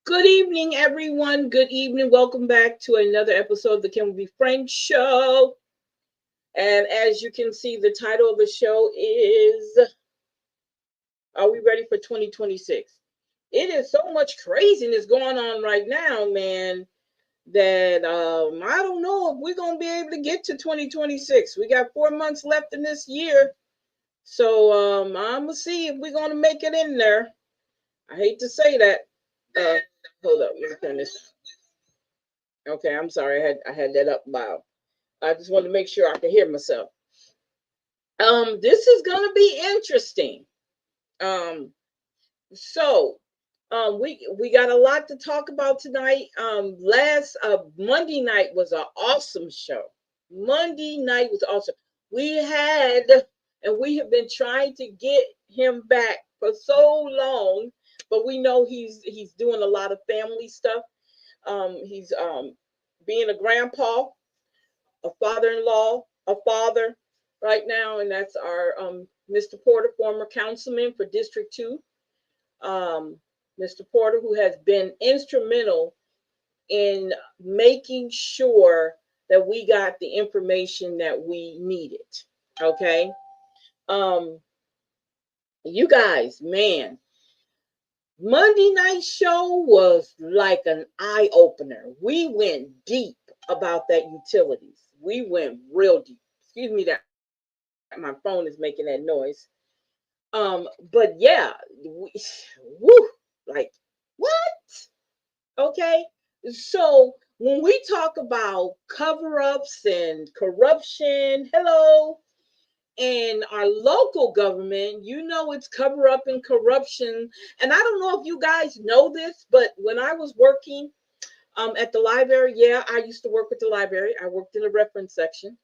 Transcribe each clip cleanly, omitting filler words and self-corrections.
Good evening, everyone. Good evening. Welcome back to another episode of the Can We Be Friends show. And as you can see, the title of the show is Are We Ready for 2026? It is so much craziness going on right now, man, that I don't know if we're going to be able to get to 2026. We got 4 months left in this year. So I'm going to see if we're going to make it in there. I hate to say that. Hold up, let me turn this. Okay, I'm sorry. I had that up loud. I just wanted to make sure I could hear myself. This is gonna be interesting. Um, so we got a lot to talk about tonight. Last Monday night was an awesome show. Monday night was awesome. We had and we have been trying to get him back for so long, but we know he's doing a lot of family stuff. He's being a grandpa, a father-in-law, a father right now, and that's our Mr. Porter, former councilman for District 2. Mr. Porter, who has been instrumental in making sure that we got the information that we needed. Okay. Um, you guys, man, Monday night show was like an eye opener. We went deep about that utilities. We went real deep. Excuse me that my phone is making that noise. But yeah, woo, like what? Okay. So when we talk about cover-ups and corruption, hello, in our local government, you know it's cover up and corruption. And I don't know if you guys know this, but when I was working at the library, yeah, I used to work with the library. I worked in the reference section.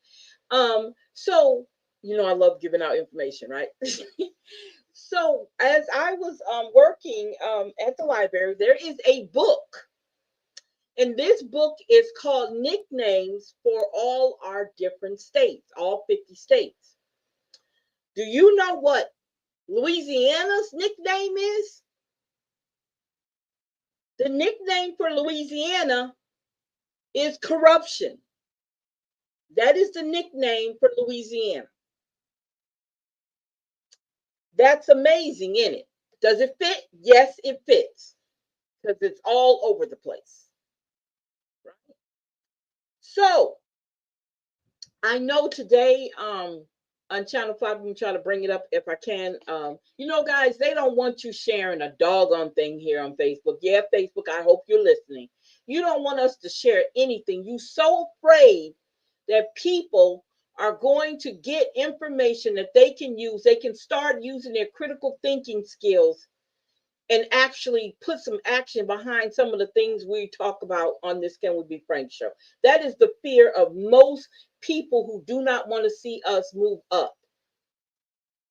So you know I love giving out information, right? So as I was working at the library, there is a book. And this book is called Nicknames for All Our Different States, all 50 states. Do you know what Louisiana's nickname is? The nickname for Louisiana is corruption. That is the nickname for Louisiana. That's amazing, isn't it? Does it fit? Yes, it fits because it's all over the place. Right? So I know today on Channel 5, I'm gonna try to bring it up if I can. You know, guys, they don't want you sharing a doggone thing here on Facebook. Yeah, Facebook, I hope you're listening. You don't want us to share anything. You so afraid that people are going to get information that they can use. They can start using their critical thinking skills and actually put some action behind some of the things we talk about on this Can We Be Frank show. That is the fear of most people who do not want to see us move up.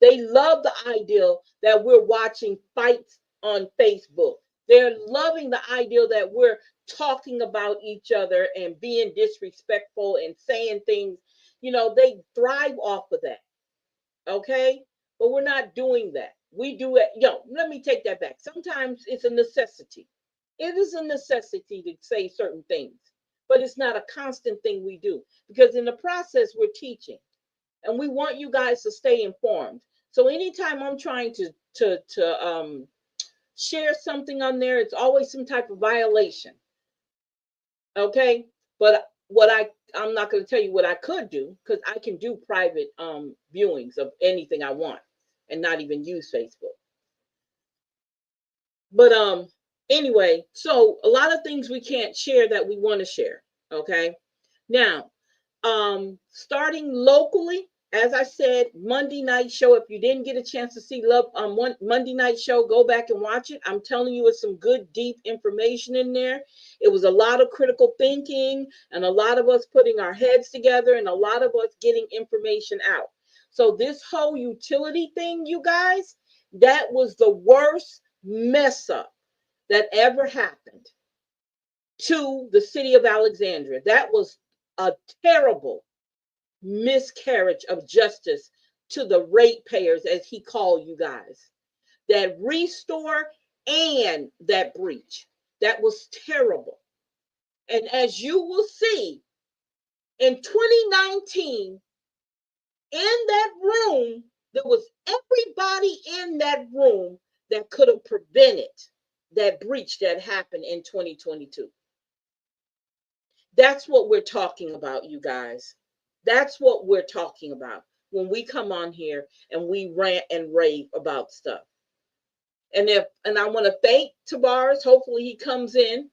They love the idea that we're watching fights on Facebook. They're loving the idea that we're talking about each other and being disrespectful and saying things. You know, they thrive off of that. Okay? But we're not doing that. We do it. Let me take that back. Sometimes it's a necessity. It is a necessity to say certain things, but it's not a constant thing we do because in the process we're teaching, and we want you guys to stay informed. So anytime I'm trying to share something on there, it's always some type of violation. Okay, but I'm not going to tell you what I could do, because I can do private viewings of anything I want and not even use Facebook. But anyway, so a lot of things we can't share that we want to share. Okay. Now, starting locally, as I said, Monday night show. If you didn't get a chance to see Love one Monday night show, go back and watch it. I'm telling you, it's some good, deep information in there. It was a lot of critical thinking and a lot of us putting our heads together and a lot of us getting information out. So this whole utility thing, you guys, that was the worst mess up that ever happened to the city of Alexandria. That was a terrible miscarriage of justice to the ratepayers, as he called you guys. That restore and that breach. That was terrible. And as you will see, in 2019, in that room, there was everybody in that room that could have prevented that breach that happened in 2022. That's what we're talking about, you guys. That's what we're talking about when we come on here and we rant and rave about stuff. And I want to thank Tavares. Hopefully he comes in.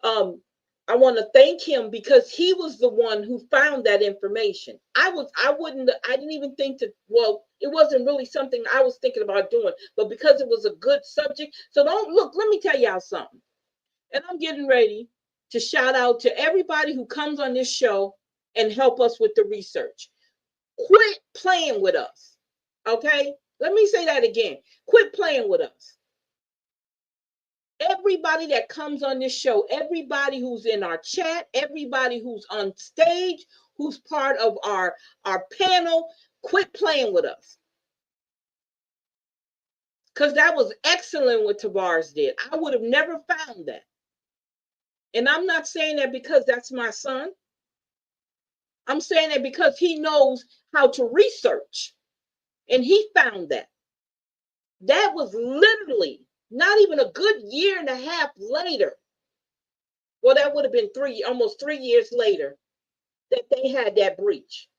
I want to thank him because he was the one who found that information. I didn't even think to, well, it wasn't really something I was thinking about doing, but because it was a good subject. So don't look, let me tell y'all something. And I'm getting ready to shout out to everybody who comes on this show and help us with the research. Quit playing with us. Okay? Let me say that again. Quit playing with us. Everybody that comes on this show, everybody who's in our chat, everybody who's on stage, who's part of our panel, quit playing with us. Because that was excellent what Tavares did. I would have never found that. And I'm not saying that because that's my son. I'm saying that because he knows how to research. And he found that. That was literally not even a good year and a half later. Well, that would have been almost 3 years later that they had that breach.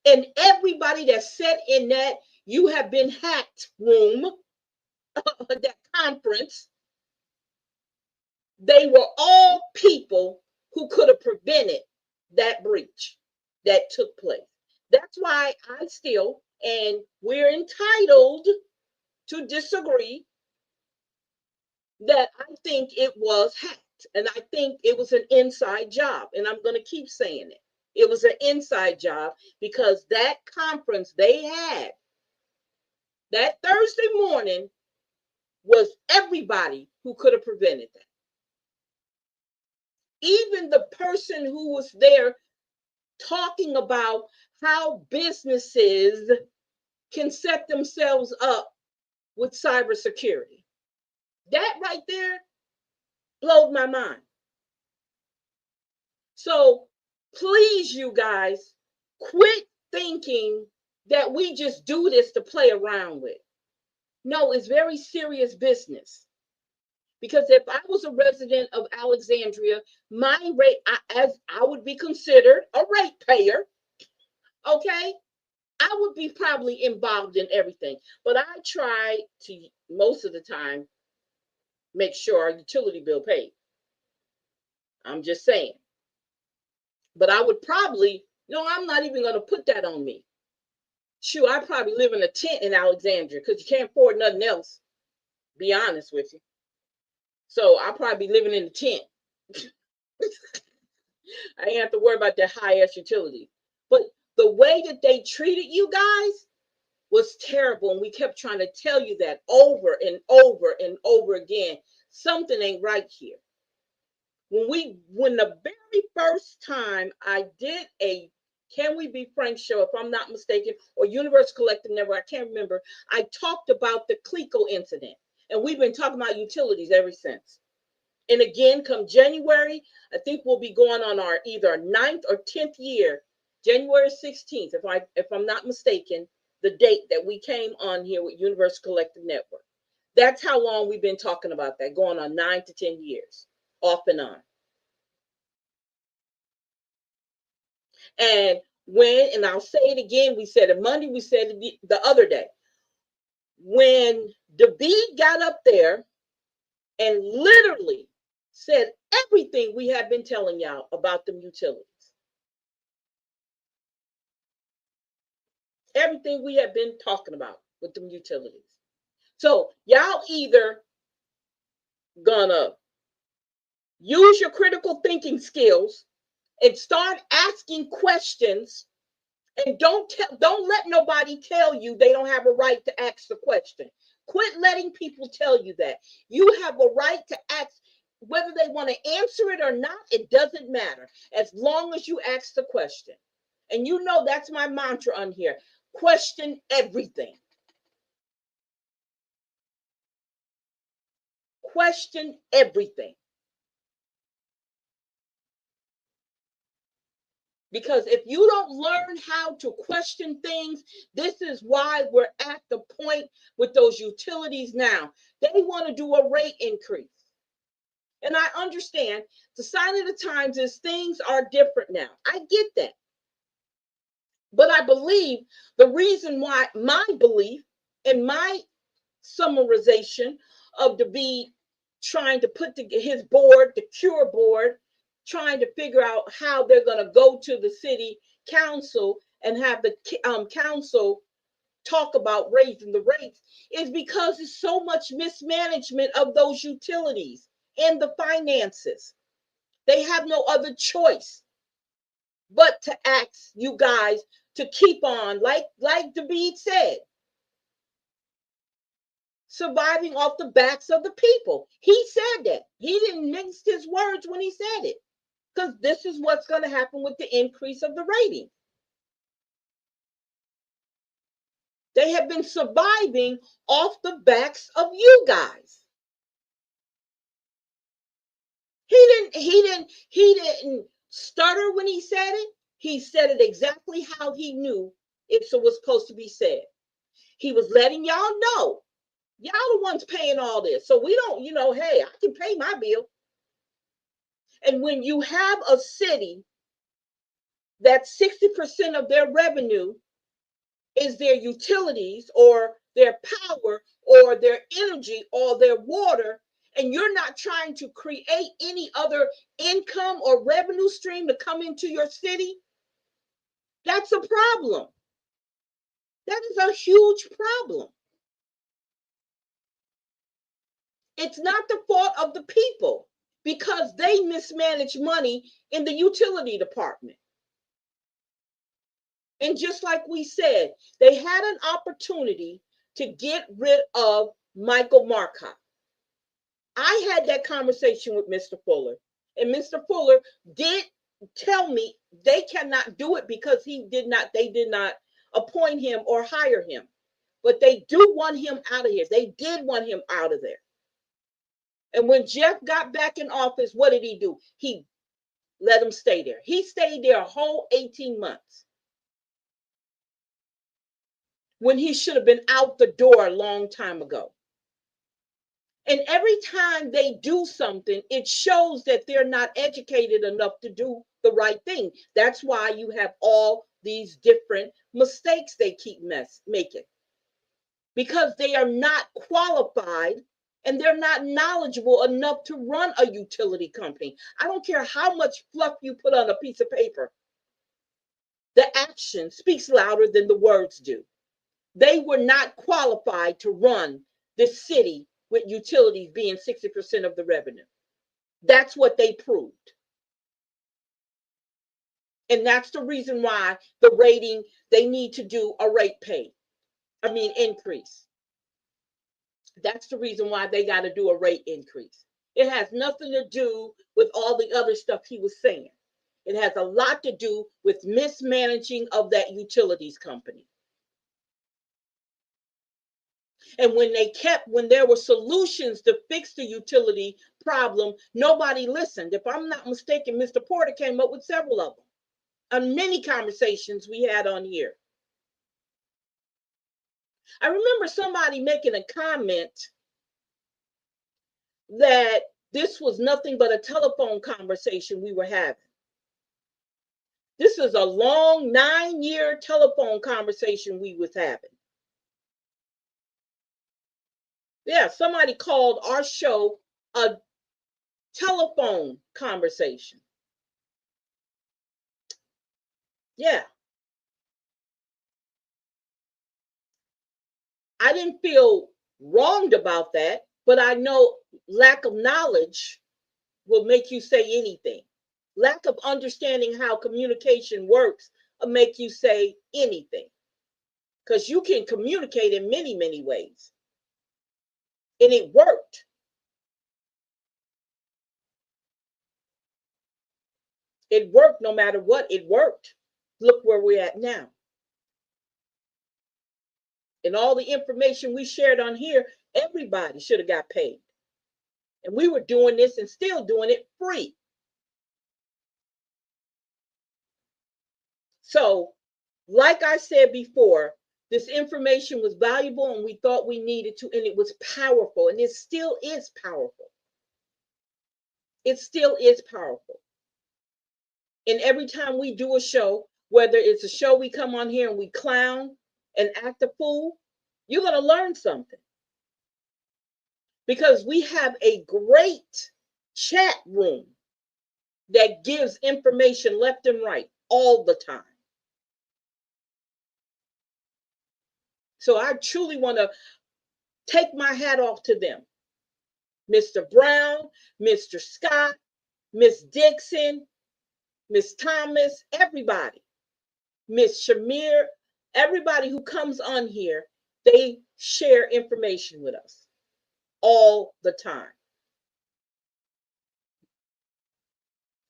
And everybody that sat in that "you have been hacked" room, that conference, they were all people who could have prevented that breach that took place. That's why I still, and we're entitled to disagree, that I think it was hacked. And I think it was an inside job. And I'm going to keep saying it. It was an inside job because that conference they had that Thursday morning was everybody who could have prevented that. Even the person who was there talking about how businesses can set themselves up with cybersecurity. That right there blowed my mind. So please, you guys, quit thinking that we just do this to play around with. No, it's very serious business. Because if I was a resident of Alexandria, my rate, as I would be considered a ratepayer, okay, I would be probably involved in everything. But I try to, most of the time, make sure our utility bill paid. I'm just saying. But I would probably, no, I'm not even going to put that on me. Shoot, I probably live in a tent in Alexandria because you can't afford nothing else, be honest with you. So I'll probably be living in a tent. I ain't have to worry about that high-ass utility. But the way that they treated you guys was terrible. And we kept trying to tell you that over and over and over again. Something ain't right here. When the very first time I did a Can We Be Frank show, if I'm not mistaken, or Universal Collective Network, I can't remember, I talked about the Clico incident. And we've been talking about utilities ever since. And again, come January, I think we'll be going on our either 9th or 10th year, January 16th, if I'm not mistaken, the date that we came on here with Universal Collective Network. That's how long we've been talking about that, going on 9 to 10 years. off and on. And and I'll say it again, we said it Monday, we said it the other day, when David got up there and literally said everything we have been telling y'all about them utilities. Everything we have been talking about with them utilities. So y'all either gonna use your critical thinking skills and start asking questions, and don't let nobody tell you they don't have a right to ask the question. Quit letting people tell you that. You have a right to ask. Whether they want to answer it or not, it doesn't matter, as long as you ask the question. And you know that's my mantra on here. Question everything. Question everything. Because if you don't learn how to question things, this is why we're at the point with those utilities now. They want to do a rate increase. And I understand the sign of the times is things are different now. I get that. But I believe the reason why, my belief and my summarization of the be trying to put his board, the cure board, trying to figure out how they're going to go to the city council and have the council talk about raising the rates, is because there's so much mismanagement of those utilities and the finances. They have no other choice but to ask you guys to keep on, like David said, surviving off the backs of the people. He said that. He didn't mince his words when he said it, because this is what's going to happen with the increase of the rating. They have been surviving off the backs of you guys. He didn't stutter when he said it. He said it exactly how he knew it was supposed to be said. He was letting y'all know, y'all the ones paying all this. So we don't, hey, I can pay my bill. And when you have a city that 60% of their revenue is their utilities or their power or their energy or their water, and you're not trying to create any other income or revenue stream to come into your city, that's a problem. That is a huge problem. It's not the fault of the people, because they mismanage money in the utility department. And just like we said, they had an opportunity to get rid of Michael Marcotte. I had that conversation with Mr. Fuller, and Mr. Fuller did tell me they cannot do it because they did not appoint him or hire him. But they do want him out of here. They did want him out of there. And when Jeff got back in office, what did he do? He let him stay there. He stayed there a whole 18 months. When he should have been out the door a long time ago. And every time they do something, it shows that they're not educated enough to do the right thing. That's why you have all these different mistakes they keep making. Because they are not qualified and they're not knowledgeable enough to run a utility company. I don't care how much fluff you put on a piece of paper. The action speaks louder than the words do. They were not qualified to run this city with utilities being 60% of the revenue. That's what they proved. And that's the reason why the rating, they need to do a increase. That's the reason why they got to do a rate increase. It has nothing to do with all the other stuff he was saying. It has a lot to do with mismanaging of that utilities company. And when there were solutions to fix the utility problem, nobody listened. If I'm not mistaken, Mr. Porter came up with several of them on many conversations we had on here. I remember somebody making a comment that This was nothing but a telephone conversation we were having. This is a long 9-year telephone conversation we was having. Yeah, somebody called our show a telephone conversation. Yeah. I didn't feel wronged about that, but I know lack of knowledge will make you say anything. Lack of understanding how communication works will make you say anything. Because you can communicate in many, many ways. And it worked. It worked no matter what, it worked. Look where we're at now. And all the information we shared on here, everybody should have got paid. And we were doing this and still doing it free. So, like I said before, this information was valuable and we thought we needed to, and it was powerful, and it still is powerful. It still is powerful. And every time we do a show, whether it's a show we come on here and we clown and act a fool, you're going to learn something. Because we have a great chat room that gives information left and right all the time. So I truly want to take my hat off to them. Mr. Brown, Mr. Scott, Miss Dixon, Miss Thomas, everybody, Miss Shamir, everybody who comes on here, they share information with us all the time.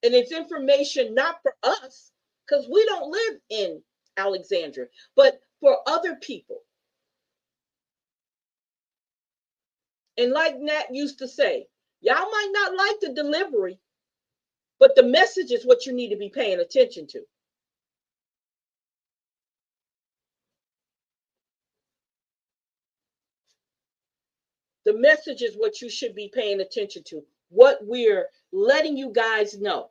And it's information not for us, because we don't live in Alexandria, but for other people. And like Nat used to say, y'all might not like the delivery, but the message is what you need to be paying attention to. The message is what you should be paying attention to, what we're letting you guys know.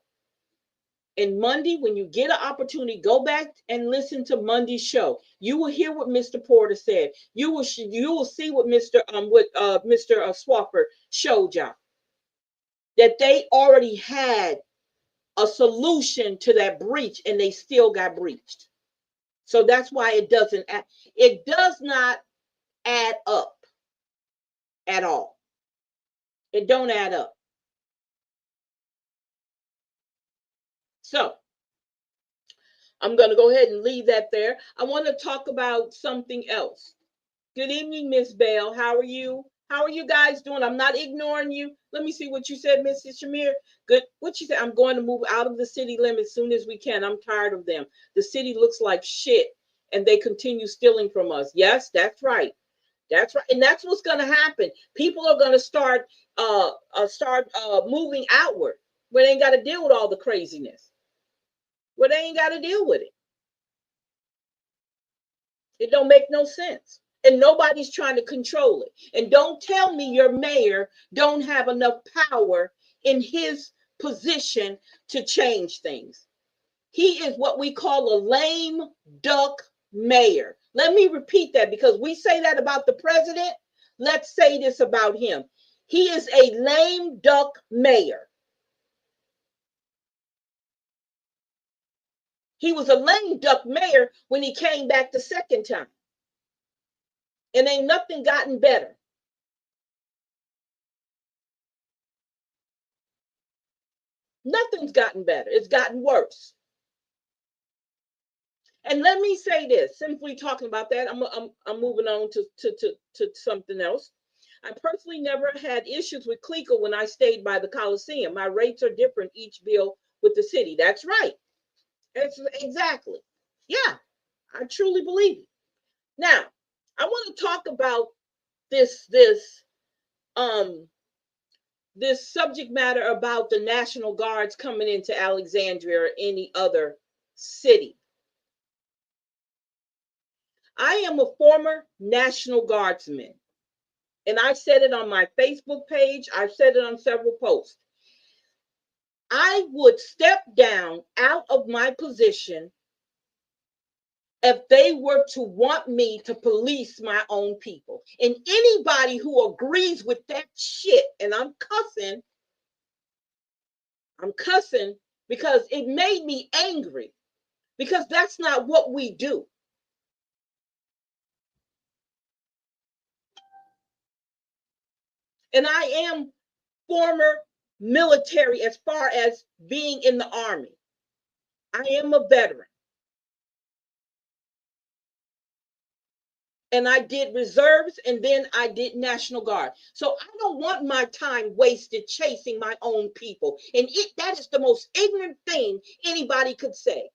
And Monday, when you get an opportunity, go back and listen to Monday's show. You will hear what Mr. Porter said. You will see what Mr. Swafford showed y'all. That they already had a solution to that breach, and they still got breached. So that's why it does not add up at all. It don't add up. So I'm going to go ahead and leave that there. I want to talk about something else. Good evening, Miss Bell. How are you? How are you guys doing? I'm not ignoring you. Let me see what you said, Mrs. Shamir. Good. What you said? I'm going to move out of the city limits as soon as we can. I'm tired of them. The city looks like shit, and they continue stealing from us. Yes, that's right. That's right. And that's what's going to happen. People are going to start moving outward where they ain't got to deal with all the craziness. Where they ain't got to deal with it. It don't make no sense. And nobody's trying to control it. And don't tell me your mayor don't have enough power in his position to change things. He is what we call a lame duck mayor. Let me repeat that, because we say that about the president. Let's say this about him. He is a lame duck mayor. He was a lame duck mayor when he came back the second time. And ain't nothing gotten better. Nothing's gotten better. It's gotten worse. And let me say this, simply talking about that, I'm moving on to something else. I personally never had issues with Clico when I stayed by the Coliseum. My rates are different each bill with the city. That's right. That's exactly. Yeah, I truly believe it. Now, I want to talk about this um this subject matter about the National Guards coming into Alexandria or any other city. I am a former National Guardsman. And I said it on my Facebook page. I've said it on several posts. I would step down out of my position if they were to want me to police my own people. And anybody who agrees with that shit, and I'm cussing because it made me angry, because that's not what we do. And I am former military as far as being in the Army. I am a veteran. And I did reserves, and then I did National Guard. So I don't want my time wasted chasing my own people. And that is the most ignorant thing anybody could say.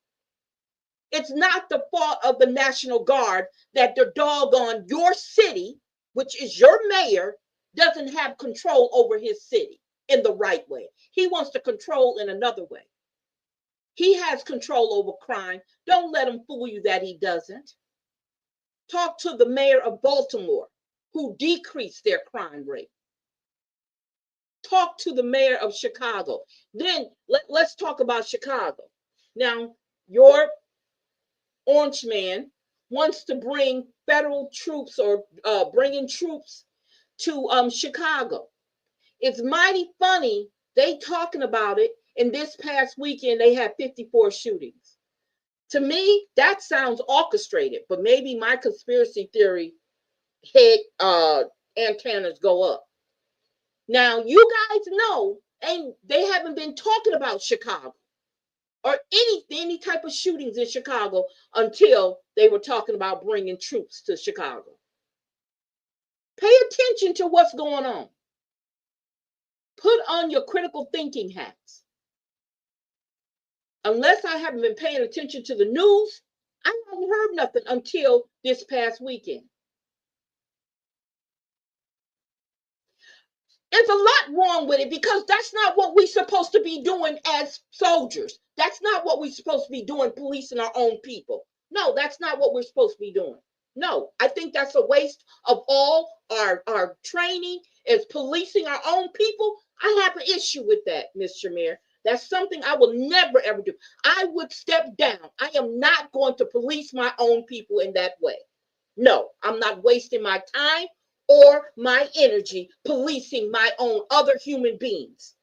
It's not the fault of the National Guard that the doggone your city, which is your mayor, doesn't have control over his city in the right way. He wants to control in another way. He has control over crime. Don't let him fool you that he doesn't. Talk to the mayor of Baltimore, who decreased their crime rate. Talk to the mayor of Chicago. Then let's talk about Chicago. Now, your orange man wants to bring federal troops, or bringing troops to Chicago. It's mighty funny. They talking about it. And this past weekend, they had 54 shootings. To me, that sounds orchestrated, but maybe my conspiracy theory head antennas go up. Now, you guys know, and they haven't been talking about Chicago or any type of shootings in Chicago until they were talking about bringing troops to Chicago. Pay attention to what's going on. Put on your critical thinking hats. Unless I haven't been paying attention to the news, I haven't heard nothing until this past weekend. There's a lot wrong with it, because that's not what we're supposed to be doing as soldiers. That's not what we're supposed to be doing, policing our own people. No, that's not what we're supposed to be doing. No, I think that's a waste of all our training as policing our own people. I have an issue with that, Ms. Shamir. That's something I will never, ever do. I would step down. I am not going to police my own people in that way. No, I'm not wasting my time or my energy policing my own other human beings.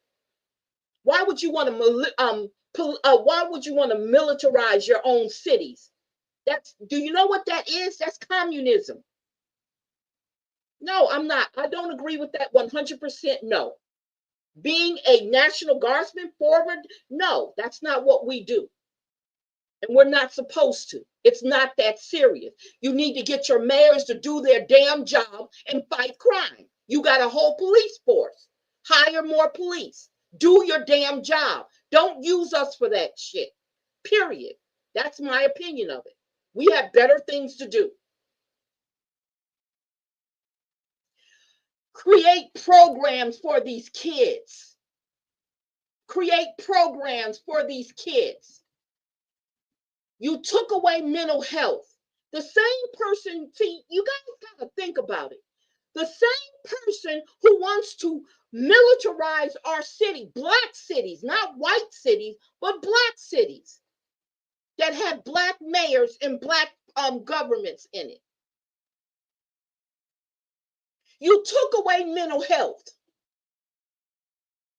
Why would you want to militarize your own cities? Do you know what that is? That's communism. No, I'm not. I don't agree with that 100%. No. Being a National Guardsman forward, no, that's not what we do. And we're not supposed to. It's not that serious. You need to get your mayors to do their damn job and fight crime. You got a whole police force. Hire more police. Do your damn job. Don't use us for that shit. Period. That's my opinion of it. We have better things to do. Create programs for these kids. Create programs for these kids. You took away mental health. The same person, see, you guys got to think about it. The same person who wants to militarize our city, black cities, not white cities, but black cities that have black mayors and black governments in it. You took away mental health,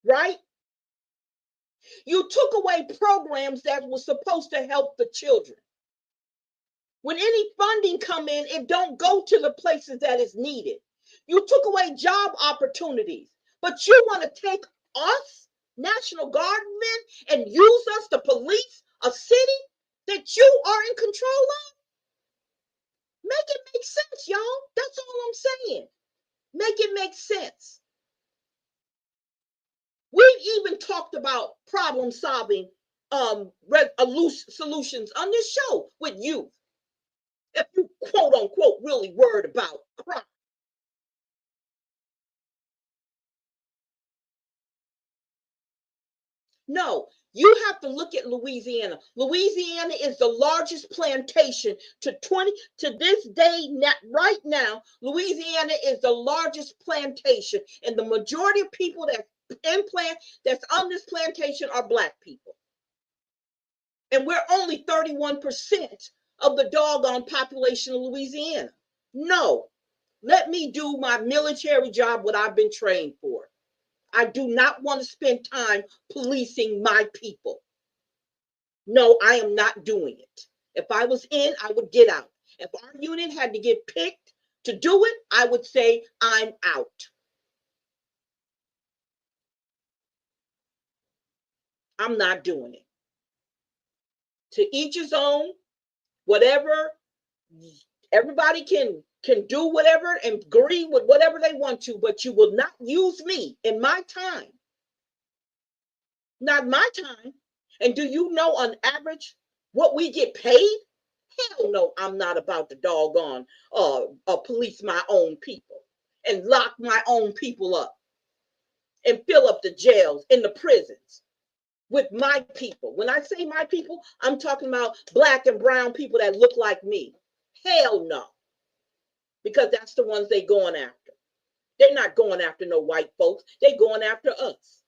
right? You took away programs that were supposed to help the children. When any funding come in, it don't go to the places that is needed. You took away job opportunities, but you want to take us, National Guardmen, and use us to police a city that you are in control of? Make it make sense, y'all. That's all I'm saying. Make it make sense. We've even talked about problem solving solutions on this show with youth. If you quote unquote really worried about crime. No, you have to look at Louisiana. Louisiana is the largest plantation to this day, right now. Louisiana is the largest plantation, and the majority of people that's on this plantation are Black people. And we're only 31% of the doggone population of Louisiana. No, let me do my military job, what I've been trained for. I do not want to spend time policing my people. No, I am not doing it. If I was in, I would get out. If our unit had to get picked to do it, I would say I'm out. I'm not doing it. To each his own, whatever. Everybody can do whatever and agree with whatever they want to, but you will not use me in my time. Not my time. And do you know on average what we get paid? Hell no, I'm not about to doggone police my own people and lock my own people up and fill up the jails and the prisons with my people. When I say my people, I'm talking about Black and brown people that look like me. Hell no, because that's the ones they going after. They're not going after no white folks. They're going after us.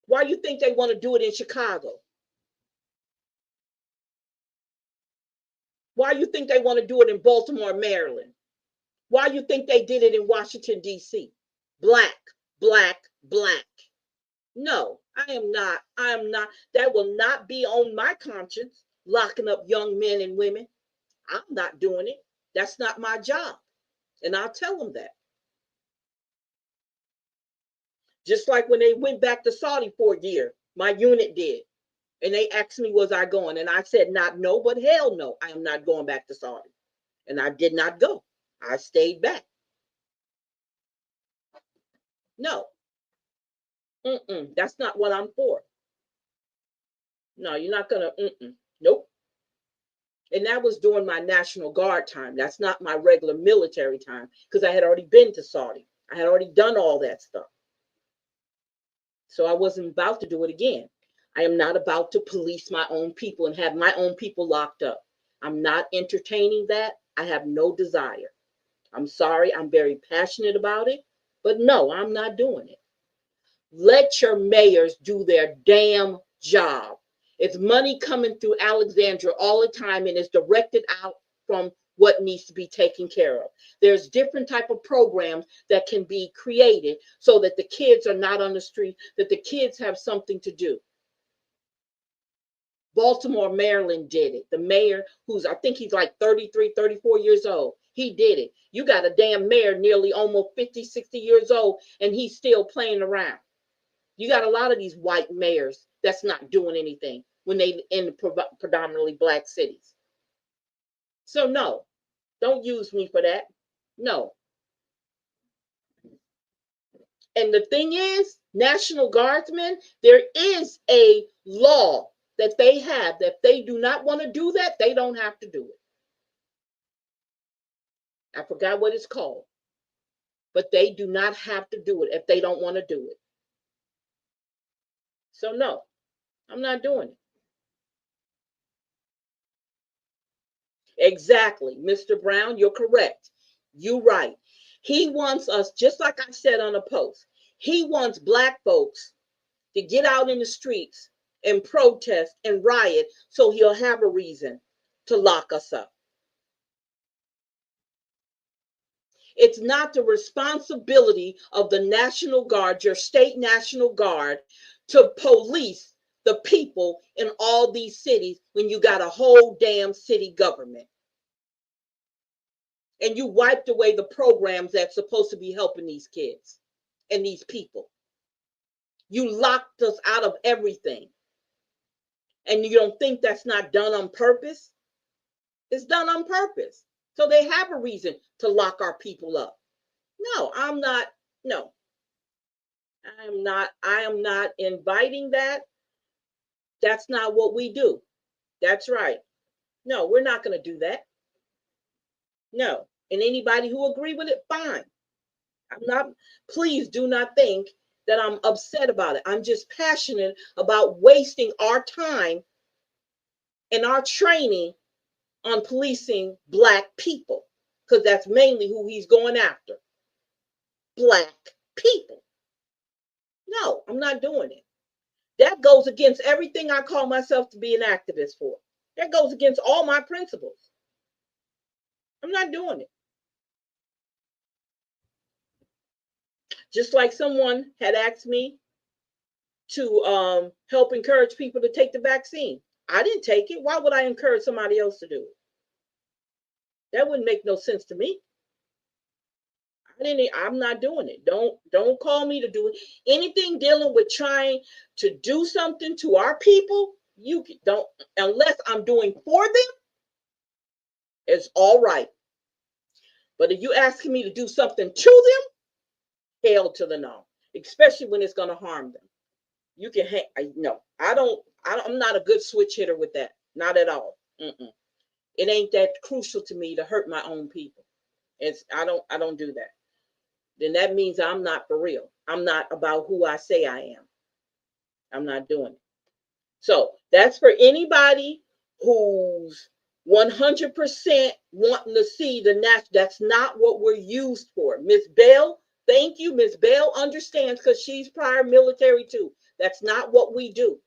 Why you think they want to do it in Chicago? Why you think they want to do it in Baltimore, Maryland? Why you think they did it in Washington, D.C.? Black, black, black. No, I am not. I am not. That will not be on my conscience, locking up young men and women. I'm not doing it. That's not my job. And I'll tell them that. Just like when they went back to Saudi for a year, my unit did. And they asked me, was I going? And I said, not no, but hell no, I am not going back to Saudi. And I did not go. I stayed back. No, that's not what I'm for. No, you're not going to, nope. And that was during my National Guard time. That's not my regular military time because I had already been to Saudi. I had already done all that stuff. So I wasn't about to do it again. I am not about to police my own people and have my own people locked up. I'm not entertaining that. I have no desire. I'm sorry. I'm very passionate about it. But no, I'm not doing it. Let your mayors do their damn job. It's money coming through Alexandria all the time and it's directed out from what needs to be taken care of. There's different type of programs that can be created so that the kids are not on the street, that the kids have something to do. Baltimore, Maryland did it. The mayor, I think he's like 33, 34 years old, he did it. You got a damn mayor nearly almost 50, 60 years old, and he's still playing around. You got a lot of these white mayors that's not doing anything when they in predominantly Black cities. So no, don't use me for that. No. And the thing is, National Guardsmen, there is a law that they have that if they do not want to do that, they don't have to do it. I forgot what it's called. But they do not have to do it if they don't want to do it. So no, I'm not doing it. Exactly. Mr. Brown, you're correct. You're right. He wants us, just like I said on a post, he wants Black folks to get out in the streets and protest and riot so he'll have a reason to lock us up. It's not the responsibility of the National Guard, your state National Guard, to police the people in all these cities when you got a whole damn city government. And you wiped away the programs that's supposed to be helping these kids and these people. You locked us out of everything. And you don't think that's not done on purpose? It's done on purpose. So they have a reason to lock our people up. No, I'm not. No, I am not inviting that. That's not what we do. That's right. No, we're not going to do that. No. And anybody who agree with it, fine. I'm not, please do not think that I'm upset about it. I'm just passionate about wasting our time and our training on policing Black people, because that's mainly who he's going after. Black people. No, I'm not doing it. That goes against everything I call myself to be an activist for. That goes against all my principles. I'm not doing it. Just like someone had asked me to help encourage people to take the vaccine. I didn't take it. Why would I encourage somebody else to do it? That wouldn't make no sense to me. I'm not doing it. Don't call me to do it. Anything dealing with trying to do something to our people, you don't, unless I'm doing for them, it's all right. But if you asking me to do something to them, hell to the no. Especially when it's going to harm them. You can no. I'm not a good switch hitter with that. Not at all. It ain't that crucial to me to hurt my own people. I don't do that. Then that means I'm not for real. I'm not about who I say I am. I'm not doing it. So that's for anybody who's 100% wanting to see the natural. That's not what we're used for. Miss Bell, thank you. Miss Bell understands because she's prior military too. That's not what we do.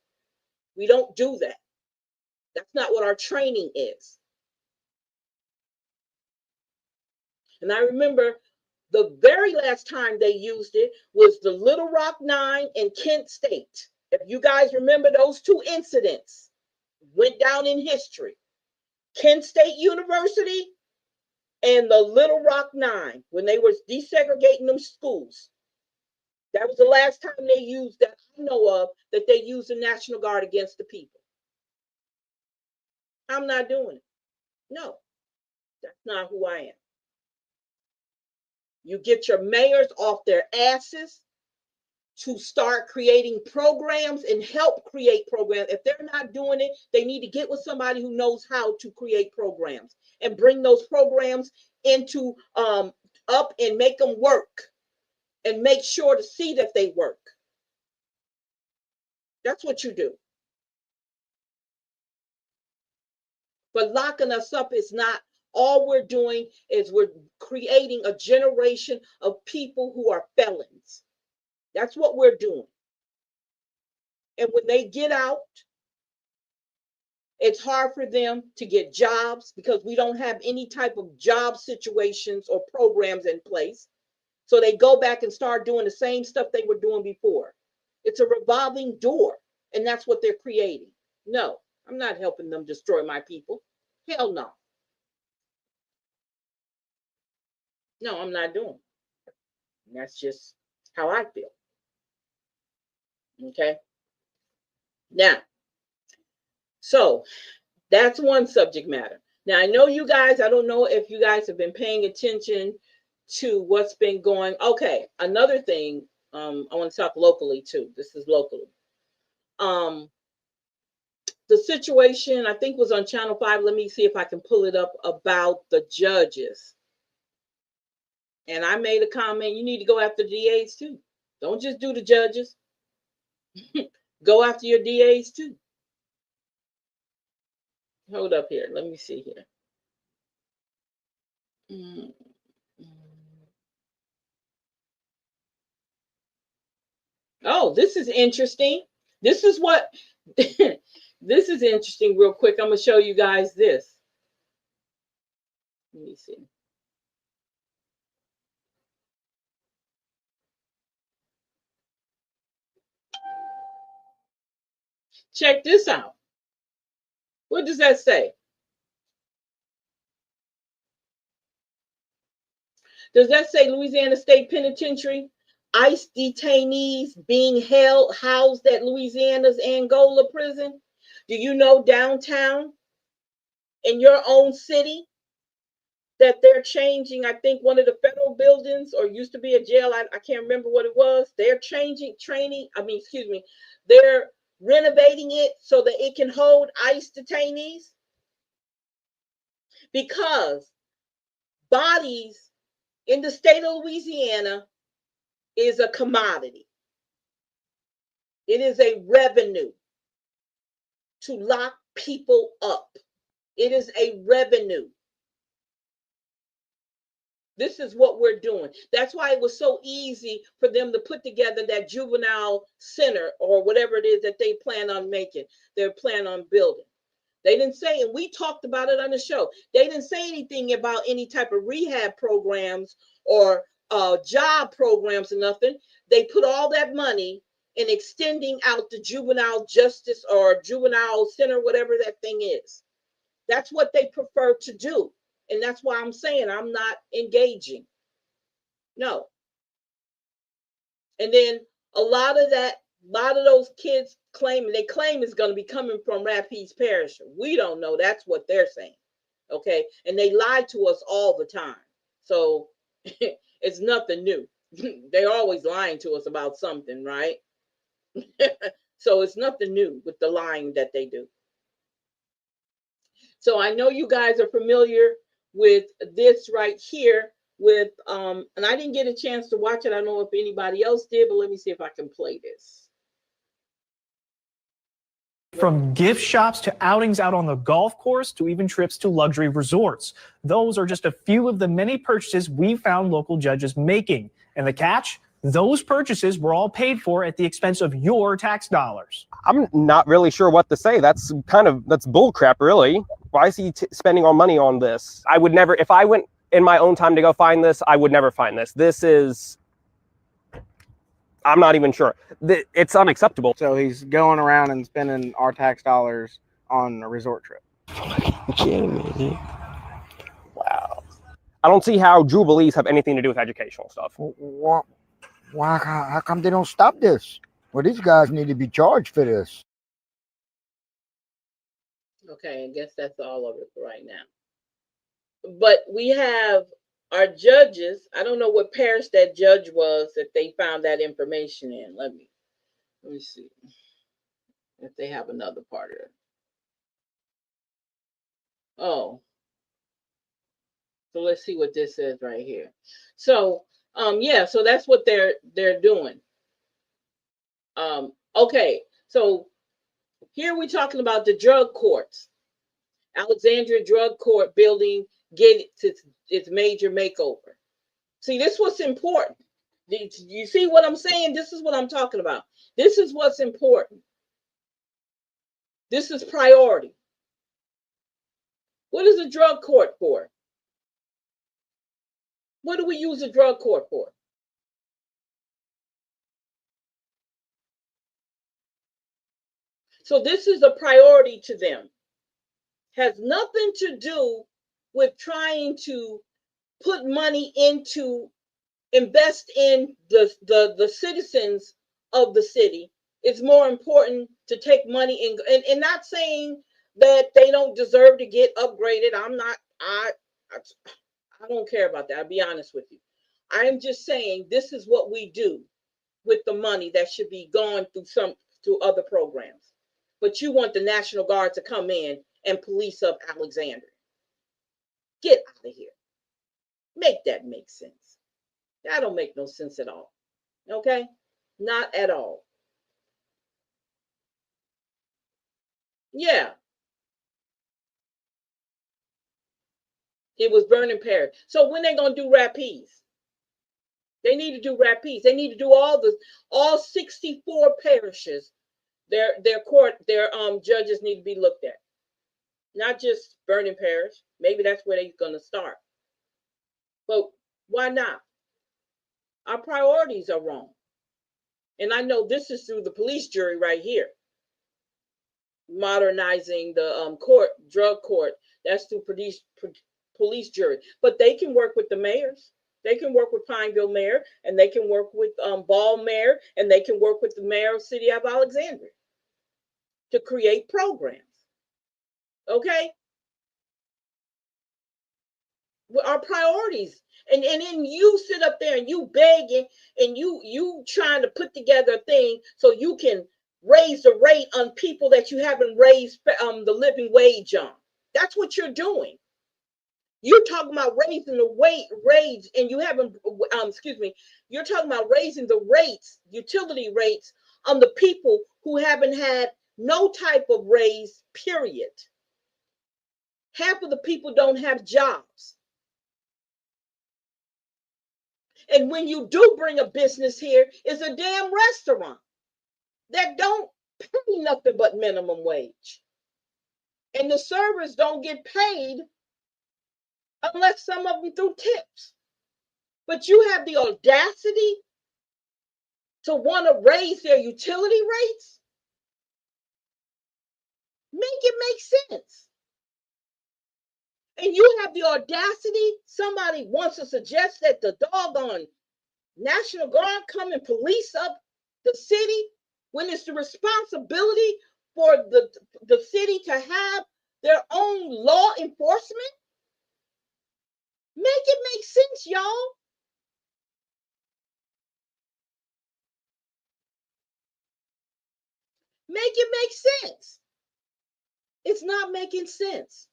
We don't do that. That's not what our training is. And I remember the very last time they used it was the Little Rock 9 and Kent State. If you guys remember those two incidents, went down in history. Kent State University and the Little Rock 9, when they were desegregating them schools. That was the last time they used that I know of, that they used the National Guard against the people. I'm not doing it. No, that's not who I am. You get your mayors off their asses to start creating programs and help create programs. If they're not doing it, they need to get with somebody who knows how to create programs and bring those programs into up and make them work and make sure to see that they work. That's what you do. But locking us up is not. All we're doing is we're creating a generation of people who are felons. That's what we're doing. And when they get out, it's hard for them to get jobs because we don't have any type of job situations or programs in place. So they go back and start doing the same stuff they were doing before. It's a revolving door, and that's what they're creating. No, I'm not helping them destroy my people. Hell no. No, I'm not doing it. And that's just how I feel. Okay. Now, so that's one subject matter. Now, I know you guys, I don't know if you guys have been paying attention to what's been going. Okay, another thing, I want to talk locally too. This is locally. The situation, I think, was on Channel 5. Let me see if I can pull it up, about the judges. And I made a comment, you need to go after the DAs too. Don't just do the judges. Go after your DAs too. Hold up here. Let me see here. Oh, this is interesting. This is what this is interesting real quick. I'm going to show you guys this. Let me see. Check this out. What does that say? Does that say Louisiana State Penitentiary? ICE detainees being housed at Louisiana's Angola prison? Do you know downtown in your own city that they're changing, I think, one of the federal buildings, or used to be a jail, I can't remember what it was. They're they're renovating it so that it can hold ICE detainees, because bodies in the state of Louisiana is a commodity. It is a revenue to lock people up. It is a revenue. This is what we're doing. That's why it was so easy for them to put together that juvenile center or whatever it is that they plan on making, they plan on building. They didn't say, and we talked about it on the show, they didn't say anything about any type of rehab programs or job programs or nothing. They put all that money in extending out the juvenile justice or juvenile center, whatever that thing is. That's what they prefer to do. And that's why I'm saying I'm not engaging. No. And then a lot of those kids claim is going to be coming from Rapides Parish. We don't know. That's what they're saying. Okay. And they lie to us all the time. So it's nothing new. They're always lying to us about something, right? So it's nothing new with the lying that they do. So I know you guys are familiar with this right here with, and I didn't get a chance to watch it. I don't know if anybody else did, but let me see if I can play this. From gift shops to outings out on the golf course to even trips to luxury resorts. Those are just a few of the many purchases we found local judges making. And the catch? Those purchases were all paid for at the expense of your tax dollars. I'm not really sure what to say. That's bull crap, really. Why is he spending all money on this? I would never, if I went in my own time to go find this, I would never find this. This is, I'm not even sure. It's unacceptable. So he's going around and spending our tax dollars on a resort trip. Wow. I don't see how Jubilees have anything to do with educational stuff. Why? How come they don't stop this? Well, these guys need to be charged for this. Okay, I guess that's all of it for right now. But we have our judges. I don't know what parish that judge was that they found that information in. Let me see if they have another part of it. Oh, so let's see what this is right here. So yeah, so that's what they're doing. Okay, so here we're talking about the drug courts. Alexandria Drug Court building get its major makeover. See, this is what's important. You see what I'm saying? This is what I'm talking about. This is what's important. This is priority. What is a drug court for? What do we use a drug court for? So this is a priority to them. Has nothing to do with trying to put money into, invest in the citizens of the city. It's more important to take money and not saying that they don't deserve to get upgraded. I don't care about that. I'll be honest with you. I am just saying this is what we do with the money that should be going through other programs. But you want the National Guard to come in and police up Alexandria. Get out of here. Make that make sense. That don't make no sense at all. Okay? Not at all. Yeah. It was Vernon Parish. So when they gonna do Rapides? They need to do Rapides. They need to do all 64 parishes. Their judges need to be looked at. Not just Vernon Parish. Maybe that's where they're gonna start. But why not? Our priorities are wrong. And I know this is through the police jury right here. Modernizing the drug court. That's through police jury. But they can work with the mayors. They can work with Pineville Mayor, and they can work with Ball Mayor, and they can work with the mayor of the city of Alexandria to create programs. Okay? Our priorities. And then you sit up there and you begging and you trying to put together a thing so you can raise the rate on people that you haven't raised the living wage on. That's what you're doing. You're talking about raising the rates, and you haven't, you're talking about raising the rates, utility rates, on the people who haven't had no type of raise, period. Half of the people don't have jobs. And when you do bring a business here, it's a damn restaurant that don't pay nothing but minimum wage. And the servers don't get paid unless some of them through tips. But you have the audacity to want to raise their utility rates? Make it make sense. And you have the audacity, somebody wants to suggest that the doggone National Guard come and police up the city when it's the responsibility for the city to have their own law enforcement? Make it make sense, y'all. Make it make sense. It's not making sense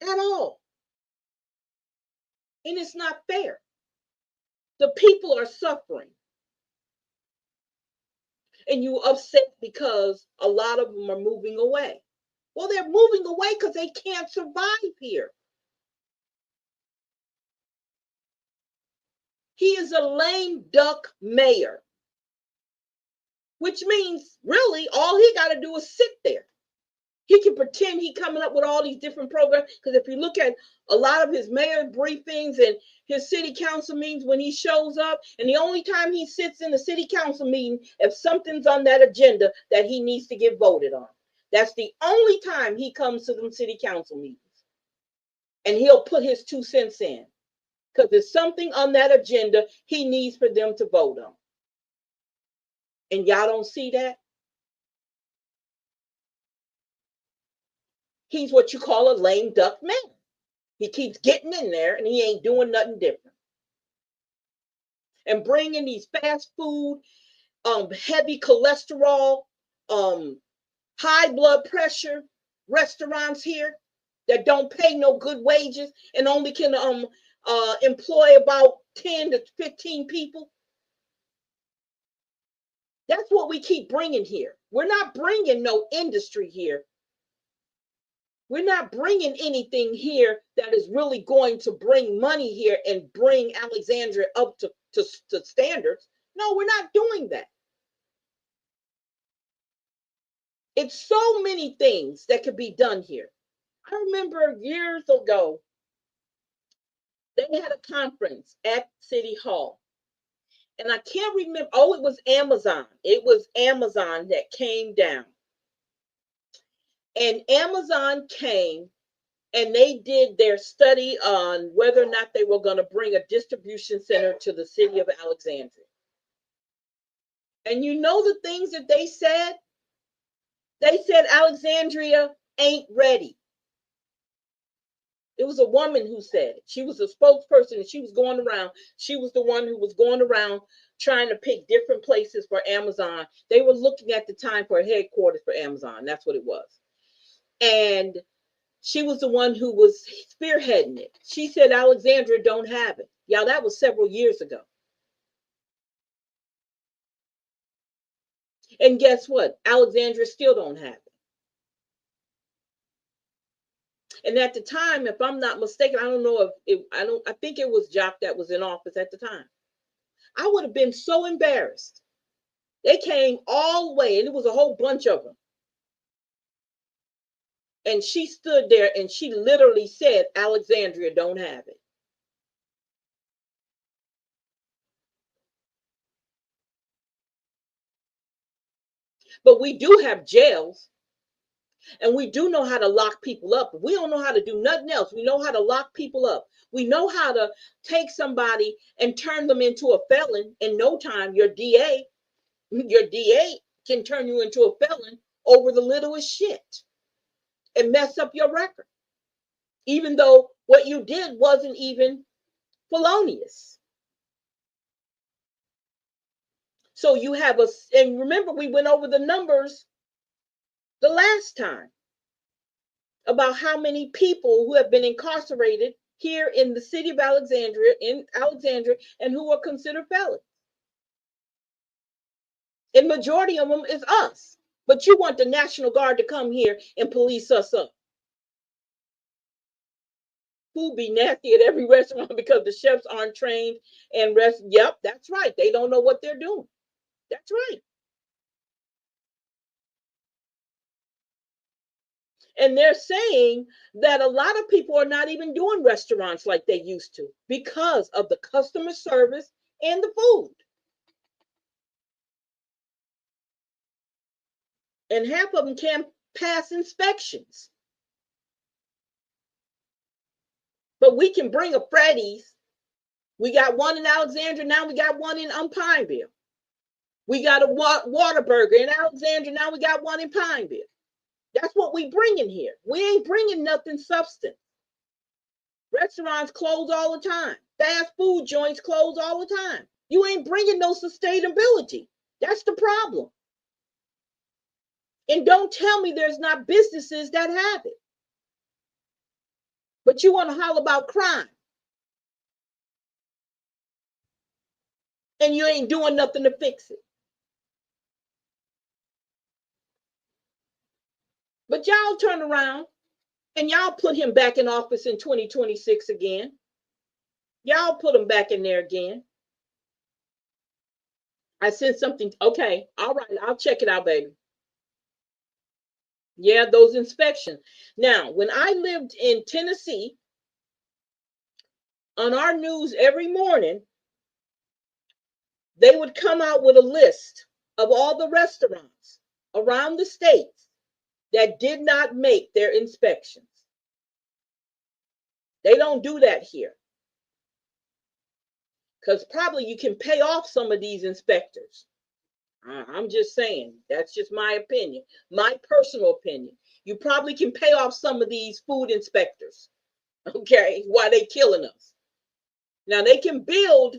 at all. And it's not fair. The people are suffering. And you upset because a lot of them are moving away. Well, they're moving away because they can't survive here. He is a lame duck mayor, which means really all he got to do is sit there. He can pretend he coming up with all these different programs, because if you look at a lot of his mayor briefings and his city council meetings, when he shows up, and the only time he sits in the city council meeting, if something's on that agenda that he needs to get voted on. That's the only time he comes to them city council meetings. And he'll put his 2 cents in, because there's something on that agenda he needs for them to vote on. And y'all don't see that? He's what you call a lame duck man. He keeps getting in there and he ain't doing nothing different. And bringing these fast food, heavy cholesterol, high blood pressure restaurants here that don't pay no good wages and only can employ about 10 to 15 people. That's what we keep bringing here. We're not bringing no industry here. We're not bringing anything here that is really going to bring money here and bring Alexandria up to standards. No, we're not doing that. It's so many things that could be done here. I remember years ago, they had a conference at City Hall. And I can't remember. Oh, it was Amazon. It was Amazon that came down. And Amazon came and they did their study on whether or not they were going to bring a distribution center to the city of Alexandria. And you know the things that they said? They said Alexandria ain't ready. It was a woman who said it. She was a spokesperson and she was going around. She was the one who was going around trying to pick different places for Amazon. They were looking at the time for a headquarters for Amazon. That's what it was. And she was the one who was spearheading it. She said Alexandria don't have it. Yeah, that was several years ago. And guess what? Alexandria still don't have it. And at the time, if I'm not mistaken, I don't know if I think it was Jock that was in office at the time. I would have been so embarrassed. They came all the way, and it was a whole bunch of them. And she stood there and she literally said, Alexandria don't have it. But we do have jails. And we do know how to lock people up. We don't know how to do nothing else. We know how to lock people up. We know how to take somebody and turn them into a felon in no time. Your DA can turn you into a felon over the littlest shit and mess up your record, even though what you did wasn't even felonious. So you have and remember, we went over the numbers the last time about how many people who have been incarcerated here in the city of Alexandria, and who are considered felons. And majority of them is us. But you want the National Guard to come here and police us up. Food be nasty at every restaurant because the chefs aren't trained and Yep, that's right. They don't know what they're doing. That's right. And they're saying that a lot of people are not even doing restaurants like they used to because of the customer service and the food. And half of them can't pass inspections. But we can bring a Freddy's. We got one in Alexandria. Now we got one in Pineville. We got a Whataburger in Alexandria. Now we got one in Pineville. That's what we bringing here. We ain't bringing nothing substance. Restaurants close all the time. Fast food joints close all the time. You ain't bringing no sustainability. That's the problem. And don't tell me there's not businesses that have it. But you want to holler about crime. And you ain't doing nothing to fix it. But y'all turn around and y'all put him back in office in 2026 again. Y'all put him back in there again. I sent something. Okay, all right, I'll check it out, baby. Yeah, those inspections. Now, when I lived in Tennessee, on our news every morning, they would come out with a list of all the restaurants around the states that did not make their inspections. They don't do that here. Because probably you can pay off some of these inspectors. I'm just saying, that's just my opinion, my personal opinion. You probably can pay off some of these food inspectors, okay, while they killing us. Now they can build,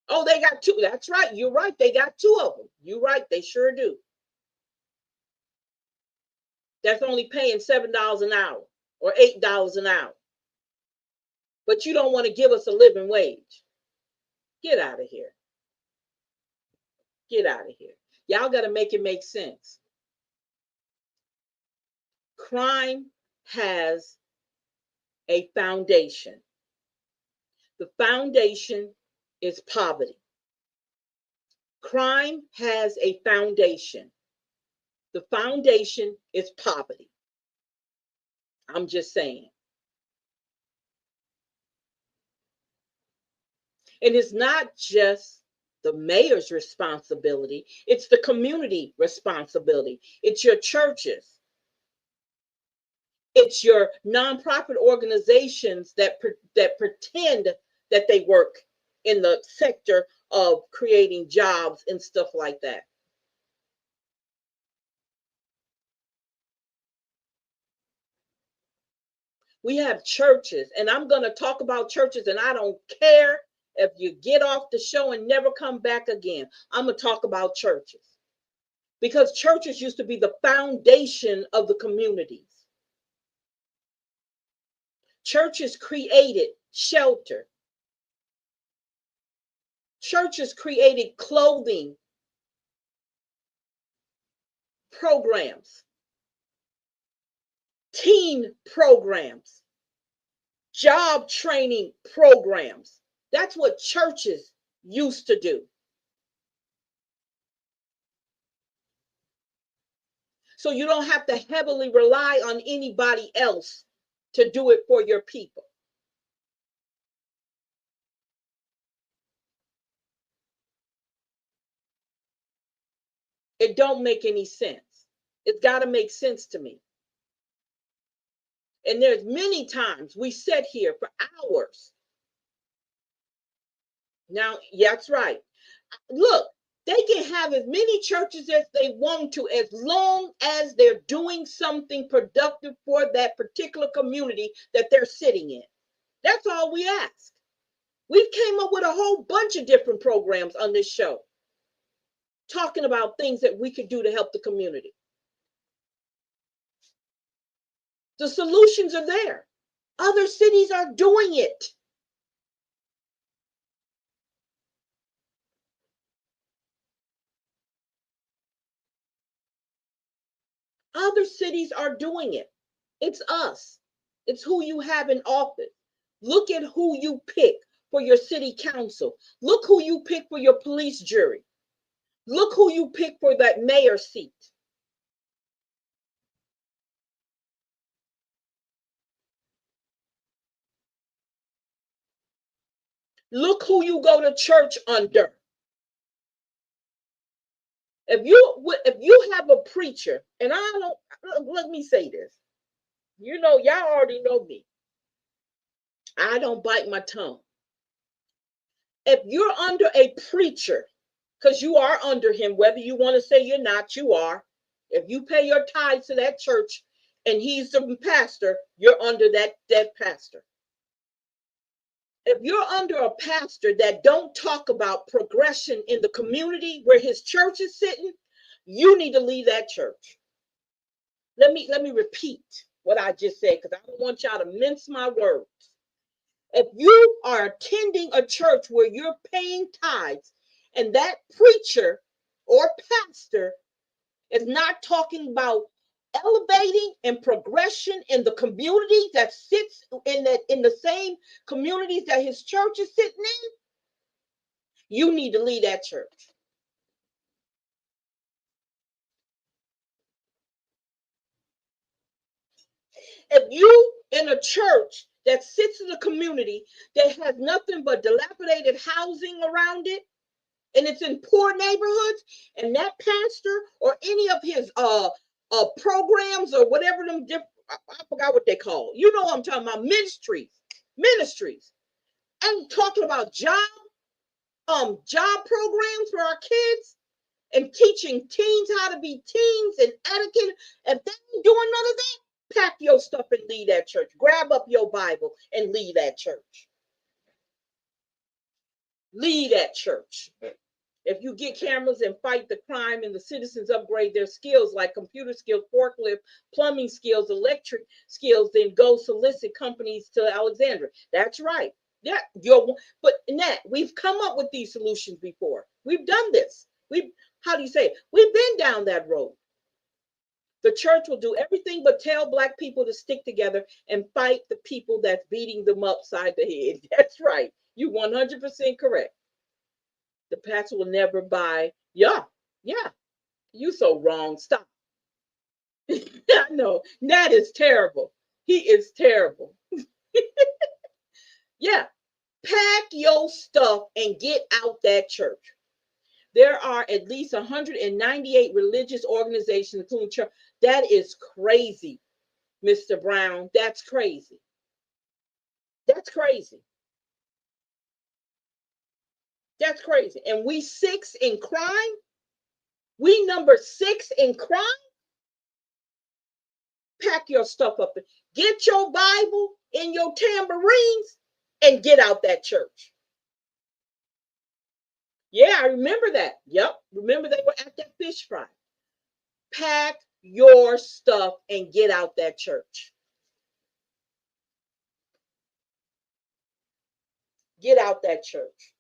oh, they got two. That's right, you're right, they got two of them. You're right, they sure do. That's only paying $7 an hour or $8 an hour. But you don't want to give us a living wage. Get out of here. Get out of here. Y'all got to make it make sense. Crime has a foundation. The foundation is poverty. Crime has a foundation. The foundation is poverty. I'm just saying. And it's not just the mayor's responsibility, it's the community responsibility. It's your churches. It's your nonprofit organizations that pretend that they work in the sector of creating jobs and stuff like that. We have churches, and I'm going to talk about churches, and I don't care if you get off the show and never come back again. I'm going to talk about churches because churches used to be the foundation of the communities. Churches created shelter. Churches created clothing programs, teen programs, job training programs. That's what churches used to do. So you don't have to heavily rely on anybody else to do it for your people. It don't make any sense. It's got to make sense to me. And there's many times we sit here for hours. Now, yeah, that's right. Look, they can have as many churches as they want to, as long as they're doing something productive for that particular community that they're sitting in. That's all we ask. We've came up with a whole bunch of different programs on this show, talking about things that we could do to help the community. The solutions are there. Other cities are doing it. Other cities are doing it. It's us. It's who you have in office. Look at who you pick for your city council. Look who you pick for your police jury. Look who you pick for that mayor seat. Look who you go to church under. If you have a preacher, and I don't, let me say this. You know, y'all already know me. I don't bite my tongue. If you're under a preacher, because you are under him, whether you want to say you're not, you are. If you pay your tithes to that church and he's the pastor, you're under that pastor. If you're under a pastor that don't talk about progression in the community where his church is sitting, you need to leave that church. Let me repeat what I just said, because I don't want y'all to mince my words. If you are attending a church where you're paying tithes and that preacher or pastor is not talking about elevating and progression in the community that sits in the same communities that his church is sitting in, you need to leave that church. If you in a church that sits in a community that has nothing but dilapidated housing around it, and it's in poor neighborhoods, and that pastor or any of his programs or whatever them I forgot what they call. You know what I'm talking about, ministries. I'm talking about job programs for our kids and teaching teens how to be teens and etiquette. If they ain't doing none of that, pack your stuff and leave that church. Grab up your Bible and leave that church. Leave that church. If you get cameras and fight the crime and the citizens upgrade their skills like computer skills, forklift, plumbing skills, electric skills, then go solicit companies to Alexandria. That's right. Yeah, but Nat, we've come up with these solutions before. We've done this. How do you say it? We've been down that road. The church will do everything but tell Black people to stick together and fight the people that's beating them upside the head. That's right. You 100% correct. The pastor will never buy. Yeah. You so wrong. Stop. I know. That is terrible. He is terrible. Yeah. Pack your stuff and get out that church. There are at least 198 religious organizations, including church. That is crazy, Mr. Brown. That's crazy. That's crazy. That's crazy. And we 6 in crime. We number 6 in crime. Pack your stuff up. Get your Bible and your tambourines and get out that church. Yeah, I remember that. Yep. Remember they were at that fish fry. Pack your stuff and get out that church. Get out that church.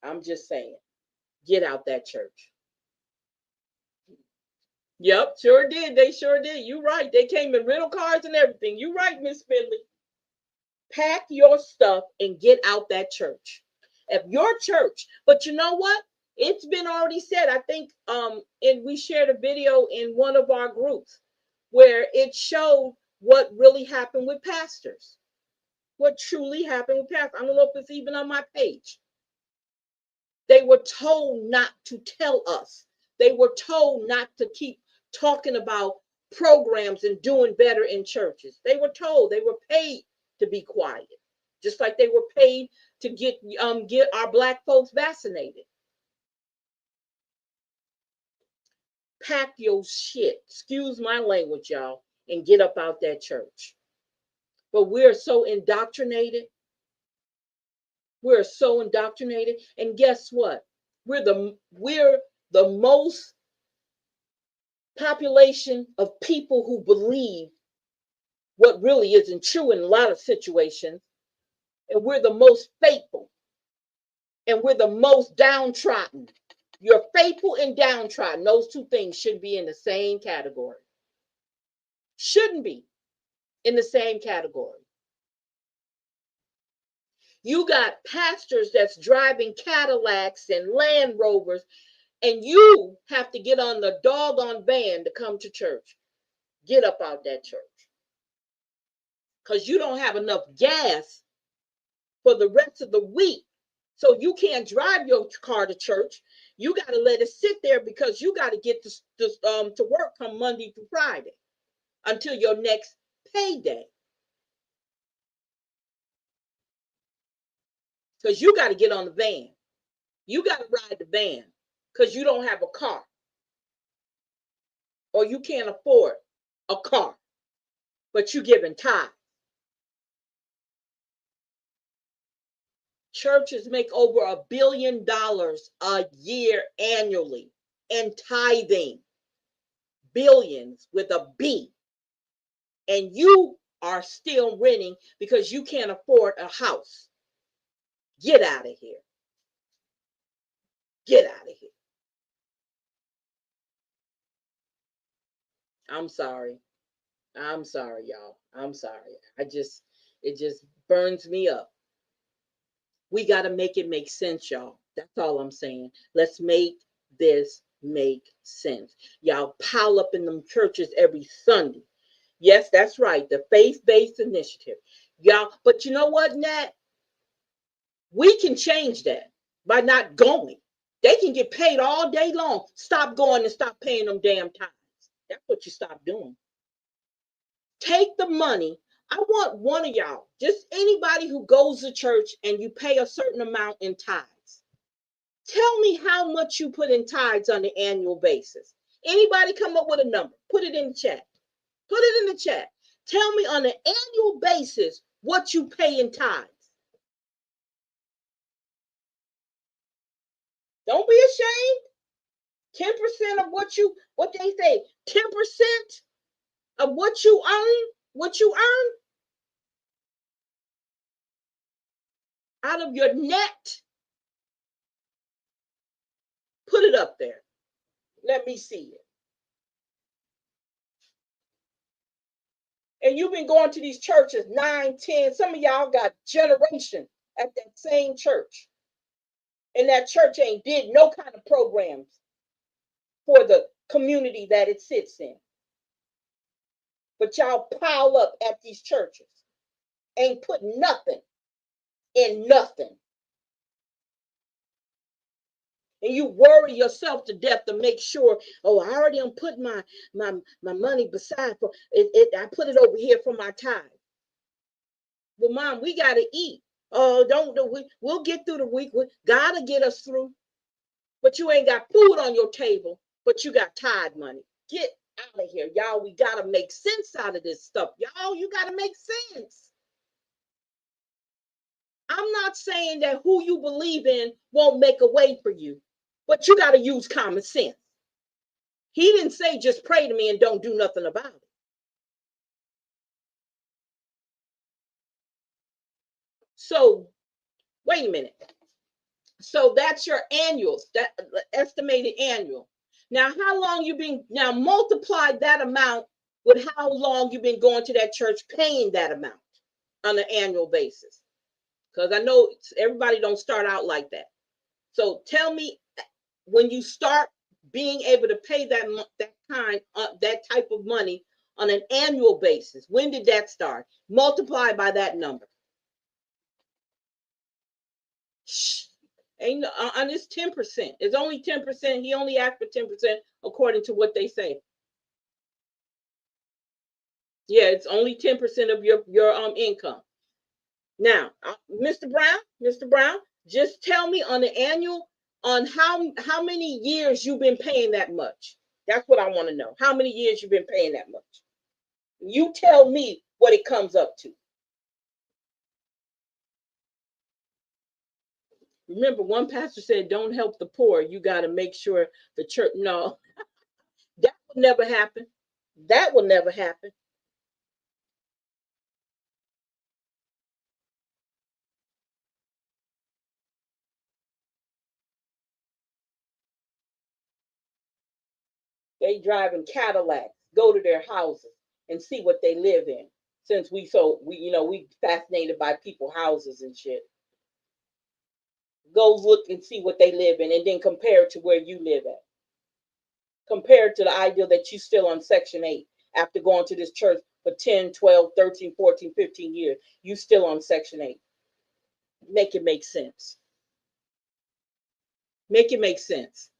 I'm just saying. Get out that church. Yep, sure did. They sure did. You right. They came in rental cars and everything. You right, Miss Finley. Pack your stuff and get out that church. If your church, but you know what? It's been already said. I think and we shared a video in one of our groups where it showed what really happened with pastors. What truly happened with pastors. I don't know if it's even on my page. They were told not to tell us. They were told not to keep talking about programs and doing better in churches. They were told, they were paid to be quiet, just like they were paid to get our Black folks vaccinated. Pack your shit, excuse my language, y'all, and get up out that church. But we're so indoctrinated. We're so indoctrinated. And guess what? We're the most population of people who believe what really isn't true in a lot of situations, and we're the most faithful, and we're the most downtrodden. You're faithful and downtrodden. Those two things should be in the same category. Shouldn't be in the same category. You got pastors that's driving Cadillacs and Land Rovers, and you have to get on the doggone van to come to church. Get up out that church. Because you don't have enough gas for the rest of the week. So you can't drive your car to church. You got to let it sit there because you got to get to work from Monday through Friday until your next payday. Because you got to get on the van. You got to ride the van because you don't have a car. Or you can't afford a car. But you giving tithe. Churches make over $1 billion a year annually in tithing. Billions with a B. And you are still renting because you can't afford a house. Get out of here. Get out of here. I'm sorry. I'm sorry, y'all. I'm sorry. It just burns me up. We got to make it make sense, y'all. That's all I'm saying. Let's make this make sense. Y'all pile up in them churches every Sunday. Yes, that's right. The faith-based initiative. Y'all, but you know what, Nat? We can change that by not going. They can get paid all day long. Stop going and stop paying them damn tithes. That's what you stop doing. Take the money. I want one of y'all, just anybody who goes to church and you pay a certain amount in tithes. Tell me how much you put in tithes on an annual basis. Anybody come up with a number? Put it in the chat. Put it in the chat. Tell me on an annual basis what you pay in tithes. Don't be ashamed. 10% of what they say, 10% of what you earn out of your net. Put it up there. Let me see it. And you've been going to these churches 9, 10. Some of y'all got generation at that same church. And that church ain't did no kind of programs for the community that it sits in. But y'all pile up at these churches. Ain't put nothing in nothing. And you worry yourself to death to make sure, oh, I already put my money beside for it. I put it over here for my tithe. Well, Mom, we got to eat. Oh, we'll get through the week. God will get us through. But you ain't got food on your table, but you got tithe money. Get out of here, y'all. We got to make sense out of this stuff. Y'all, you got to make sense. I'm not saying that who you believe in won't make a way for you, but you got to use common sense. He didn't say just pray to me and don't do nothing about it. So, wait a minute. So that's your annuals, that estimated annual. Now, how long you been, now multiply that amount with how long you've been going to that church paying that amount on an annual basis. Because I know everybody don't start out like that. So tell me, when you start being able to pay that type of money on an annual basis, when did that start? Multiply by that number. Ain't on this 10%. It's only 10%. He only asked for 10% according to what they say. Yeah, it's only 10% of your income. Now, Mr. Brown, just tell me on the annual on how many years you've been paying that much. That's what I want to know. How many years you've been paying that much? You tell me what it comes up to. Remember, one pastor said, don't help the poor. You got to make sure the church, no. That's what Never happen. That will never happen. They drive in Cadillacs, go to their houses and see what they live in. Since we fascinated by people houses and shit. Go look and see what they live in and then compare it to where you live at. Compared to the idea that you still on Section 8 after going to this church for 10, 12, 13, 14, 15 years. You still on Section 8. Make it make sense. Make it make sense.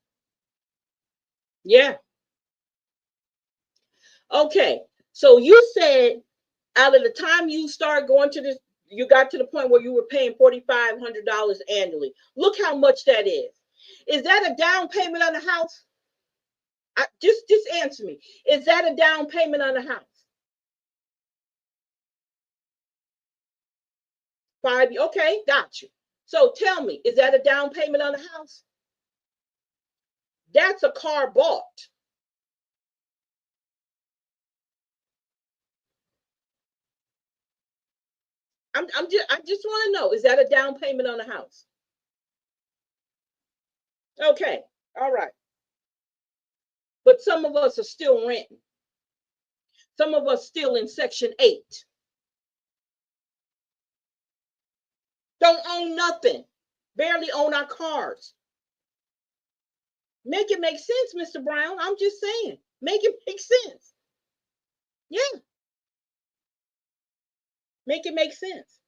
Yeah. Okay. So you said out of the time you start going to this, you got to the point where you were paying $4,500 annually. Look how much that is. Is that a down payment on a house? Just answer me. Is that a down payment on a house? 5. Okay, got you. So tell me, is that a down payment on a house? That's a car bought. I just want to know, is that a down payment on a house? Okay, all right. But some of us are still renting. Some of us still in Section 8. Don't own nothing. Barely own our cars. Make it make sense, Mr. Brown. I'm just saying. Make it make sense. Yeah. Make it make sense.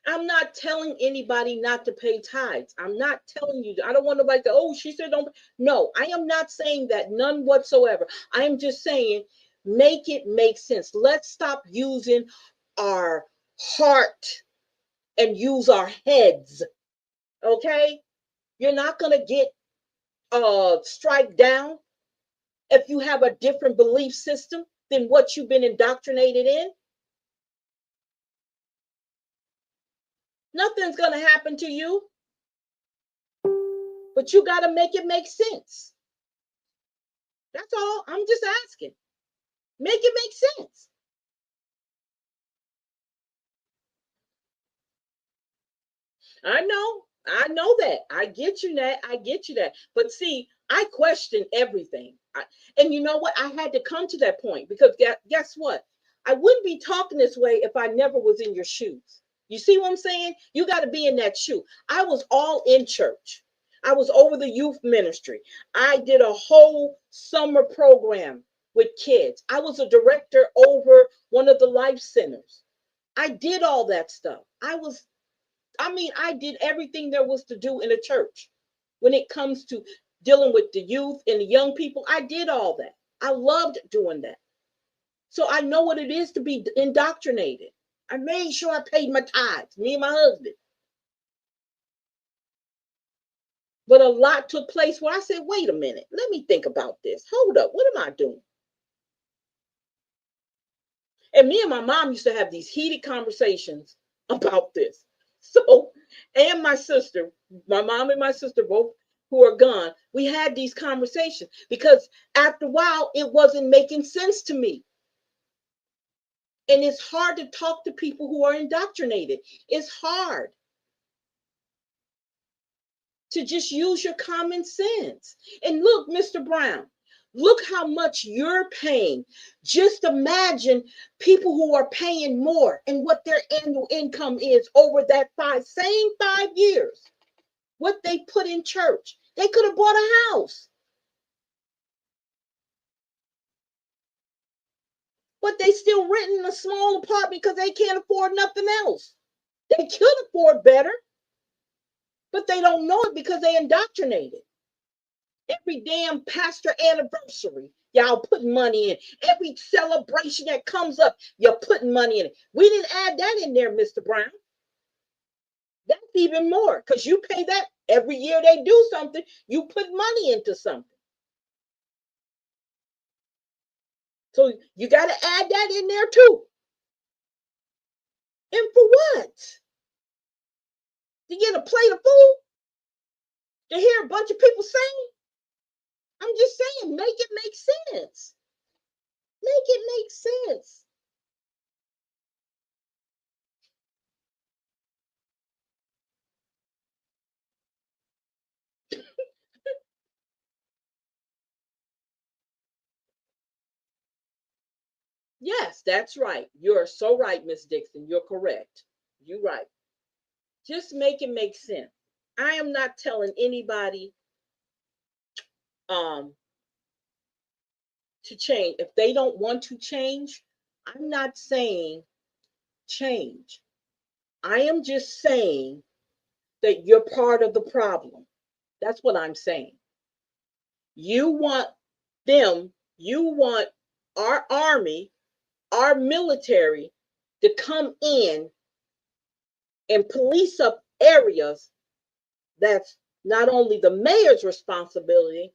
I'm not telling anybody not to pay tithes. I'm not telling you. I don't want nobody to, oh, she said don't. No, I am not saying that, none whatsoever. I am just saying make it make sense. Let's stop using our heart and use our heads. Okay? You're not going to get strike down if you have a different belief system than what you've been indoctrinated in. Nothing's going to happen to you. But you got to make it make sense. That's all. I'm just asking. Make it make sense. I know that. I get you that. I get you that. But see, I question everything. And you know what? I had to come to that point because guess what? I wouldn't be talking this way if I never was in your shoes. You see what I'm saying? You got to be in that shoe. I was all in church. I was over the youth ministry. I did a whole summer program with kids. I was a director over one of the life centers. I did all that stuff. I did everything there was to do in a church. When it comes to dealing with the youth and the young people, I did all that. I loved doing that. So I know what it is to be indoctrinated. I made sure I paid my tithes, me and my husband. But a lot took place where I said, wait a minute, let me think about this. Hold up, what am I doing? And me and my mom used to have these heated conversations about this. So, and my sister, my mom and my sister, both who are gone, we had these conversations because after a while, it wasn't making sense to me. And it's hard to talk to people who are indoctrinated. It's hard to just use your common sense. And look, Mr. Brown, look how much you're paying. Just imagine people who are paying more and what their annual income is over that same 5 years. What they put in church. They could have bought a house. But they still renting a small apartment because they can't afford nothing else. They could afford better, but they don't know it because they indoctrinated. Every damn pastor anniversary, y'all putting money in. Every celebration that comes up, you're putting money in it. We didn't add that in there, Mr. Brown. That's even more because you pay that every year they do something. You put money into something. So you got to add that in there too. And for what? To get a plate of food? to hear a bunch of people saying? I'm just saying, make it make sense. Make it make sense. Yes, that's right. You're so right, Miss Dixon. You're correct. You're right. Just make it make sense. I am not telling anybody um to change. If they don't want to change, I'm not saying change. I am just saying that you're part of the problem. That's what I'm saying. You want you want our army, our military to come in and police up areas that's not only the mayor's responsibility,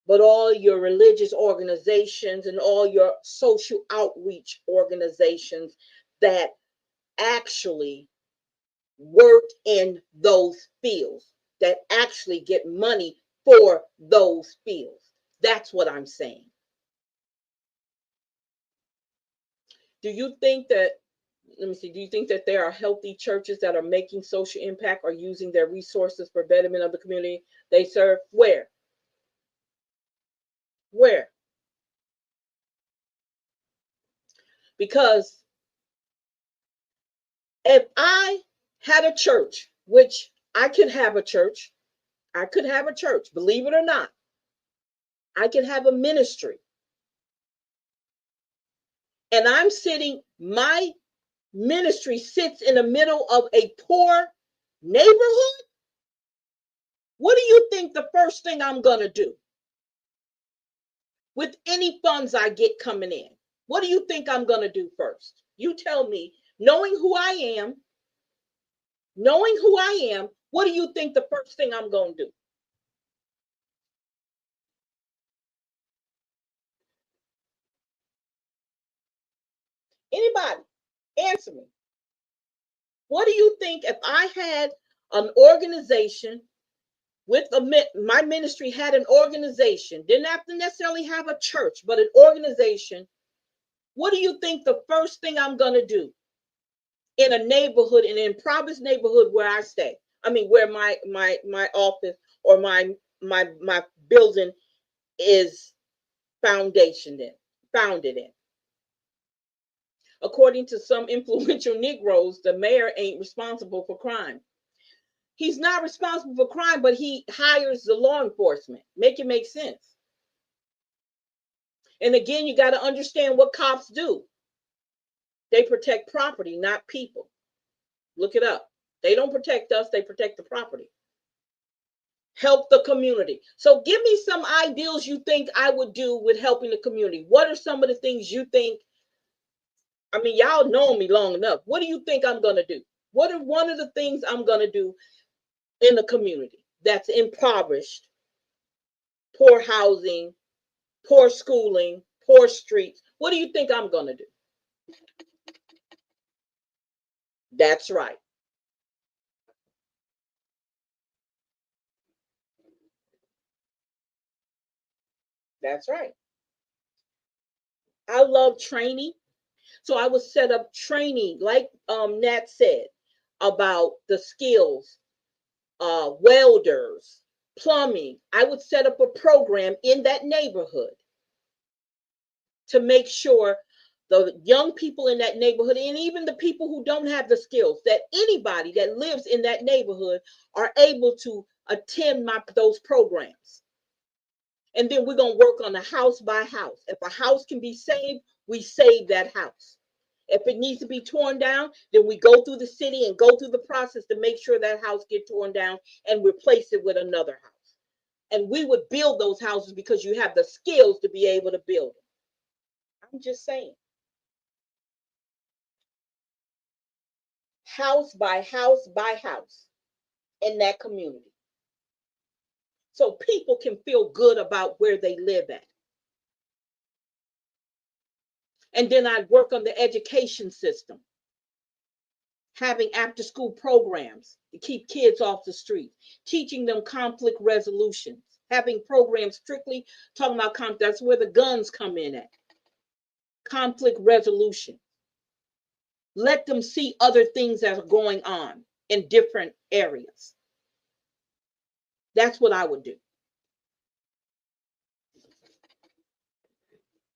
but all your religious organizations and all your social outreach organizations that actually work in those fields, that actually get money for those fields. That's what I'm saying. Do you think that, let me see, do you think that there are healthy churches that are making social impact or using their resources for betterment of the community they serve? Where? Where? Because if I had a church, which I could have a church, believe it or not, I could have a ministry. And I'm sitting, my ministry sits in the middle of a poor neighborhood. What do you think the first thing I'm going to do with any funds I get coming in? What do you think I'm going to do first? You tell me, knowing who I am, what do you think the first thing I'm going to do? Anybody? Answer me. What do you think if I had an organization with my ministry had an organization, didn't have to necessarily have a church, but an organization? What do you think the first thing I'm going to do in a neighborhood, in an impoverished neighborhood where I stay? I mean, where my office or my building is founded in. According to some influential Negroes, the mayor ain't responsible for crime. He's not responsible for crime, but he hires the law enforcement. Make it make sense. And again, you got to understand what cops do. They protect property, not people. Look it up. They don't protect us, they protect the property. Help the community. So give me some ideals you think I would do with helping the community. What are some of the things you think? I mean, y'all know me long enough. What do you think I'm going to do? What are one of the things I'm going to do in the community that's impoverished, poor housing, poor schooling, poor streets? What do you think I'm going to do? That's right. That's right. I love training. So I would set up training, like Nat said, about the skills, welders, plumbing. I would set up a program in that neighborhood to make sure the young people in that neighborhood, and even the people who don't have the skills, that anybody that lives in that neighborhood are able to attend those programs. And then we're going to work on a house by house. If a house can be saved, we save that house. If it needs to be torn down, then we go through the city and go through the process to make sure that house gets torn down and replace it with another house. And we would build those houses because you have the skills to be able to build them. I'm just saying. House by house by house in that community. So people can feel good about where they live at. And then I'd work on the education system. having after school programs to keep kids off the street, teaching them conflict resolutions, having programs strictly talking about conflict. That's where the guns come in at. Conflict resolution. Let them see other things that are going on in different areas. That's what I would do.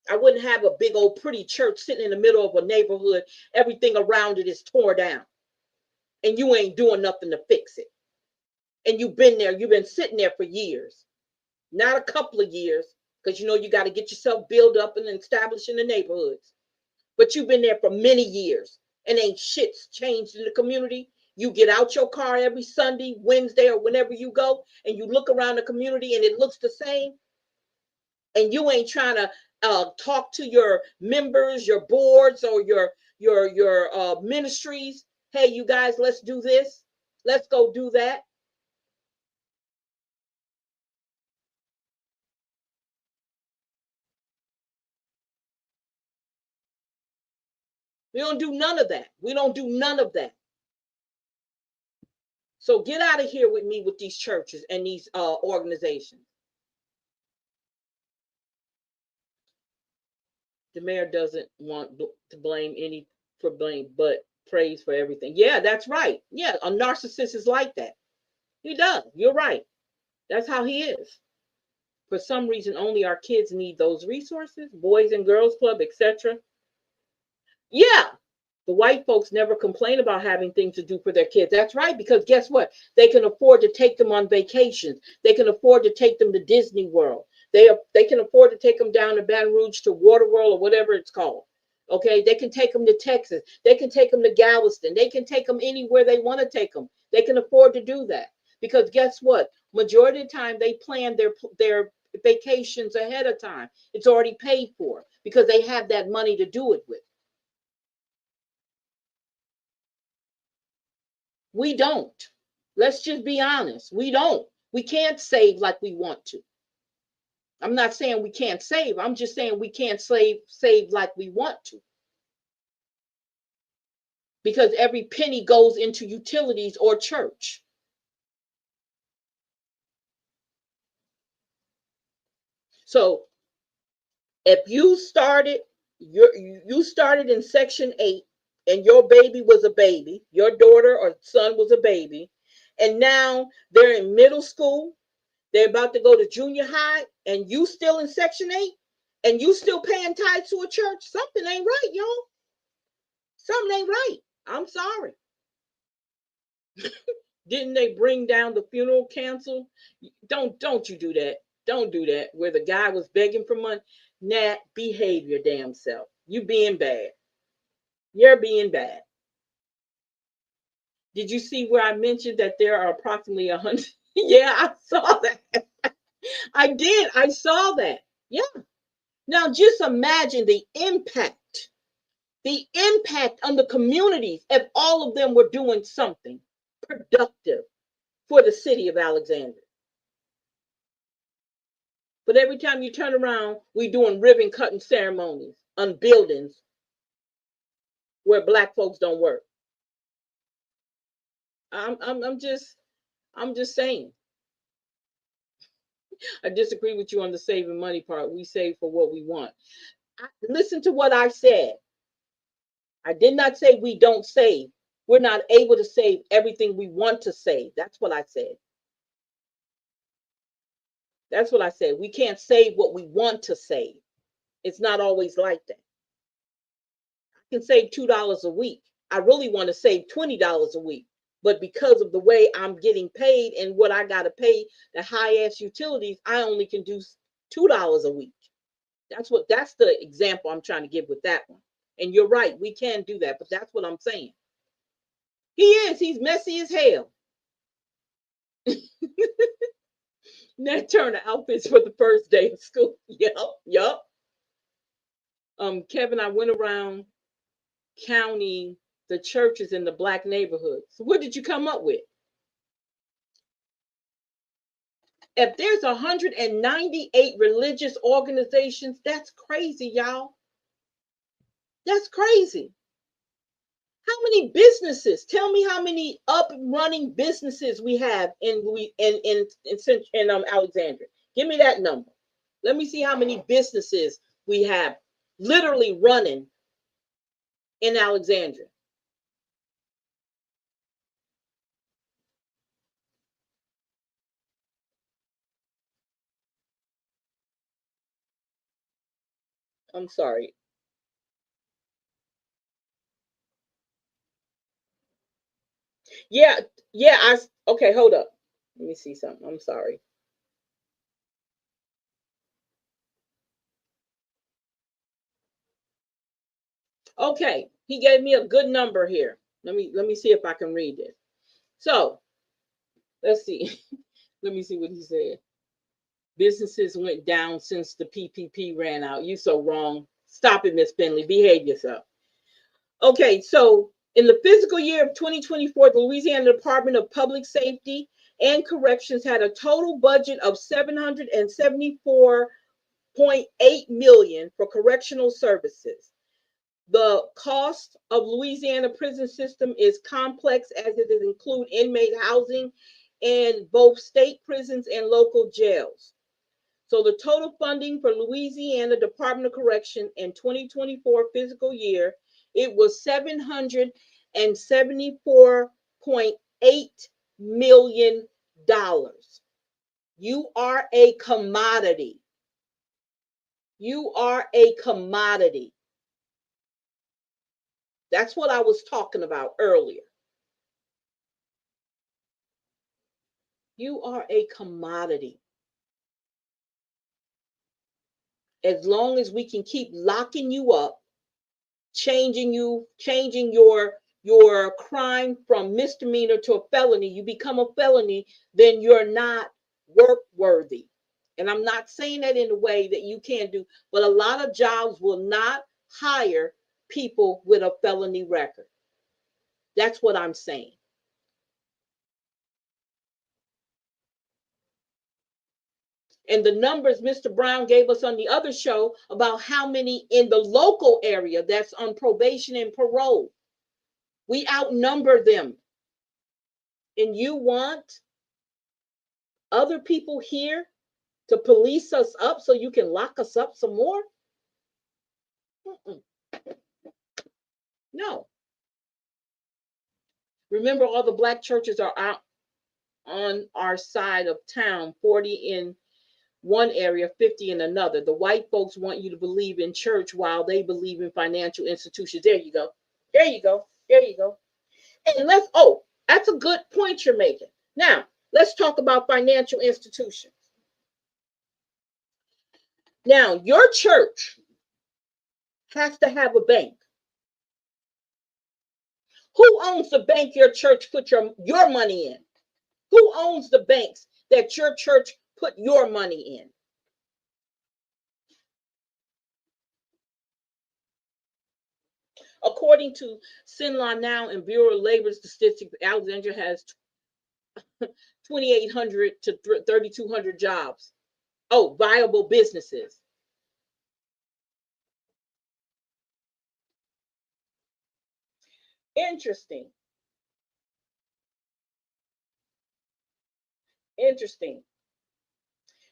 I wouldn't have a big old pretty church sitting in the middle of a neighborhood. Everything around it is torn down. And you ain't doing nothing to fix it. And you've been sitting there for years. Not a couple of years, because you know you got to get yourself built up and established in the neighborhoods. But you've been there for many years and ain't shit's changed in the community. You get out your car every Sunday, Wednesday, or whenever you go, and you look around the community and it looks the same. And you ain't trying to talk to your members, your boards, or your ministries. Hey, you guys, let's do this. Let's go do that. We don't do none of that. We don't do none of that. So get out of here with me with these churches and these organizations. The mayor doesn't want to blame any for blame, but praise for everything. Yeah, that's right. Yeah, a narcissist is like that. He does. You're right. That's how he is. For some reason, only our kids need those resources, Boys and Girls Club, etc. Yeah, the white folks never complain about having things to do for their kids. That's right, because guess what? They can afford to take them on vacations. They can afford to take them to Disney World. They can afford to take them down to Baton Rouge to Waterworld or whatever it's called. Okay, they can take them to Texas. They can take them to Galveston. They can take them anywhere they want to take them. They can afford to do that because guess what? Majority of the time they plan their vacations ahead of time. It's already paid for because they have that money to do it with. We don't. Let's just be honest. We don't. We can't save like we want to. I'm not saying we can't save. I'm just saying we can't save like we want to. Because every penny goes into utilities or church. So if you started in Section 8 and your baby was a baby, your daughter or son was a baby, and now they're in middle school, they're about to go to junior high, and you still in Section 8, and you still paying tithes to a church, something ain't right, y'all. Something ain't right. I'm sorry. Didn't they bring down the funeral council? Don't you do that. Don't do that. Where the guy was begging for money. Nat, behave your damn self. You being bad. You're being bad. Did you see where I mentioned that there are approximately 100? Yeah, I saw that. I did. I saw that. Yeah. Now just imagine the impact on the communities if all of them were doing something productive for the city of Alexandria. But every time you turn around, we doing ribbon cutting ceremonies on buildings where Black folks don't work. I'm just saying. I disagree with you on the saving money part. We save for what we want. Listen to what I said. I did not say we don't save. We're not able to save everything we want to save. That's what I said. That's what I said. We can't save what we want to save. It's not always like that. I can save $2 a week. I really want to save $20 a week. But because of the way I'm getting paid and what I got to pay the high-ass utilities, I only can do $2 a week. That's the example I'm trying to give with that one. And you're right, we can do that, but that's what I'm saying. He's messy as hell. Nat Turner outfits for the first day of school. Yup. Kevin, I went around counting the churches in the Black neighborhoods. So what did you come up with? If there's 198 religious organizations, that's crazy, y'all. That's crazy. How many businesses? Tell me how many up and running businesses we have in Alexandria. Give me that number. Let me see how many businesses we have literally running in Alexandria. I'm sorry. Yeah, yeah, okay, hold up. Let me see something. I'm sorry. Okay, he gave me a good number here. Let me see if I can read it. So, let's see. Let me see what he said. Businesses went down since the PPP ran out. You so wrong. Stop it, Miss Finley. Behave yourself. Okay, so in the fiscal year of 2024, the Louisiana Department of Public Safety and Corrections had a total budget of $774.8 million for correctional services. The cost of Louisiana prison system is complex as it includes inmate housing in both state prisons and local jails. So the total funding for Louisiana Department of Correction in 2024 fiscal year, it was $774.8 million. You are a commodity. You are a commodity. That's what I was talking about earlier. You are a commodity. As long as we can keep locking you up, changing your crime from misdemeanor to a felony, you become a felony, then you're not work worthy. And I'm not saying that in a way that you can't do, but a lot of jobs will not hire people with a felony record. That's what I'm saying. And the numbers Mr. Brown gave us on the other show about how many in the local area that's on probation and parole, we outnumber them. And you want other people here to police us up so you can lock us up some more? Mm-mm. No. Remember, all the black churches are out on our side of town, 40 in one area, 50 in another. The white folks want you to believe in church while they believe in financial institutions. There you go. There you go. There you go. And that's a good point you're making. Now, let's talk about financial institutions. Now, your church has to have a bank. Who owns the bank your church put your money in? Who owns the banks that your church put your money in? According to Sinlaw Now and Bureau of Labor Statistics, Alexandria has 2,800 to 3,200 jobs. Oh, viable businesses. Interesting. Interesting.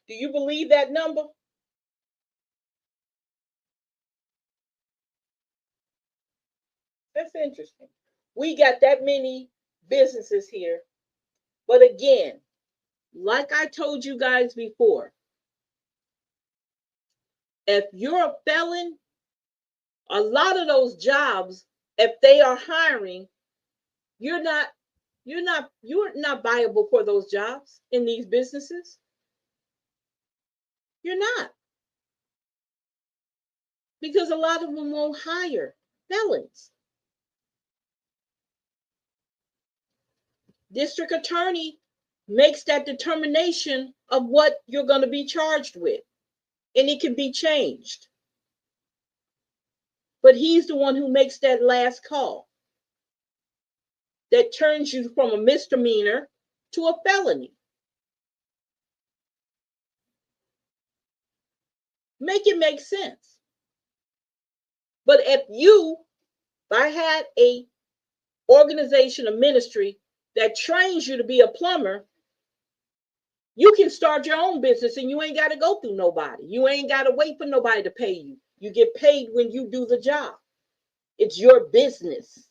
Do you believe that number? That's interesting. We got that many businesses here. But again, like I told you guys before, if you're a felon, a lot of those jobs, if they are hiring, you're not viable for those jobs in these businesses. You're not. Because a lot of them won't hire felons. District attorney makes that determination of what you're going to be charged with, and it can be changed. But he's the one who makes that last call that turns you from a misdemeanor to a felony. Make it make sense. But if I had a organization, a ministry that trains you to be a plumber, you can start your own business and you ain't got to go through nobody. You ain't got to wait for nobody to pay you. You get paid when you do the job. It's your business.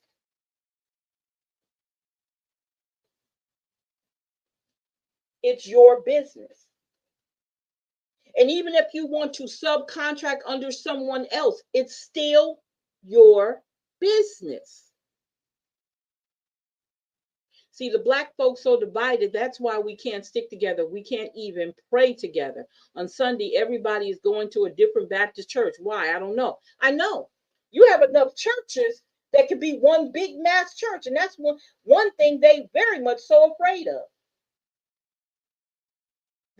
It's your business. And even if you want to subcontract under someone else, it's still your business. See, the black folks so divided, that's why we can't stick together. We can't even pray together. On Sunday, everybody is going to a different Baptist church. Why? I don't know. I know. You have enough churches that could be one big mass church. And that's one thing they very much so afraid of.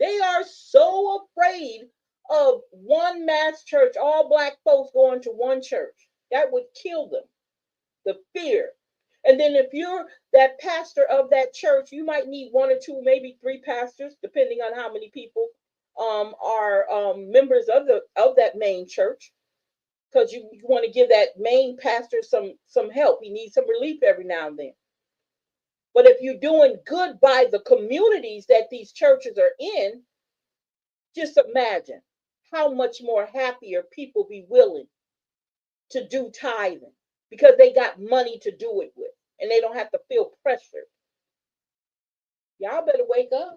They are so afraid of one mass church, all black folks going to one church. That would kill them. The fear. And then if you're that pastor of that church, you might need one or two, maybe three pastors, depending on how many people are members of that main church, because you want to give that main pastor some help. He needs some relief every now and then. But if you're doing good by the communities that these churches are in, just imagine how much more happier people be willing to do tithing, because they got money to do it with and they don't have to feel pressured. Y'all better wake up.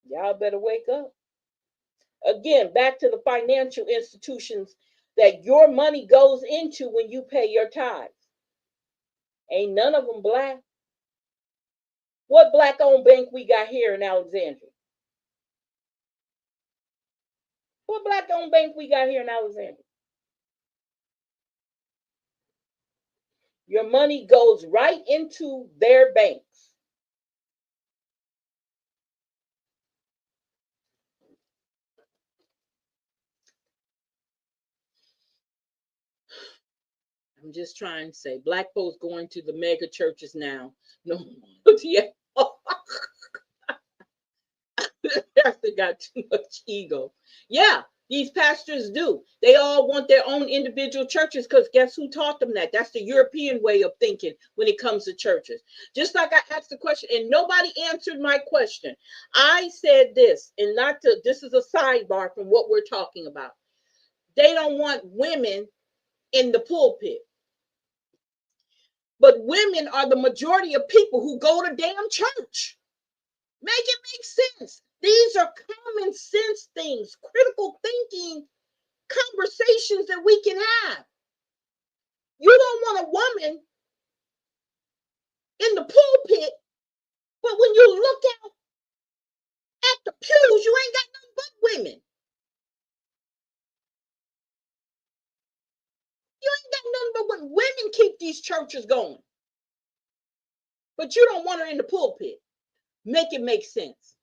Y'all better wake up. Again, back to the financial institutions that your money goes into when you pay your tithes. Ain't none of them black. What black-owned bank we got here in Alexandria? What black-owned bank we got here in Alexandria? Your money goes right into their banks. I'm just trying to say, black folks going to the mega churches now. No, yeah. They got too much ego. Yeah, these pastors do. They all want their own individual churches, because guess who taught them that? That's the European way of thinking when it comes to churches. Just like I asked the question and nobody answered my question. I said this, and this is a sidebar from what we're talking about. They don't want women in the pulpit. But women are the majority of people who go to damn church. Make it make sense. These are common sense things, critical thinking conversations that we can have. You don't want a woman in the pulpit, but when you look out at the pews, you ain't got nothing but women. You ain't got nothing but women. Women keep these churches going. But you don't want her in the pulpit. Make it make sense.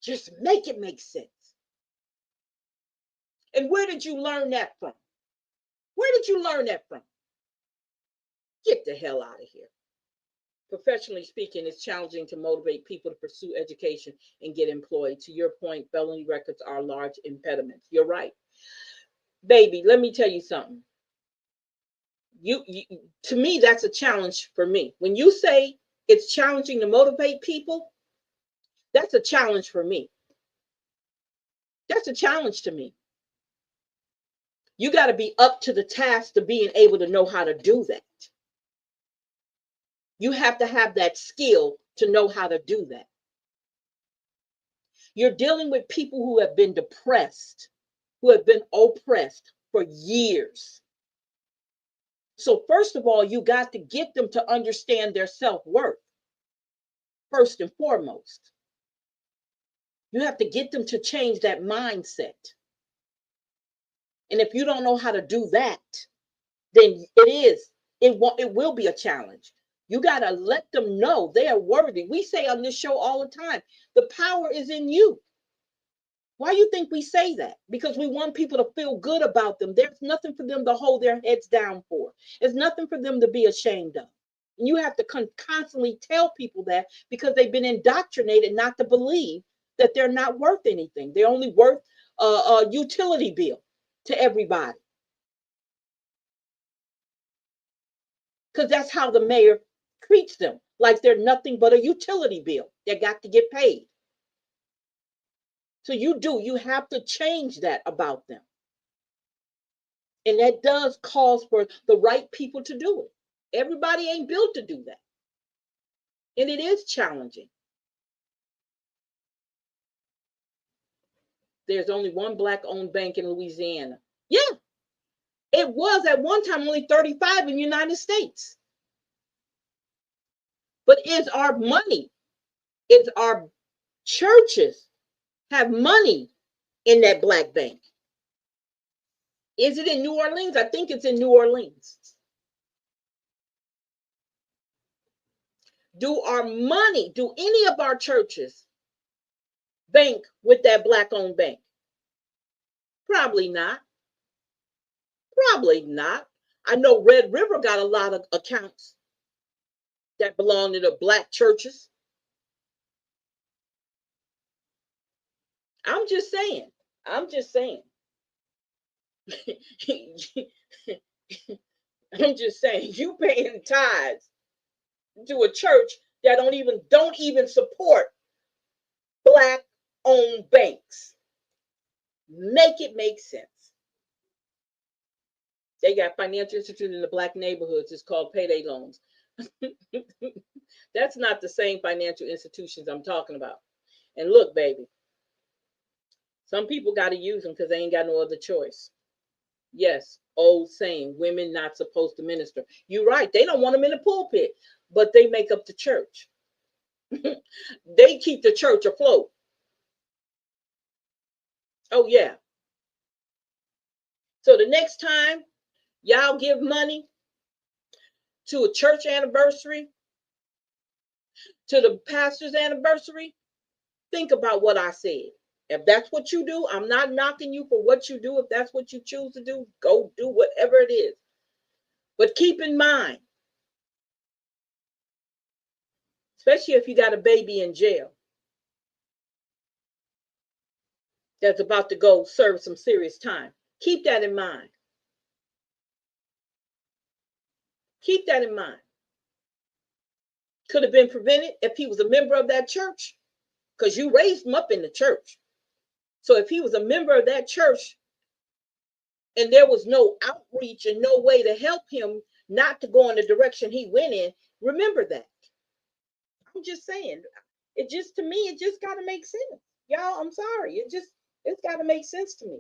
Just make it make sense. And where did you learn that from? Where did you learn that from? Get the hell out of here. Professionally speaking, it's challenging to motivate people to pursue education and get employed. To your point, felony records are large impediments. You're right. Baby, let me tell you something. You to me, that's a challenge for me. When you say it's challenging to motivate people, that's a challenge for me. That's a challenge to me. You got to be up to the task of being able to know how to do that. You have to have that skill to know how to do that. You're dealing with people who have been depressed, who have been oppressed for years. So first of all, you got to get them to understand their self-worth. First and foremost, you have to get them to change that mindset. And if you don't know how to do that, then it will be a challenge. You got to let them know they are worthy. We say on this show all the time, the power is in you. Why do you think we say that? Because we want people to feel good about them. There's nothing for them to hold their heads down for. There's nothing for them to be ashamed of. And you have to constantly tell people that, because they've been indoctrinated not to believe that they're not worth anything. They're only worth a utility bill to everybody. because that's how the mayor treats them, like they're nothing but a utility bill. They got to get paid. So you have to change that about them. And that does cause for the right people to do it. Everybody ain't built to do that. And it is challenging. There's only one Black-owned bank in Louisiana. Yeah, it was at one time only 35 in the United States. But it's our money. It's our churches have money in that Black bank. Is it in New Orleans? I think it's in New Orleans. Do any of our churches bank with that Black-owned bank? Probably not. Probably not. I know Red River got a lot of accounts that belong to the Black churches. I'm just saying. I'm just saying. I'm just saying. You paying tithes to a church that don't even support Black-owned banks. Make it make sense. They got financial institutions in the Black neighborhoods. It's called payday loans. That's not the same financial institutions I'm talking about. And look, baby, some people got to use them because they ain't got no other choice. Yes, old saying, women not supposed to minister. You're right. They don't want them in the pulpit, but they make up the church. They keep the church afloat. Oh, yeah. So the next time y'all give money to a church anniversary, to the pastor's anniversary, think about what I said. If that's what you do, I'm not knocking you for what you do. If that's what you choose to do, go do whatever it is. But keep in mind, especially if you got a baby in jail that's about to go serve some serious time, keep that in mind. Keep that in mind. Could have been prevented if he was a member of that church, because you raised him up in the church. So if he was a member of that church and there was no outreach and no way to help him not to go in the direction he went in, remember that. I'm just saying, to me, it just got to make sense. Y'all, I'm sorry. It's got to make sense to me.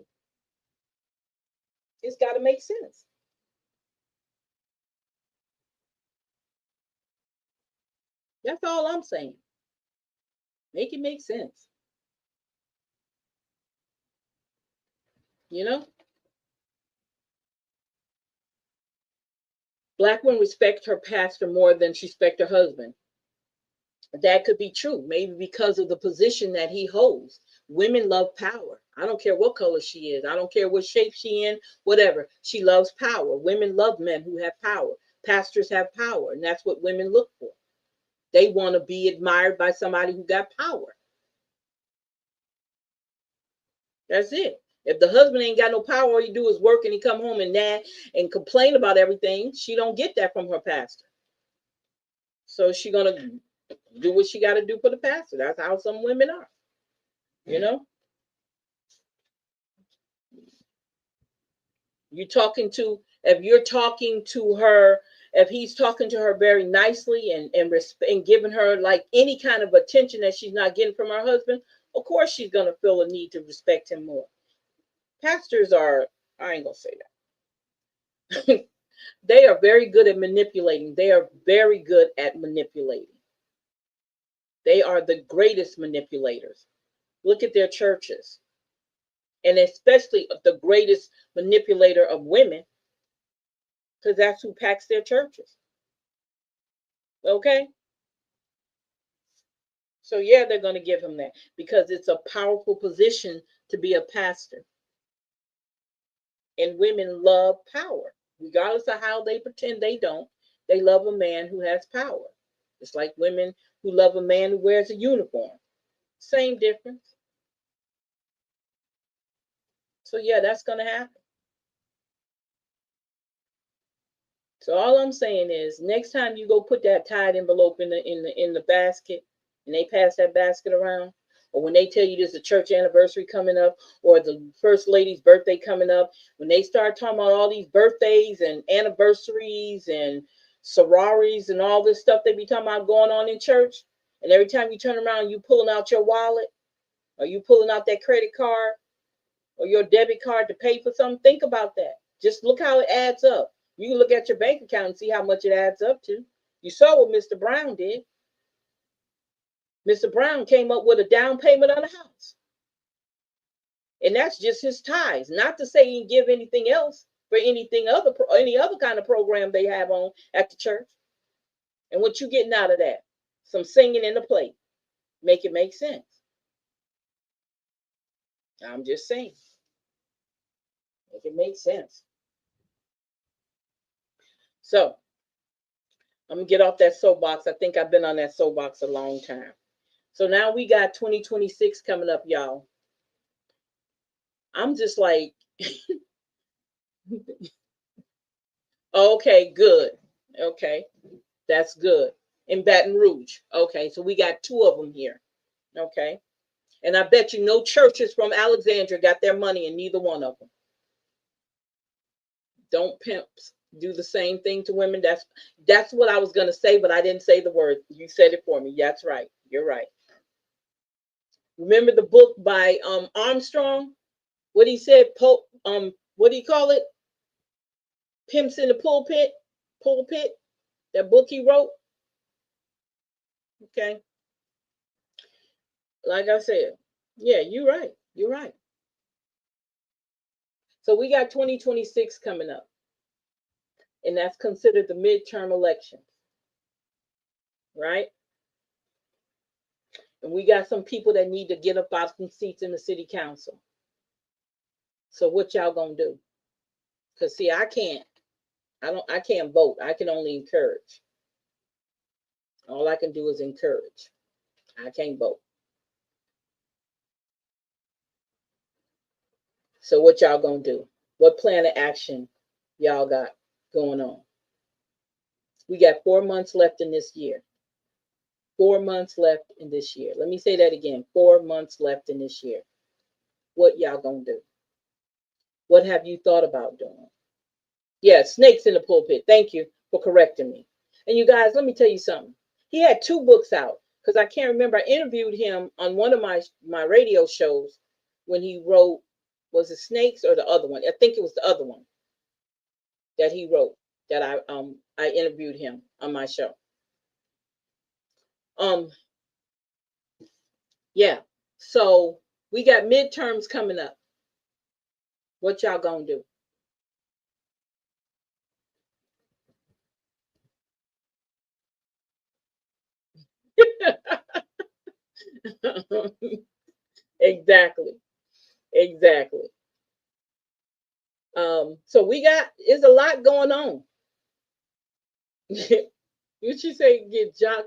It's got to make sense. That's all I'm saying. Make it make sense. You know? Black women respect her pastor more than she respects her husband. That could be true, maybe because of the position that he holds. Women love power. I don't care what color she is. I don't care what shape she in, whatever. She loves power. Women love men who have power. Pastors have power, and that's what women look for. They want to be admired by somebody who got power. That's it. If the husband ain't got no power, all you do is work and he come home and nag and complain about everything, she don't get that from her pastor. So she gonna do what she got to do for the pastor. That's how some women are. You know? If you're talking to her, if he's talking to her very nicely and giving her like any kind of attention that she's not getting from her husband, of course she's gonna feel a need to respect him more. Pastors are, I ain't gonna say that. They are very good at manipulating. They are very good at manipulating. They are the greatest manipulators. Look at their churches. And especially the greatest manipulator of women, because that's who packs their churches. Okay? So yeah, they're going to give him that because it's a powerful position to be a pastor. And women love power, regardless of how they pretend they don't. They love a man who has power. It's like women who love a man who wears a uniform. Same difference. So yeah, that's going to happen. So all I'm saying is, next time you go put that tied envelope in the basket, and they pass that basket around, or when they tell you there's a church anniversary coming up, or the first lady's birthday coming up, when they start talking about all these birthdays and anniversaries and sororities and all this stuff they be talking about going on in church, and every time you turn around, you pulling out your wallet, or you pulling out that credit card or your debit card to pay for something, think about that. Just look how it adds up. You can look at your bank account and see how much it adds up to. You saw what Mr. Brown did. Mr. Brown came up with a down payment on a house. And that's just his tithes. Not to say he give anything else for any other kind of program they have on at the church. And what you getting out of that? Some singing in the plate. Make it make sense. I'm just saying. Make it make sense. So I'm gonna get off that soapbox. I think I've been on that soapbox a long time. So now we got 2026 coming up, y'all. I'm just like, okay, good. Okay, that's good. In Baton Rouge. Okay, so we got 2 of them here. Okay, and I bet you no churches from Alexandria got their money in neither one of them. Don't pimps do the same thing to women? That's what I was gonna say, but I didn't say the word. You said it for me. That's right. You're right. Remember the book by Armstrong? What he said, what do you call it? Pimps in the Pulpit. That book he wrote. Okay. Like I said, yeah, you're right. You're right. So we got 2026 coming up, and that's considered the midterm election, right? And we got some people that need to get up out some seats in the city council. So what y'all gonna do? Because see, I can't vote. I can only encourage. All I can do is encourage. I can't vote. So what y'all gonna do? What plan of action y'all got going on? We got 4 months left in this year. 4 months left in this year. Let me say that again. 4 months left in this year. What y'all gonna do? What have you thought about doing? Yeah, snakes in the pulpit. Thank you for correcting me. And you guys, let me tell you something. He had 2 books out, because I can't remember. I interviewed him on one of my radio shows when he wrote, was it Snakes or the other one? I think it was the other one that he wrote, that I interviewed him on my show. Yeah. So we got midterms coming up. What y'all gonna do? Exactly. So there's a lot going on. What you say?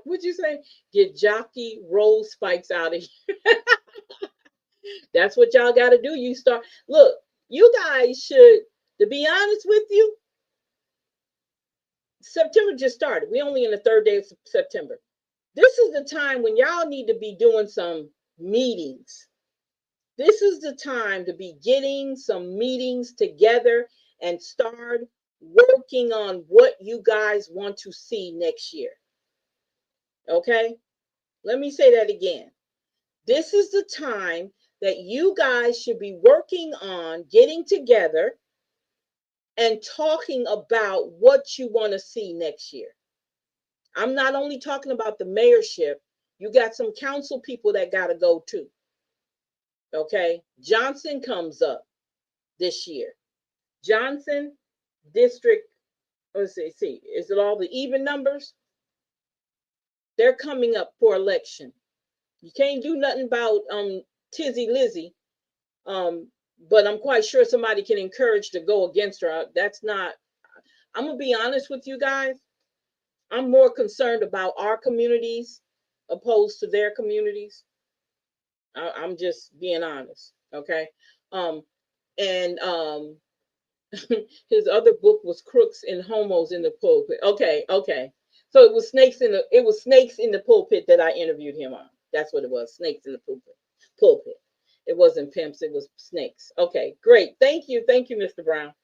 What'd you say? Get jockey roll spikes out of here. That's what y'all got to do. Look, you guys should, to be honest with you, September just started. We only in the 3rd day of September. This is the time when y'all need to be doing some meetings. This is the time to be getting some meetings together and start working on what you guys want to see next year. Okay? Let me say that again. This is the time that you guys should be working on getting together and talking about what you want to see next year. I'm not only talking about the mayorship. You got some council people that got to go too. Okay? Johnson comes up this year. Johnson district, let's see, is it all the even numbers? They're coming up for election. You can't do nothing about Tizzy Lizzy, but I'm quite sure somebody can encourage to go against her. That's not. I'm gonna be honest with you guys. I'm more concerned about our communities opposed to their communities. I'm just being honest, okay? And His other book was Crooks and Homos in the Pulpit. Okay, okay. So it was snakes in the pulpit that I interviewed him on. That's what it was. Snakes in the pulpit. Pulpit. It wasn't pimps, it was snakes. Okay, great. Thank you. Thank you, Mr. Brown.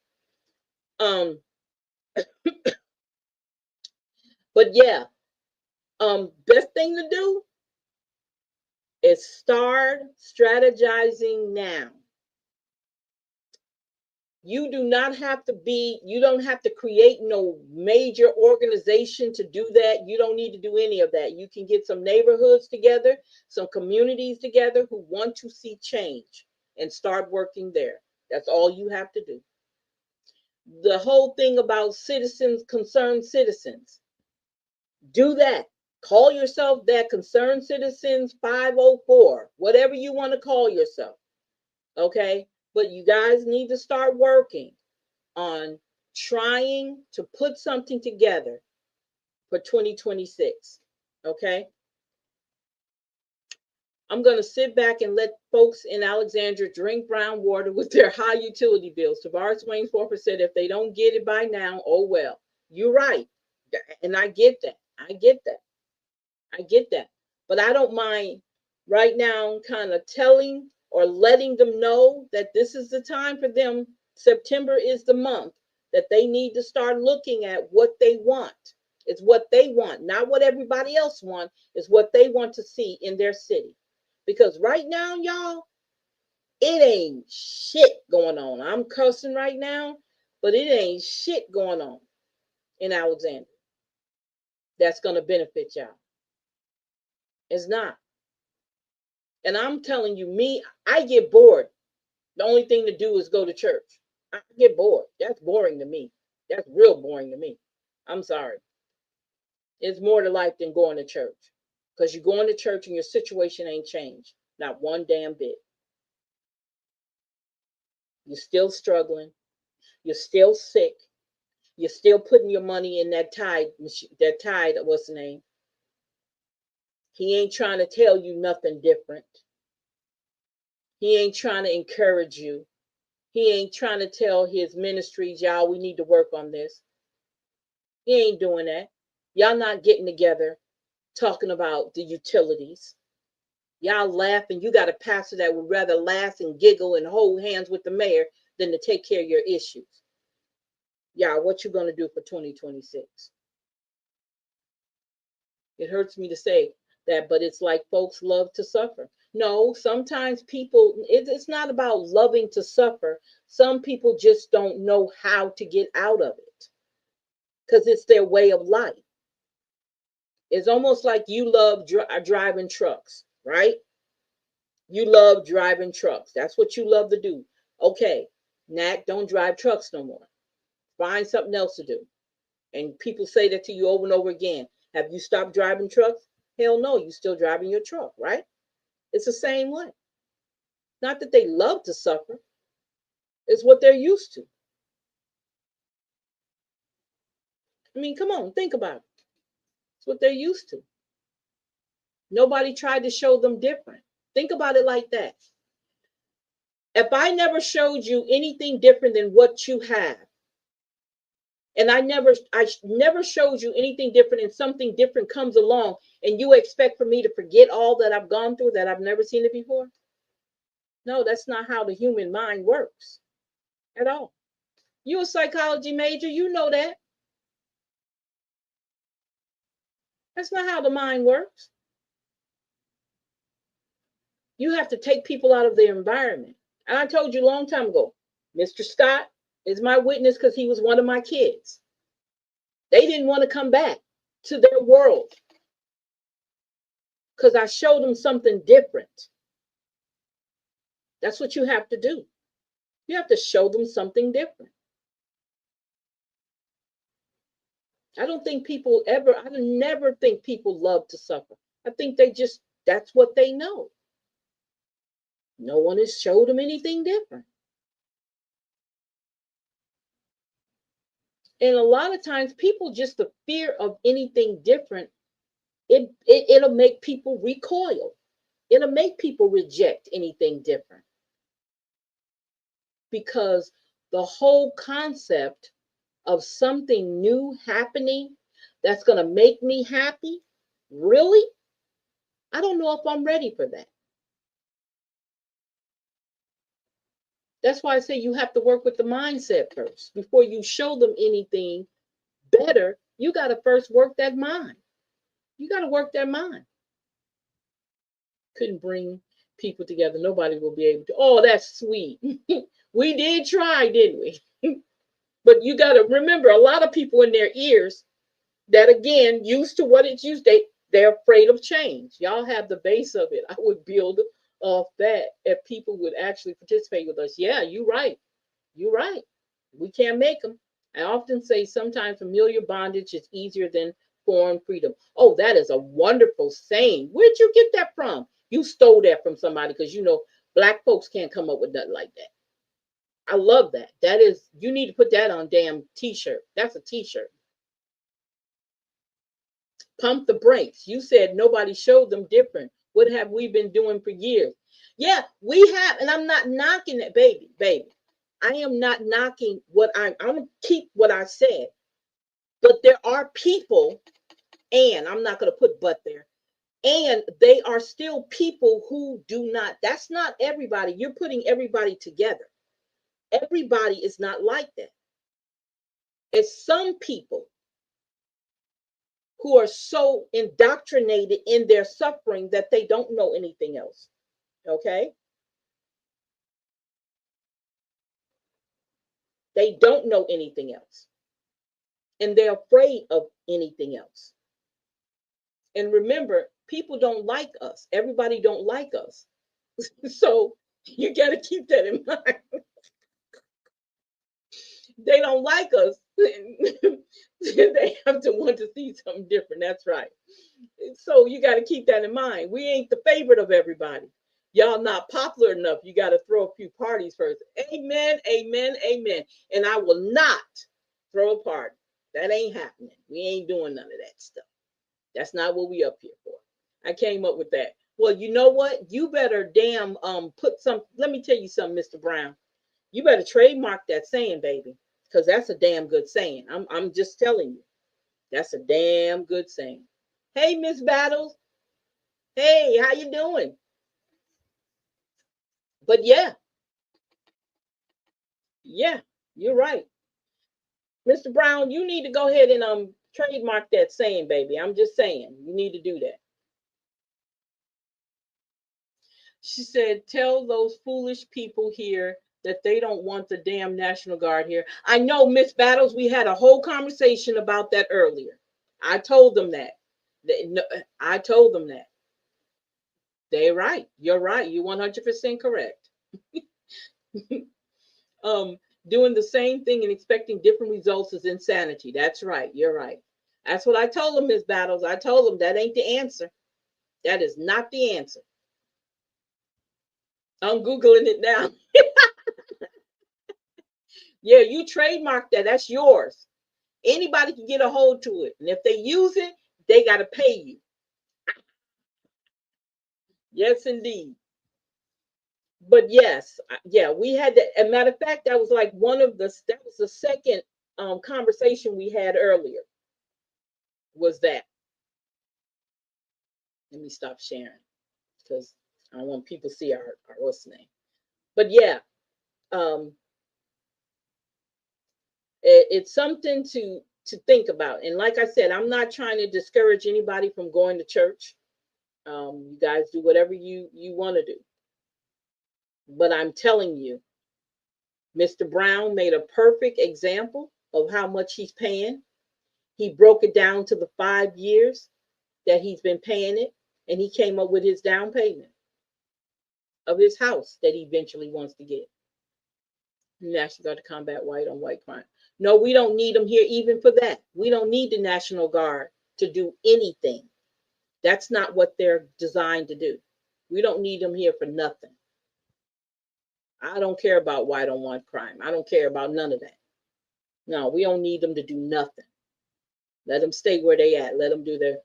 But yeah, best thing to do is start strategizing now. You don't have to create no major organization to do that. You don't need to do any of that. You can get some neighborhoods together, some communities together who want to see change and start working there. That's all you have to do. The whole thing about citizens, concerned citizens, do that. Call yourself that, Concerned Citizens 504, whatever you want to call yourself. Okay? But you guys need to start working on trying to put something together for 2026. Okay? I'm going to sit back and let folks in Alexandria drink brown water with their high utility bills. Tavares Wayne 4% if they don't get it by now, oh well. You're right. And I get that. I get that. I get that. But I don't mind right now kind of telling or letting them know that this is the time for them. September is the month that they need to start looking at what they want. It's what they want, not what everybody else wants. It's what they want to see in their city. Because right now, y'all, it ain't shit going on. I'm cussing right now, but it ain't shit going on in Alexandria that's going to benefit y'all. It's not. And I'm telling you, I get bored. The only thing to do is go to church. I get bored. That's boring to me. That's real boring to me. I'm sorry. It's more to life than going to church. Because you're going to church and your situation ain't changed. Not one damn bit. You're still struggling. You're still sick. You're still putting your money in that Tide machine. That Tide, what's the name? He ain't trying to tell you nothing different. He ain't trying to encourage you. He ain't trying to tell his ministries, y'all, we need to work on this. He ain't doing that. Y'all not getting together talking about the utilities. Y'all laughing. You got a pastor that would rather laugh and giggle and hold hands with the mayor than to take care of your issues. Y'all, what you gonna do for 2026? It hurts me to say that, but it's like folks love to suffer. No, sometimes people, it's not about loving to suffer. Some people just don't know how to get out of it because it's their way of life. It's almost like you love driving trucks, right? You love driving trucks. That's what you love to do. Okay, Nat, don't drive trucks no more. Find something else to do. And people say that to you over and over again. Have you stopped driving trucks? Hell no, you still driving your truck, right? It's the same way. Not that they love to suffer. It's what they're used to. I mean, come on, think about it. It's what they're used to. Nobody tried to show them different. Think about it like that. If I never showed you anything different than what you have, and I never showed you anything different, and something different comes along, and you expect for me to forget all that I've gone through, that I've never seen it before? No, that's not how the human mind works at all. You're a psychology major, you know that. That's not how the mind works. You have to take people out of their environment. And I told you a long time ago, Mr. Scott is my witness because he was one of my kids. They didn't want to come back to their world because I showed them something different. That's what you have to do. You have to show them something different. I never think people love to suffer. I think that's what they know. No one has showed them anything different. And a lot of times people, just the fear of anything different, it'll make people recoil. It'll make people reject anything different. Because the whole concept of something new happening that's going to make me happy, really? I don't know if I'm ready for that. That's why I say you have to work with the mindset first. Before you show them anything better, you got to first work that mind. You got to work that mind. Couldn't bring people together. Nobody will be able to. Oh, that's sweet. We did try, didn't we? But you got to remember, a lot of people in their ears that, again, used to what it's used, they're afraid of change. Y'all have the base of it. I would build off that if people would actually participate with us. Yeah, you're right. You're right. We can't make them. I often say sometimes familiar bondage is easier than foreign freedom. Oh, that is a wonderful saying. Where'd you get that from? You stole that from somebody, because you know Black folks can't come up with nothing like that. I love that. That is, you need to put that on damn t-shirt. That's a t-shirt. Pump the brakes. You said nobody showed them different. What have we been doing for years? Yeah, we have, and I'm not knocking it, baby. I am not knocking what I'm gonna keep what I said. But there are people, and I'm not gonna put but there, and they are still people who do not, that's not everybody. You're putting everybody together. Everybody is not like that. It's some people who are so indoctrinated in their suffering that they don't know anything else. Okay? They don't know anything else. And they're afraid of anything else. And remember, people don't like us. Everybody don't like us. So you got to keep that in mind. They don't like us. They have to want to see something different. That's right. So you got to keep that in mind. We ain't the favorite of everybody. Y'all not popular enough. You got to throw a few parties first. Amen, amen, amen. And I will not throw a party. That ain't happening. We ain't doing none of that stuff. That's not what we up here for. I came up with that. Well, you know what? You better damn put some. Let me tell you something, Mr. Brown. You better trademark that saying, baby, because that's a damn good saying. I'm just telling you. That's a damn good saying. Hey, Miss Battles. Hey, how you doing? But yeah, you're right. Mr. Brown, you need to go ahead and trademark that saying, baby. I'm just saying, you need to do that. She said, tell those foolish people here that they don't want the damn National Guard here. I know, Miss Battles, we had a whole conversation about that earlier. I told them that. I told them that. They're right. You're right. You're 100% correct. Doing the same thing and expecting different results is insanity. That's right. You're right. That's what I told them, Miss Battles. I told them that ain't the answer. That is not the answer. I'm Googling it now. Yeah, you trademark that. That's yours. Anybody can get a hold to it. And if they use it, they got to pay you. Yes, indeed. But yes, yeah, we had that. As a matter of fact, that was like that was the second conversation we had earlier. Was that. Let me stop sharing because I don't want people to see our what's the name. But yeah, um, it's something to think about. And like I said, I'm not trying to discourage anybody from going to church. You guys do whatever you want to do. But I'm telling you, Mr. Brown made a perfect example of how much he's paying. He broke it down to the 5 years that he's been paying it, and he came up with his down payment of his house that he eventually wants to get. National Guard to combat white on white crime. No, we don't need them here even for that. We don't need the National Guard to do anything. That's not what they're designed to do. We don't need them here for nothing. I don't care about white on white crime. I don't care about none of that. No, we don't need them to do nothing. Let them stay where they at. Let them do their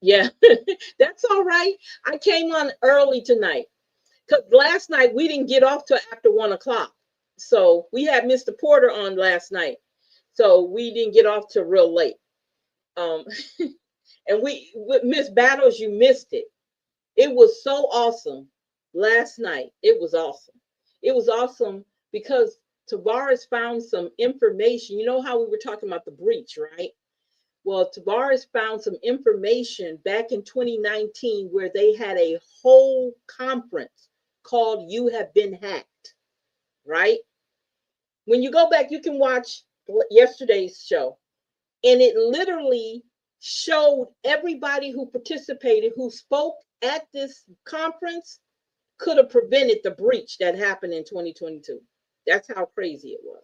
yeah. That's all right. I came on early tonight because last night we didn't get off till after 1 o'clock. So we had Mr. Porter on last night. So we didn't get off till real late. Um, and we with Miss Battles, you missed it. It was so awesome last night. It was awesome. It was awesome because Tavares found some information. You know how we were talking about the breach, right? Well, Tavares found some information back in 2019 where they had a whole conference called You Have Been Hacked, right? When you go back, you can watch yesterday's show, and it literally showed everybody who participated, who spoke at this conference, could have prevented the breach that happened in 2022. That's how crazy it was.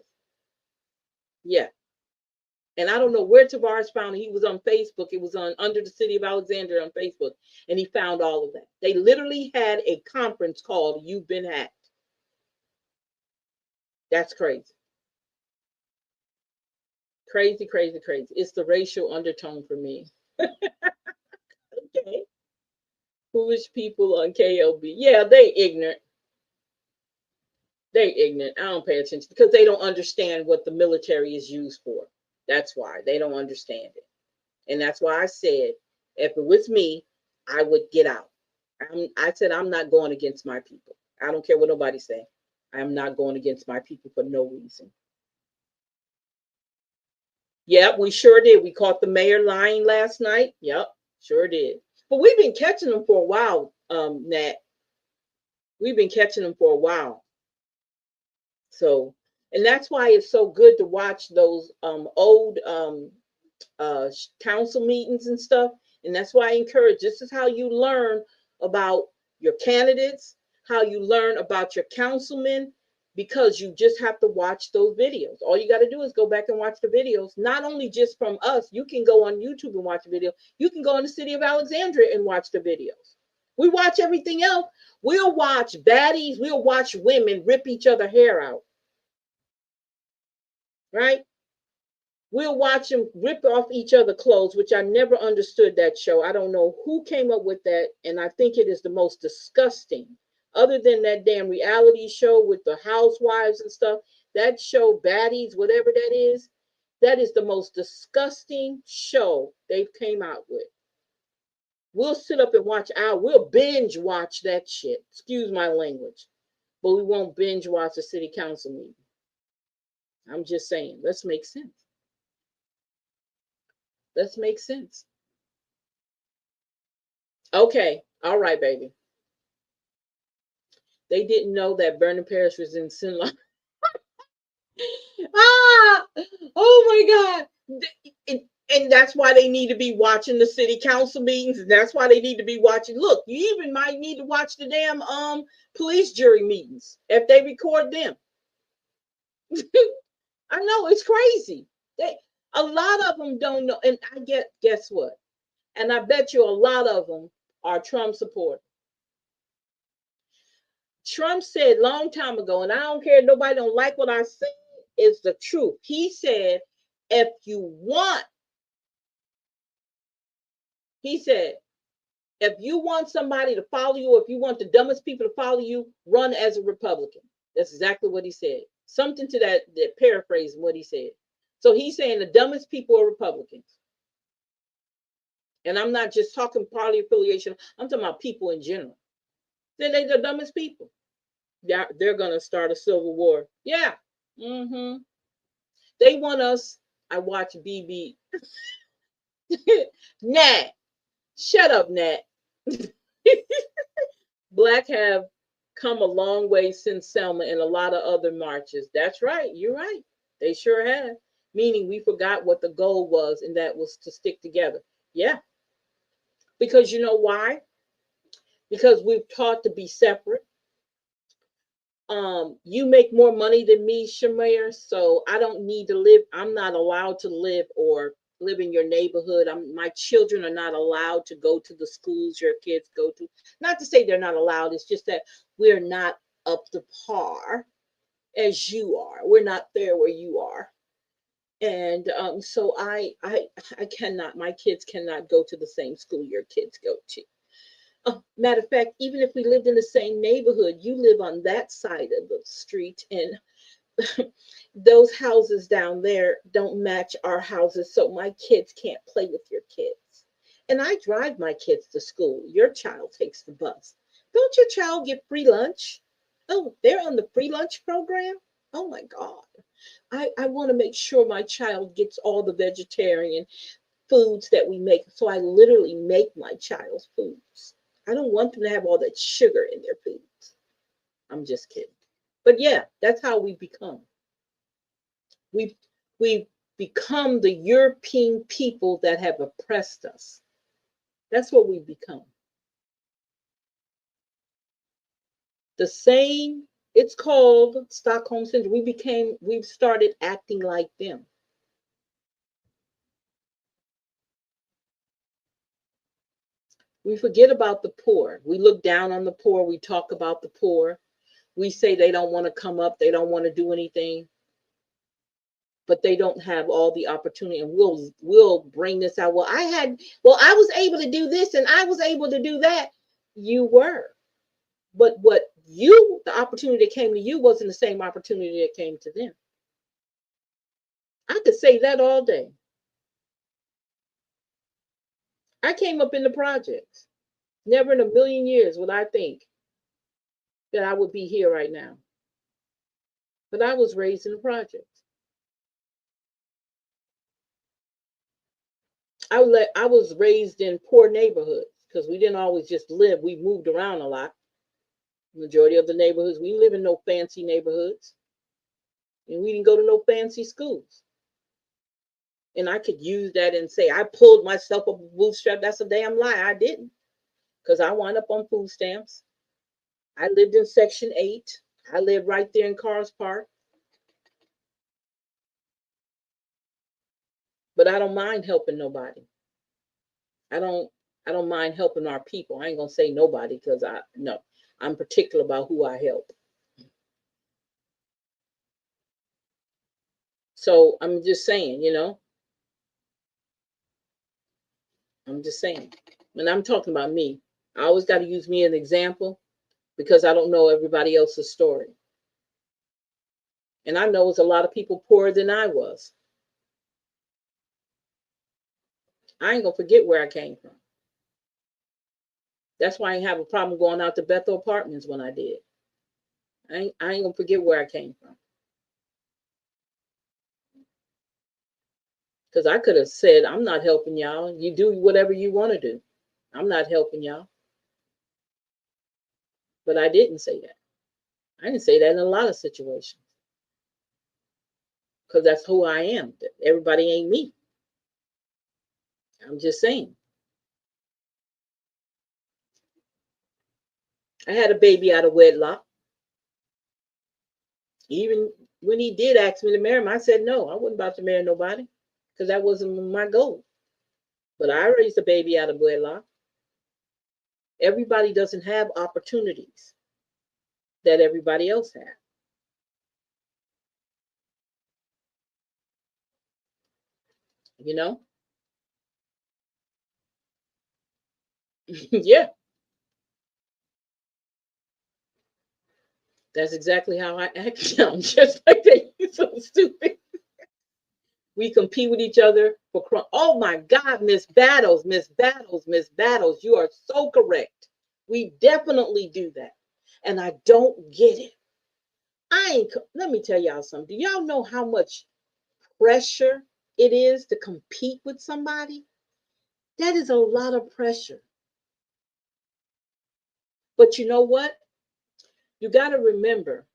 Yeah. And I don't know where Tavares found it. He was on Facebook. It was on Under the City of Alexandria on Facebook. And he found all of that. They literally had a conference called You've Been Hacked. That's crazy. Crazy, crazy, crazy. It's the racial undertone for me. Okay. Foolish people on KLB. Yeah, they ignorant. They ignorant. I don't pay attention because they don't understand what the military is used for. That's why they don't understand it. And that's why I said, if it was me, I would get out. I said, I'm not going against my people. I don't care what nobody say. I'm not going against my people for no reason. Yep, we sure did. We caught the mayor lying last night. Yep, sure did. But we've been catching them for a while, Nat. We've been catching them for a while. So, and that's why it's so good to watch those old council meetings and stuff. And that's why I encourage, this is how you learn about your candidates, how you learn about your councilmen, because you just have to watch those videos. All you got to do is go back and watch the videos, not only just from us. You can go on YouTube and watch the video. You can go in the city of Alexandria and watch the videos. We watch everything else. We'll watch baddies. We'll watch women rip each other hair out. Right? We'll watch them rip off each other clothes, which I never understood that show. I don't know who came up with that. And I think it is the most disgusting. Other than that damn reality show with the housewives and stuff, that show, Baddies, whatever that is the most disgusting show they've came out with. We'll sit up and watch we'll binge watch that shit. Excuse my language. But we won't binge watch a city council meeting. I'm just saying, let's make sense. Let's make sense. Okay. All right, baby. They didn't know that Vernon Parish was in sin line. Oh my God. And that's why they need to be watching the city council meetings. And that's why they need to be watching. Look, you even might need to watch the damn police jury meetings if they record them. I know, it's crazy. A lot of them don't know. And guess what? And I bet you a lot of them are Trump supporters. Trump said long time ago, and I don't care, nobody don't like what I say, it's the truth. He said, if you want somebody to follow you, if you want the dumbest people to follow you, run as a Republican. That's exactly what he said. Something to that paraphrasing what he said. So he's saying the dumbest people are Republicans. And I'm not just talking party affiliation. I'm talking about people in general. Then they're the dumbest people. They're going to start a civil war. Yeah. Mm-hmm. They want us. I watch BB. Nat. Shut up, Nat. Black have come a long way since Selma and a lot of other marches. That's right. You're right. They sure have. Meaning we forgot what the goal was, and that was to stick together. Yeah. Because you know why? Because we've taught to be separate. You make more money than me, Shamir, so I don't need to live. I'm not allowed to live in your neighborhood. My children are not allowed to go to the schools your kids go to. Not to say they're not allowed. It's just that we're not up to par as you are. We're not there where you are. And so I cannot, my kids cannot go to the same school your kids go to. Matter of fact, even if we lived in the same neighborhood, you live on that side of the street and those houses down there don't match our houses, so my kids can't play with your kids. And I drive my kids to school. Your child takes the bus. Don't your child get free lunch? Oh, they're on the free lunch program? Oh my God. I want to make sure my child gets all the vegetarian foods that we make. So I literally make my child's foods. I don't want them to have all that sugar in their foods. I'm just kidding. But yeah, that's how we become. We we become the European people that have oppressed us. That's what we become. The same, it's called Stockholm Syndrome. We've started acting like them. We forget about the poor. We look down on the poor. We talk about the poor. We say they don't want to come up. They don't want to do anything. But they don't have all the opportunity. And we'll bring this out. I was able to do this and I was able to do that. You were. But the opportunity that came to you wasn't the same opportunity that came to them. I could say that all day. I came up in the projects. Never in a million years would I think that I would be here right now. But I was raised in the projects. I was raised in poor neighborhoods because we didn't always just live. We moved around a lot. Majority of the neighborhoods, we live in no fancy neighborhoods. And we didn't go to no fancy schools. And I could use that and say, I pulled myself up a bootstrap. That's a damn lie. I didn't. Because I wound up on food stamps. I lived in Section 8. I lived right there in Cars Park. But I don't mind helping nobody. I don't mind helping our people. I ain't gonna say nobody because I'm particular about who I help. So I'm just saying, I'm just saying. And I'm talking about me. I always got to use me as an example because I don't know everybody else's story. And I know it's a lot of people poorer than I was. I ain't gonna forget where I came from. That's why I ain't have a problem going out to Bethel Apartments when I did. I ain't gonna forget where I came from. Because I could have said, I'm not helping y'all. You do whatever you want to do. I'm not helping y'all. But I didn't say that. I didn't say that in a lot of situations. Because that's who I am. Everybody ain't me. I'm just saying. I had a baby out of wedlock. Even when he did ask me to marry him, I said no. I wasn't about to marry nobody because that wasn't my goal. But I raised a baby out of wedlock. Everybody doesn't have opportunities that everybody else has. Yeah, that's exactly how I act now. Just like that. You're so stupid. We compete with each other for oh my God, Miss Battles, Miss Battles, Miss Battles. You are so correct. We definitely do that. And I don't get it. Let me tell y'all something. Do y'all know how much pressure it is to compete with somebody? That is a lot of pressure. But you know what? You got to remember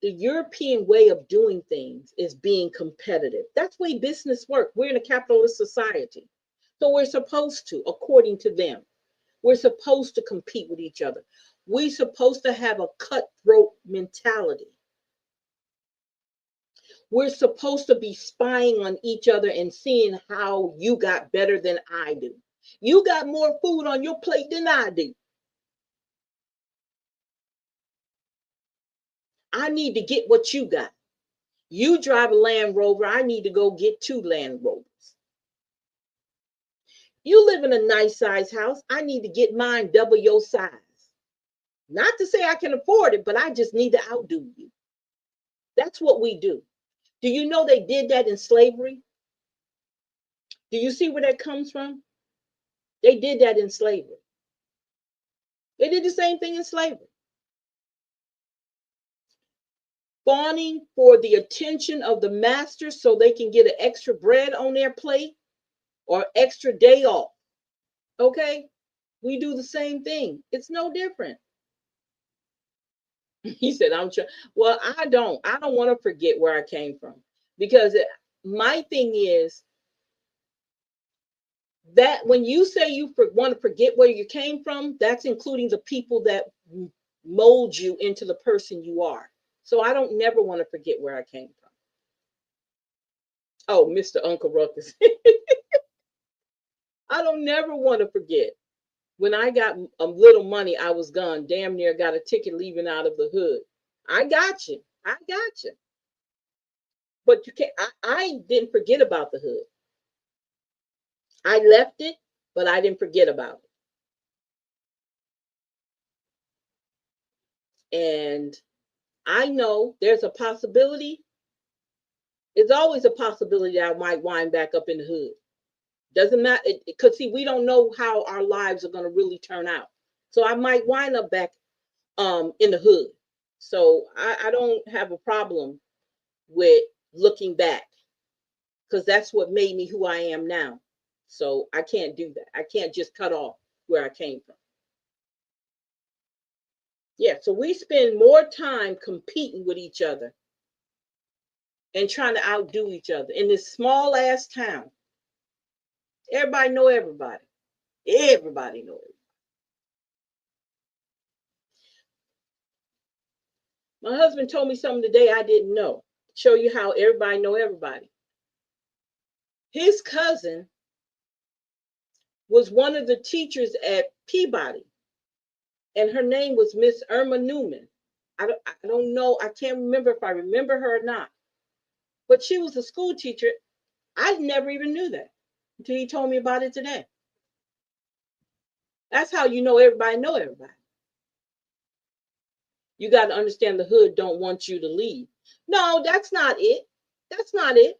the European way of doing things is being competitive. That's the way business works. We're in a capitalist society. So we're supposed to, according to them, we're supposed to compete with each other. We're supposed to have a cutthroat mentality. We're supposed to be spying on each other and seeing how you got better than I do. You got more food on your plate than I do. I need to get what you got. You drive a Land Rover. I need to go get 2 Land Rovers. You live in a nice size house. I need to get mine double your size. Not to say I can afford it, but I just need to outdo you. That's what we do. Do you know they did that in slavery? Do you see where that comes from? They did that in slavery. They did the same thing in slavery. Fawning for the attention of the master so they can get an extra bread on their plate or extra day off. Okay? We do the same thing. It's no different. He said, I'm trying. Well, I don't want to forget where I came from, because my thing is that when you say you want to forget where you came from, that's including the people that mold you into the person you are. So I don't never want to forget where I came from. Oh, Mr. Uncle Ruckus. I don't never want to forget. When I got a little money, I was gone. Damn near got a ticket leaving out of the hood. I got you. I got you. But you can't. I didn't forget about the hood. I left it, but I didn't forget about it. And I know there's a possibility. It's always a possibility that I might wind back up in the hood. Doesn't matter, because see, we don't know how our lives are going to really turn out. So I might wind up back in the hood. So I don't have a problem with looking back, because that's what made me who I am now. So I can't do that. I can't just cut off where I came from. Yeah, so we spend more time competing with each other and trying to outdo each other in this small ass town. Everybody know everybody. Everybody know it. My husband told me something today I didn't know. Show you how everybody know everybody. His cousin was one of the teachers at Peabody, and her name was Miss Irma Newman. I don't know. I can't remember if I remember her or not. But she was a school teacher. I never even knew that until he told me about it today. That's how you know everybody know everybody. You got to understand the hood don't want you to leave. No, that's not it. That's not it.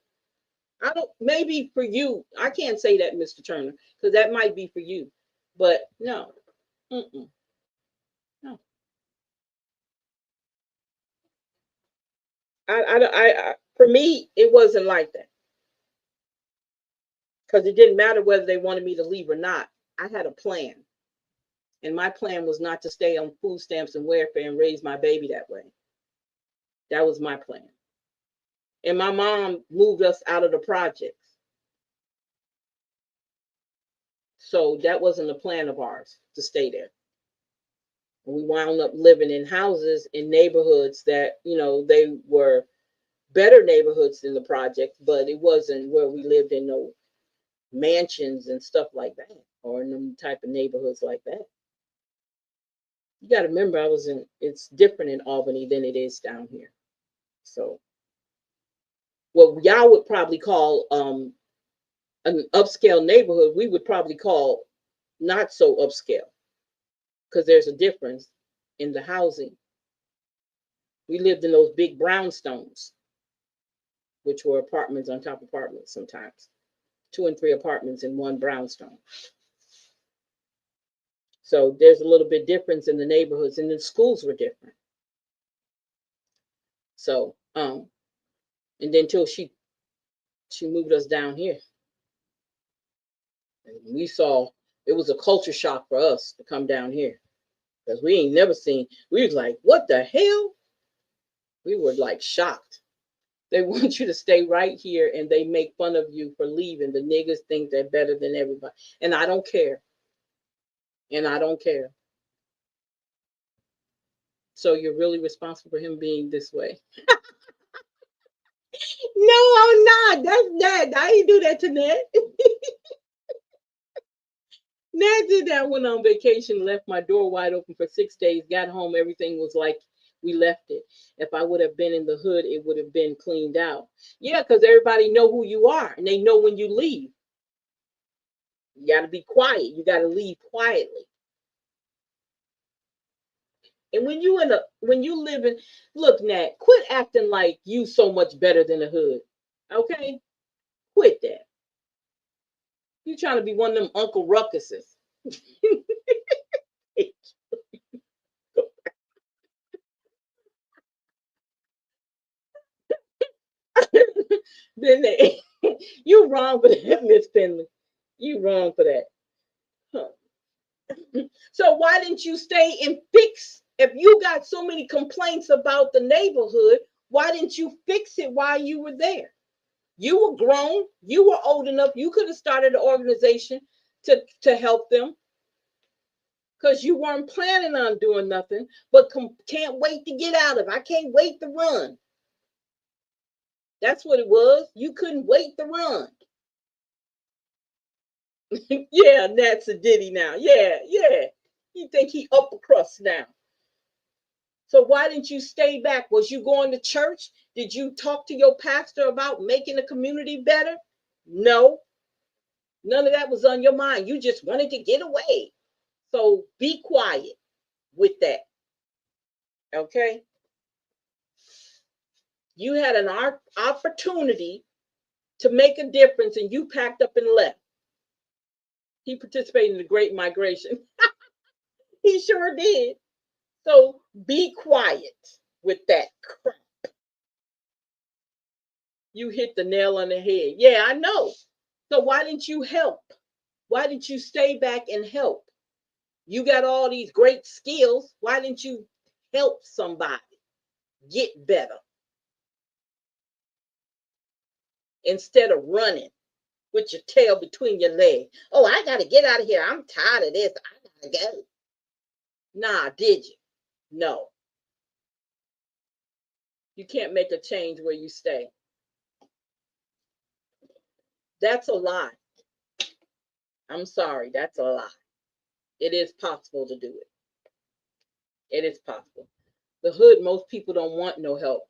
I don't, maybe for you, I can't say that, Mr. Turner, because that might be for you. But no. Mm-mm. No. For me, it wasn't like that. Because it didn't matter whether they wanted me to leave or not. I had a plan. And my plan was not to stay on food stamps and welfare and raise my baby that way. That was my plan. And my mom moved us out of the projects. So that wasn't a plan of ours to stay there. And we wound up living in houses in neighborhoods that, they were better neighborhoods than the project, but it wasn't where we lived in no mansions and stuff like that, or in them type of neighborhoods like that. You got to remember, it's different in Albany than it is down here. So what y'all would probably call an upscale neighborhood, we would probably call not so upscale, because there's a difference in the housing. We lived in those big brownstones, which were apartments on top of apartments sometimes. 2 and 3 apartments in one brownstone. So there's a little bit difference in the neighborhoods, and the schools were different. So, and then till she moved us down here. And we saw, it was a culture shock for us to come down here, because we ain't never seen, we was like, what the hell? We were like shocked. They want you to stay right here, and they make fun of you for leaving. The niggas think they're better than everybody. And I don't care. And I don't care. So you're really responsible for him being this way. No, I'm not. That's Ned. I didn't do that to Ned. Ned did that when on vacation, left my door wide open for 6 days, got home, everything was like we left it. If I would have been in the hood, it would have been cleaned out. Yeah, because everybody know who you are, and they know when you leave. You got to be quiet. You got to leave quietly. And when you live in, look, Nat, quit acting like you so much better than the hood. Okay? Quit that. You trying to be one of them Uncle Ruckuses. Then they, you wrong for that, Miss Finley. You wrong for that. Huh. So why didn't you stay and fix? If you got so many complaints about the neighborhood, why didn't you fix it while you were there? You were grown. You were old enough. You could have started an organization to help them because you weren't planning on doing nothing, but can't wait to get out of it. I can't wait to run. That's what it was. You couldn't wait to run. Yeah, that's a ditty now. Yeah, yeah. You think he upper crust now. So why didn't you stay back? Was you going to church? Did you talk to your pastor about making the community better? No, none of that was on your mind. You just wanted to get away. So be quiet with that. Okay? You had an opportunity to make a difference and you packed up and left. He participated in the Great Migration. He sure did. So be quiet with that crap. You hit the nail on the head. Yeah, I know. So why didn't you help? Why didn't you stay back and help? You got all these great skills. Why didn't you help somebody get better instead of running with your tail between your legs? Oh, I got to get out of here. I'm tired of this. I got to go. Nah, did you? No. You can't make a change where you stay. That's a lie. I'm sorry. That's a lie. It is possible to do it. It is possible. The hood, most people don't want no help.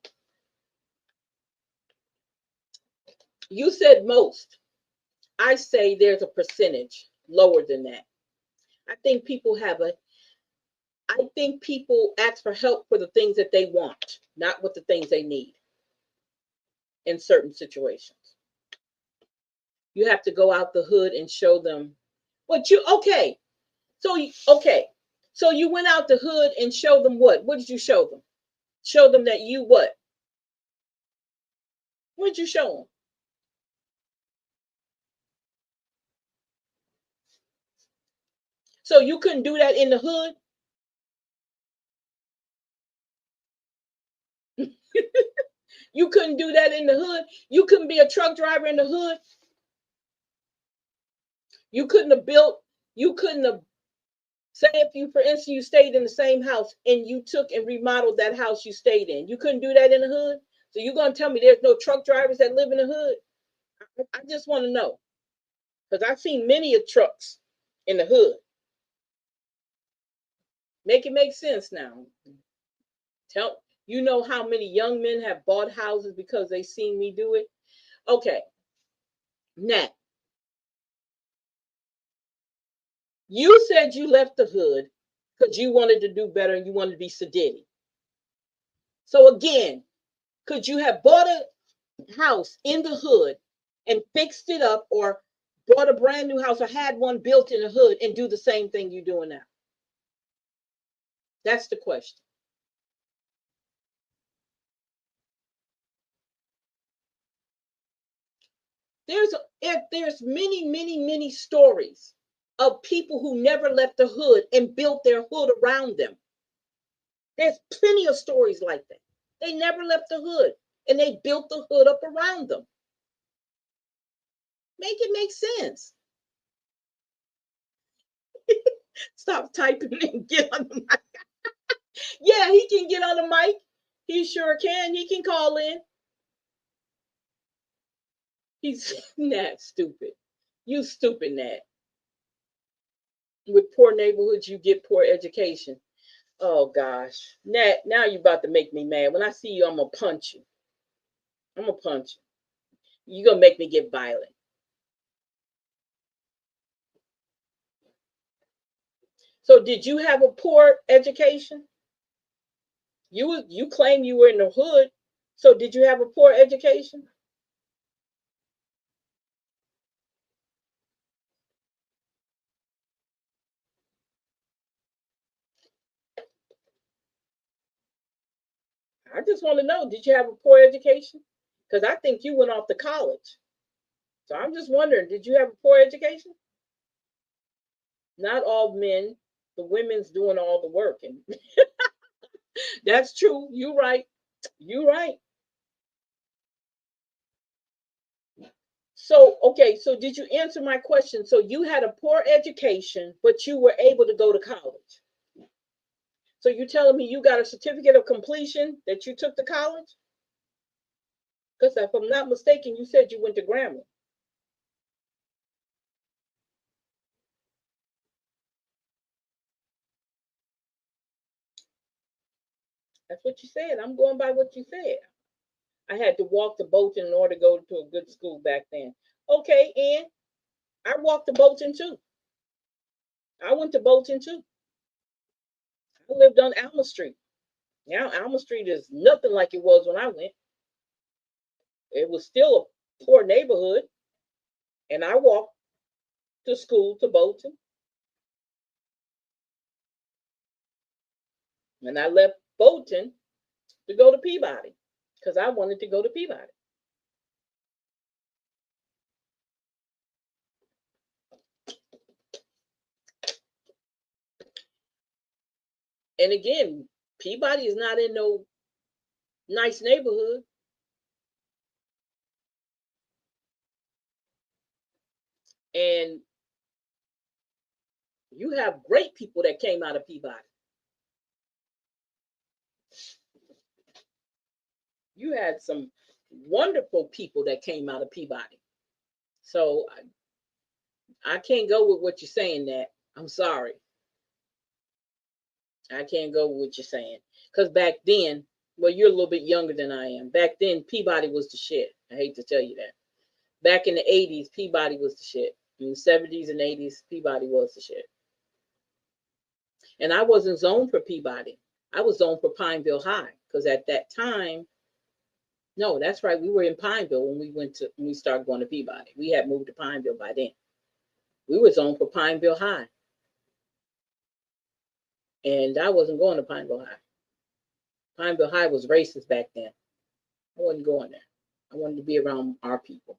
You said most. I say there's a percentage lower than that. I think people ask for help for the things that they want, not with the things they need in certain situations. You have to go out the hood and show them what you, okay. Okay. So you went out the hood and showed them what? What did you show them? Show them that you what? What did you show them? So you couldn't do that in the hood? You couldn't do that in the hood? You couldn't be a truck driver in the hood? You couldn't have say if you, for instance, you stayed in the same house and you took and remodeled that house you stayed in. You couldn't do that in the hood? So you're going to tell me there's no truck drivers that live in the hood? I just want to know. Because I've seen many of trucks in the hood. Make it make sense now. You know how many young men have bought houses because they seen me do it? Okay. Now, you said you left the hood because you wanted to do better and you wanted to be sedity. So again, could you have bought a house in the hood and fixed it up, or bought a brand new house or had one built in the hood and do the same thing you're doing now? That's the question. There's many stories of people who never left the hood and built their hood around them. There's plenty of stories like that. They never left the hood and they built the hood up around them. Make it make sense. Stop typing and get on the mic. Yeah, he can get on the mic. He sure can. He can call in. He's Nat stupid. You stupid, Nat. With poor neighborhoods, you get poor education. Oh gosh. Nat, now you're about to make me mad. When I see you, I'm gonna punch you. I'm gonna punch you. You're gonna make me get violent. So did you have a poor education? You claim you were in the hood. So did you have a poor education? I just want to know, did you have a poor education? Because I think you went off to college. So I'm just wondering, did you have a poor education? Not all men, the women's doing all the work. And that's true. You're right. You're right. So, okay, so did you answer my question? So you had a poor education, but you were able to go to college. So you telling me you got a certificate of completion that you took to college? Because if I'm not mistaken, you said you went to Grambling. That's what you said. I'm going by what you said. I had to walk to Bolton in order to go to a good school back then. Okay, and I walked to Bolton too. I went to Bolton too. I lived on Alma Street. Now Alma Street is nothing like it was when I went. It was still a poor neighborhood, and I walked to school to Bolton, and I left Bolton to go to Peabody because I wanted to go to Peabody. And again, Peabody is not in no nice neighborhood. And you have great people that came out of Peabody. You had some wonderful people that came out of Peabody. So I can't go with what you're saying, that. I'm sorry. I can't go with what you're saying. Because back then, well, you're a little bit younger than I am. Back then, Peabody was the shit. I hate to tell you that. Back in the 80s, Peabody was the shit. In the 70s and 80s, Peabody was the shit. And I wasn't zoned for Peabody. I was zoned for Pineville High. Because at that time, no, that's right. We were in Pineville when we started going to Peabody. We had moved to Pineville by then. We were zoned for Pineville High. And I wasn't going to Pineville High. Pineville High was racist back then. I wasn't going there. I wanted to be around our people.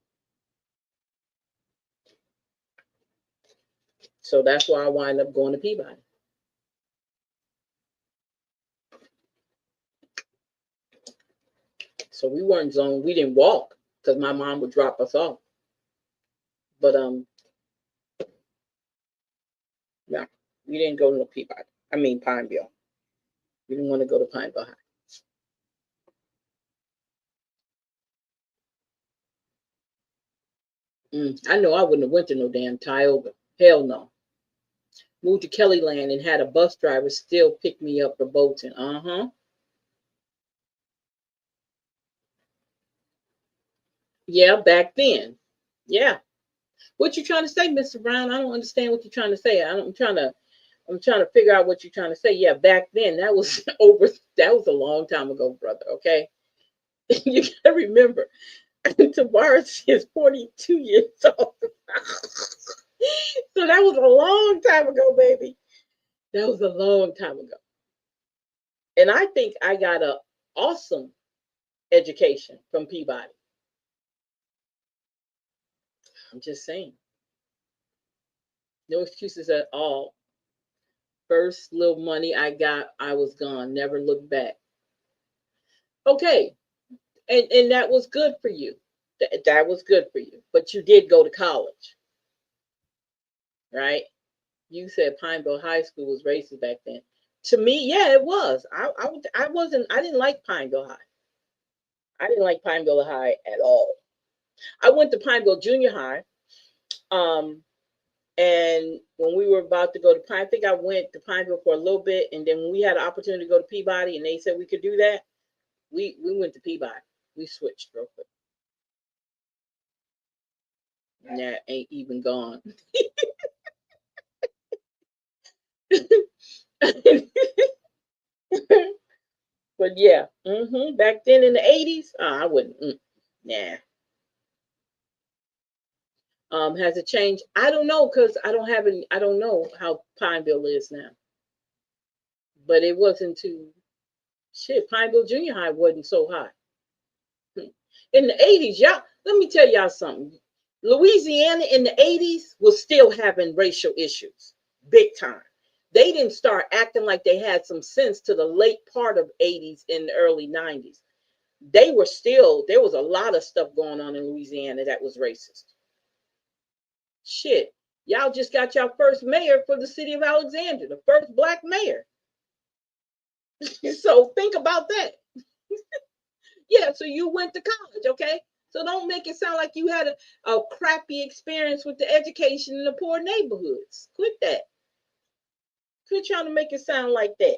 So that's why I wind up going to Peabody. So we weren't zoned. We didn't walk because my mom would drop us off. But yeah, we didn't go to Peabody. I mean Pineville. We didn't want to go to Pineville High. I know I wouldn't have went to no damn Tioga. Hell no. Moved to Kellyland and had a bus driver still pick me up for Bolton. Yeah, back then. Yeah. What you trying to say, Mr. Brown? I don't understand what you're trying to say. I'm trying to figure out what you're trying to say. Yeah, back then, that was that was a long time ago, brother. Okay. You gotta remember, Tavares is 42 years old. So that was a long time ago, baby. That was a long time ago. And I think I got an awesome education from Peabody. I'm just saying. No excuses at all. First little money I got, I was gone. Never looked back. Okay. And that was good for you. That was good for you. But you did go to college, right? You said Pineville High School was racist back then. To me, yeah, it was. I didn't like Pineville High. I didn't like Pineville High at all. I went to Pineville Junior High. And when we were about to go to I think I went to Pineville for a little bit, and then when we had an opportunity to go to Peabody, and they said we could do that, we went to Peabody. We switched real quick. That ain't even gone. But But yeah, back then in the 80s, I wouldn't. Nah. Has it changed? I don't know because I don't have any. I don't know how Pineville is now. But it wasn't too shit. Pineville Junior High wasn't so high in the 80s. Y'all, let me tell y'all something. Louisiana in the 80s was still having racial issues, big time. They didn't start acting like they had some sense to the late part of 80s and the early 90s. They were still, there was a lot of stuff going on in Louisiana that was racist. Shit. Y'all just got your first mayor for the city of Alexandria, the first black mayor. So think about that. Yeah, so you went to college, okay? So don't make it sound like you had a crappy experience with the education in the poor neighborhoods. Quit that. Quit trying to make it sound like that.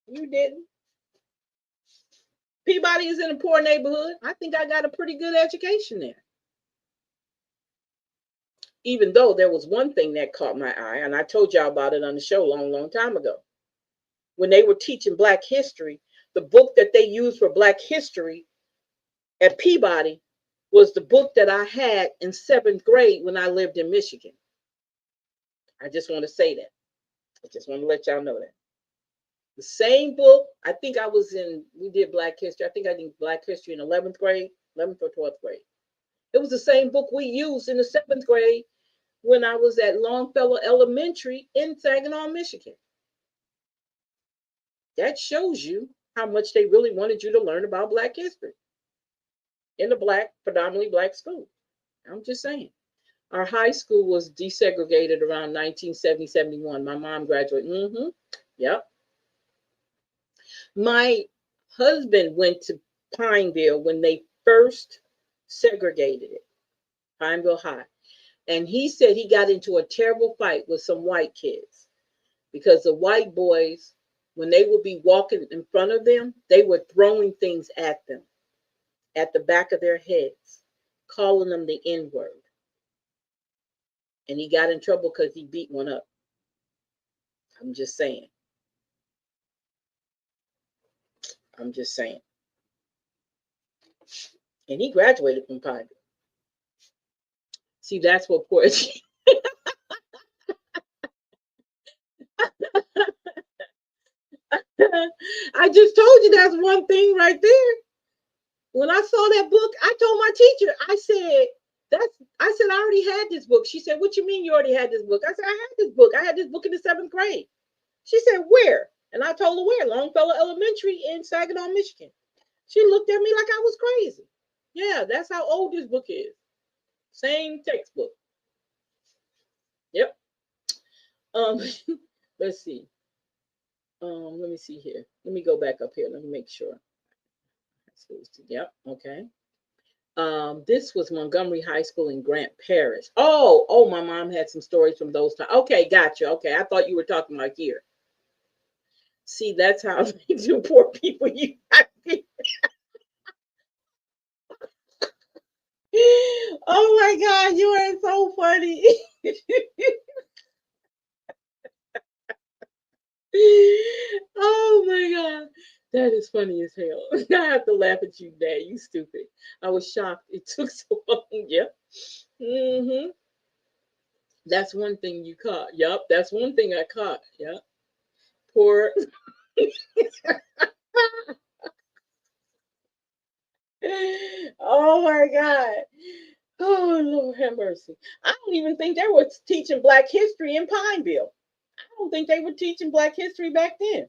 You didn't. Peabody is in a poor neighborhood. I think I got a pretty good education there. Even though there was one thing that caught my eye, and I told y'all about it on the show a long time ago. When they were teaching Black history, the book that they used for Black history at Peabody was the book that I had in 7th grade when I lived in Michigan. I just want to say that. I just want to let y'all know that. The same book, I think I was in, we did Black history. I think I did Black history in 11th grade, 11th or 12th grade. It was the same book we used in the 7th grade when I was at Longfellow Elementary in Saginaw, Michigan. That shows you how much they really wanted you to learn about Black history in a predominantly black school. I'm just saying. Our high school was desegregated around 1970, 71. My mom graduated. Yep. My husband went to Pineville when they first segregated it, Pineville High. And he said he got into a terrible fight with some white kids because the white boys, when they would be walking in front of them, they were throwing things at them, at the back of their heads, calling them the N-word. And he got in trouble because he beat one up. I'm just saying. I'm just saying. And he graduated from Pineville. See, that's what poor. I just told you that's one thing right there. When I saw that book, I told my teacher, I said, I already had this book. She said, what you mean you already had this book? I said, I had this book. I had this book in the 7th grade. She said, where? And I told her where, Longfellow Elementary in Saginaw, Michigan. She looked at me like I was crazy. Yeah, that's how old this book is. Same textbook. Yep. Let's see. Let me see here. Let me go back up here. Let me make sure. Yep. Okay. This was Montgomery High School in Grant Parish. Oh, my mom had some stories from those times. Okay, gotcha. Okay, I thought you were talking like here. See, that's how you poor people you have to. Oh my God, you are so funny. Oh my God. That is funny as hell. I have to laugh at you, Dad. You stupid. I was shocked. It took so long. Yep. That's one thing you caught. Yep. That's one thing I caught. Yep. Poor. Oh my God. Oh Lord have mercy. I don't even think they were teaching Black history in Pineville. I don't think they were teaching Black history back then.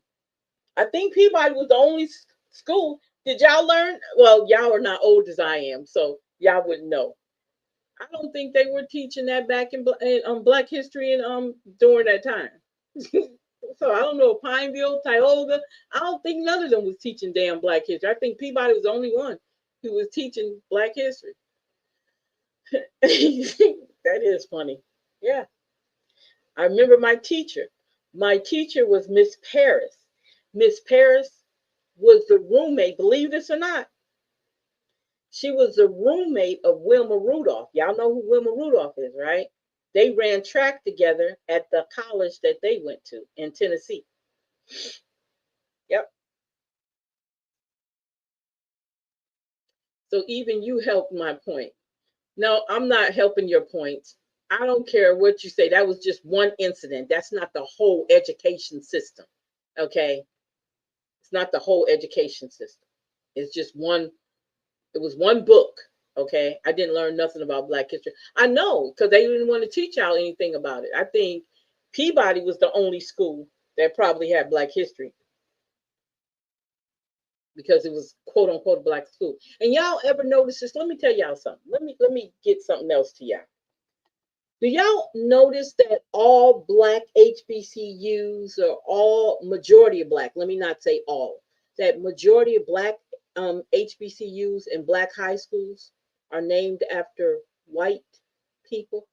I think Peabody was the only school. Did y'all learn? Well, y'all are not old as I am, so y'all wouldn't know. I don't think they were teaching that back in Black history and during that time. So I don't know, Pineville, Tioga. I don't think none of them was teaching damn Black history. I think Peabody was the only one who was teaching Black history. That is funny. Yeah. I remember my teacher. My teacher was Miss Paris. Miss Paris was the roommate, believe this or not. She was the roommate of Wilma Rudolph. Y'all know who Wilma Rudolph is, right? They ran track together at the college that they went to in Tennessee. Yep. So even you helped my point. No, I'm not helping your point. I don't care what you say. That was just one incident. That's not the whole education system. Okay? It's not the whole education system. It's just one, it was one book. Okay? I didn't learn nothing about Black history. I know, because they didn't want to teach y'all anything about it. I think Peabody was the only school that probably had Black history because it was quote unquote Black school. And y'all ever notice this? Let me tell y'all something. Let me get something else to y'all. Do y'all notice that all Black HBCUs are all majority of Black? Let me not say all. That majority of Black HBCUs and Black high schools are named after white people.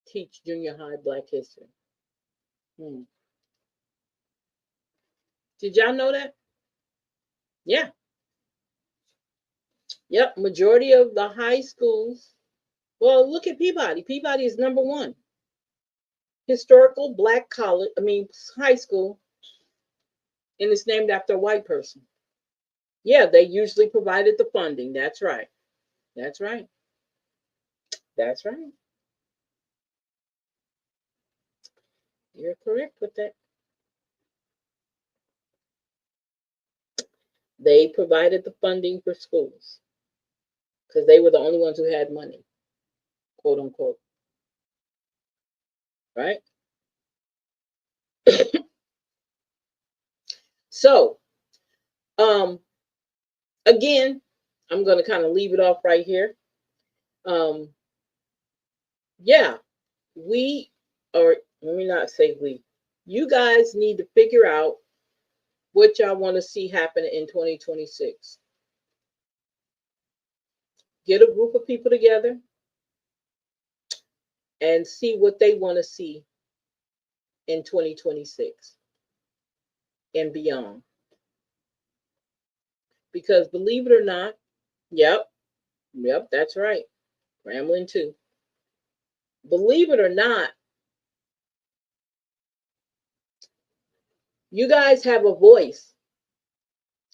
Teach junior high Black history. Did y'all know that? Yeah. Yep. Majority of the high schools. Well, look at Peabody. Peabody is number one. Historical Black college, high school, and it's named after a white person. Yeah, they usually provided the funding. That's right. That's right. That's right. You're correct with that. They provided the funding for schools because they were the only ones who had money, quote unquote. Right? So, again, I'm going to kind of leave it off right here. Yeah, we, or let me not say we, you guys need to figure out what y'all want to see happen in 2026. Get a group of people together and see what they want to see in 2026 and beyond. Because believe it or not, yep, that's right. Rambling too. Believe it or not, you guys have a voice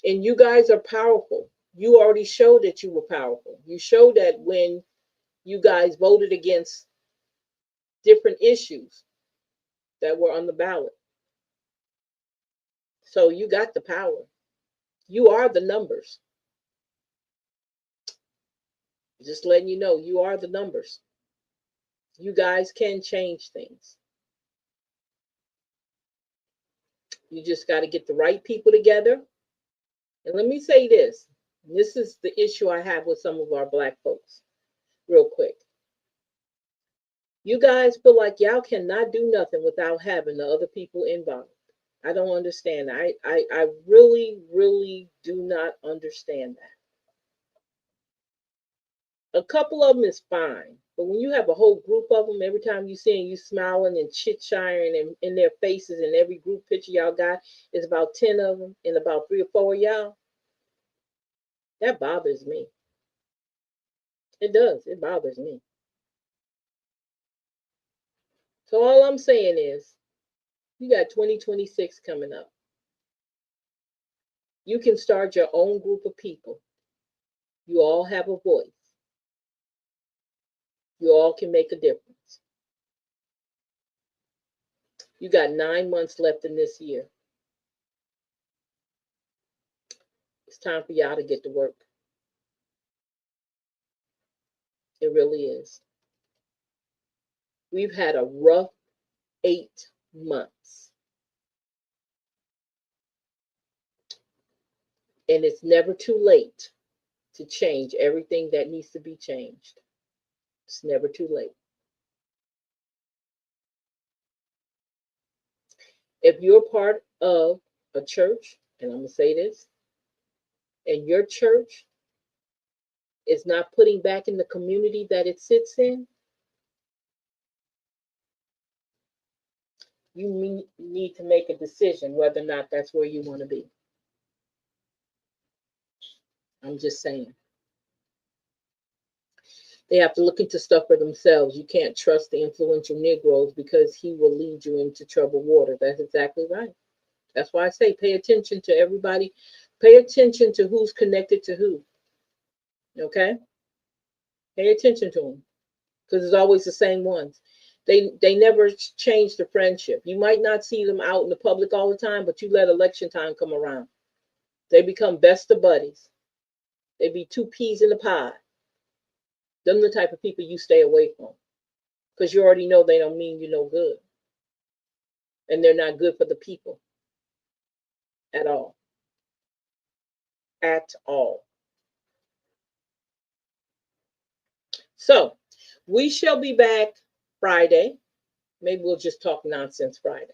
and you guys are powerful. You already showed that you were powerful. You showed that when you guys voted against different issues that were on the ballot. So you got the power. You are the numbers. Just letting you know, you are the numbers. You guys can change things. You just got to get the right people together. And let me say this. This is the issue I have with some of our Black folks, real quick. You guys feel like y'all cannot do nothing without having the other people involved. I don't understand. I really, really do not understand that. A couple of them is fine. But when you have a whole group of them, every time you see them, you smiling and chit-chatting and in their faces, and every group picture y'all got is about 10 of them and about 3 or 4 of y'all, that bothers me. It does. It bothers me. So all I'm saying is, you got 2026 coming up. You can start your own group of people. You all have a voice. You all can make a difference. You got 9 months left in this year. It's time for y'all to get to work. It really is. We've had a rough 8 months. And it's never too late to change everything that needs to be changed. It's never too late. If you're part of a church, and I'm going to say this, and your church is not putting back in the community that it sits in, you need to make a decision whether or not that's where you want to be. I'm just saying. They have to look into stuff for themselves. You can't trust the influential Negroes because he will lead you into troubled water. That's exactly right. That's why I say pay attention to everybody. Pay attention to who's connected to who. Okay? Pay attention to them because it's always the same ones. They never change the friendship. You might not see them out in the public all the time, but you let election time come around. They become best of buddies. They be two peas in the pod. Them are the type of people you stay away from because you already know they don't mean you no good. And they're not good for the people at all. At all. So we shall be back Friday. Maybe we'll just talk nonsense Friday.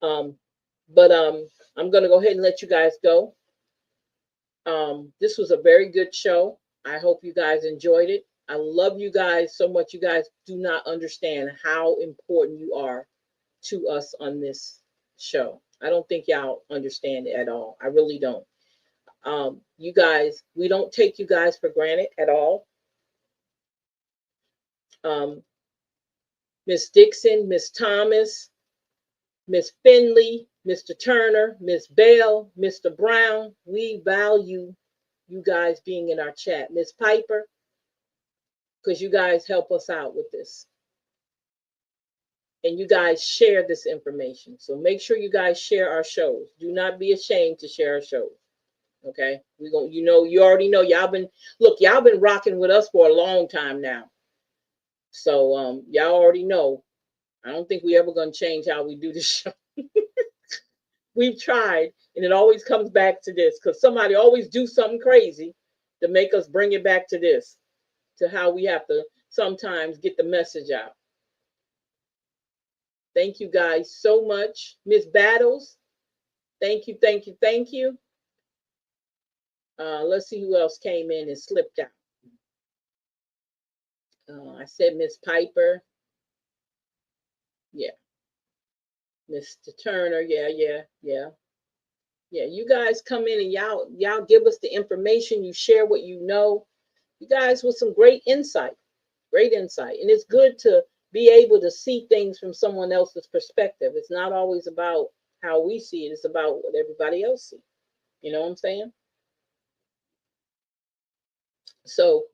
But I'm gonna go ahead and let you guys go. This was a very good show. I hope you guys enjoyed it. I love you guys so much. You guys do not understand how important you are to us on this show. I don't think y'all understand it at all. I really don't. You guys, we don't take you guys for granted at all. Miss Dixon, Miss Thomas, Miss Finley, Mr. Turner, Miss Bell, Mr. Brown, we value you guys being in our chat. Miss Piper, because you guys help us out with this. And you guys share this information. So make sure you guys share our shows. Do not be ashamed to share our shows. Okay? We going you already know y'all been rocking with us for a long time now. So y'all already know. I don't think we ever gonna change how we do this show. We've tried, and it always comes back to this because somebody always do something crazy to make us bring it back to this, to how we have to sometimes get the message out. Thank you guys so much. Miss Battles, thank you, thank you, thank you. Let's see who else came in and slipped out. I said Miss Piper. Yeah. Mr. Turner, yeah. You guys come in and y'all give us the information. You share what you know. You guys with some great insight. And it's good to be able to see things from someone else's perspective. It's not always about how we see it. It's about what everybody else sees. You know what I'm saying? So,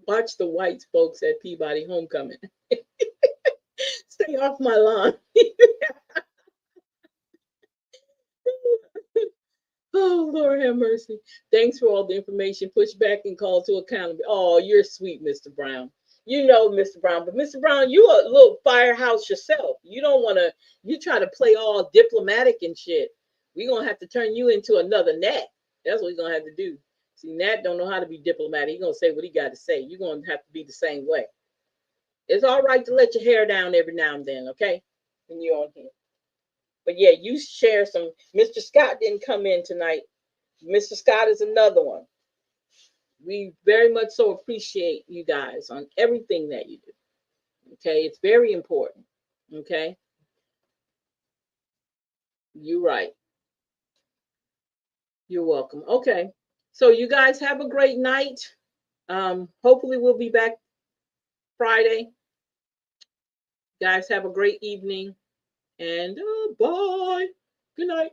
watch the white folks at Peabody Homecoming. Stay off my lawn. Oh, Lord have mercy. Thanks for all the information. Push back and call to accountability. Oh, you're sweet, Mr. Brown. You know, Mr. Brown. But Mr. Brown, you a little firehouse yourself. You don't want to, you try to play all diplomatic and shit. We're going to have to turn you into another Nat. That's what we're going to have to do. See, Nat don't know how to be diplomatic. He's going to say what he got to say. You're going to have to be the same way. It's all right to let your hair down every now and then, okay? When you're on here. But yeah, you share some. Mr. Scott didn't come in tonight. Mr. Scott is another one. We very much so appreciate you guys on everything that you do. Okay, it's very important. Okay, you're right. You're welcome. Okay, so you guys have a great night. Hopefully we'll be back Friday. Guys, have a great evening, and bye. Good night.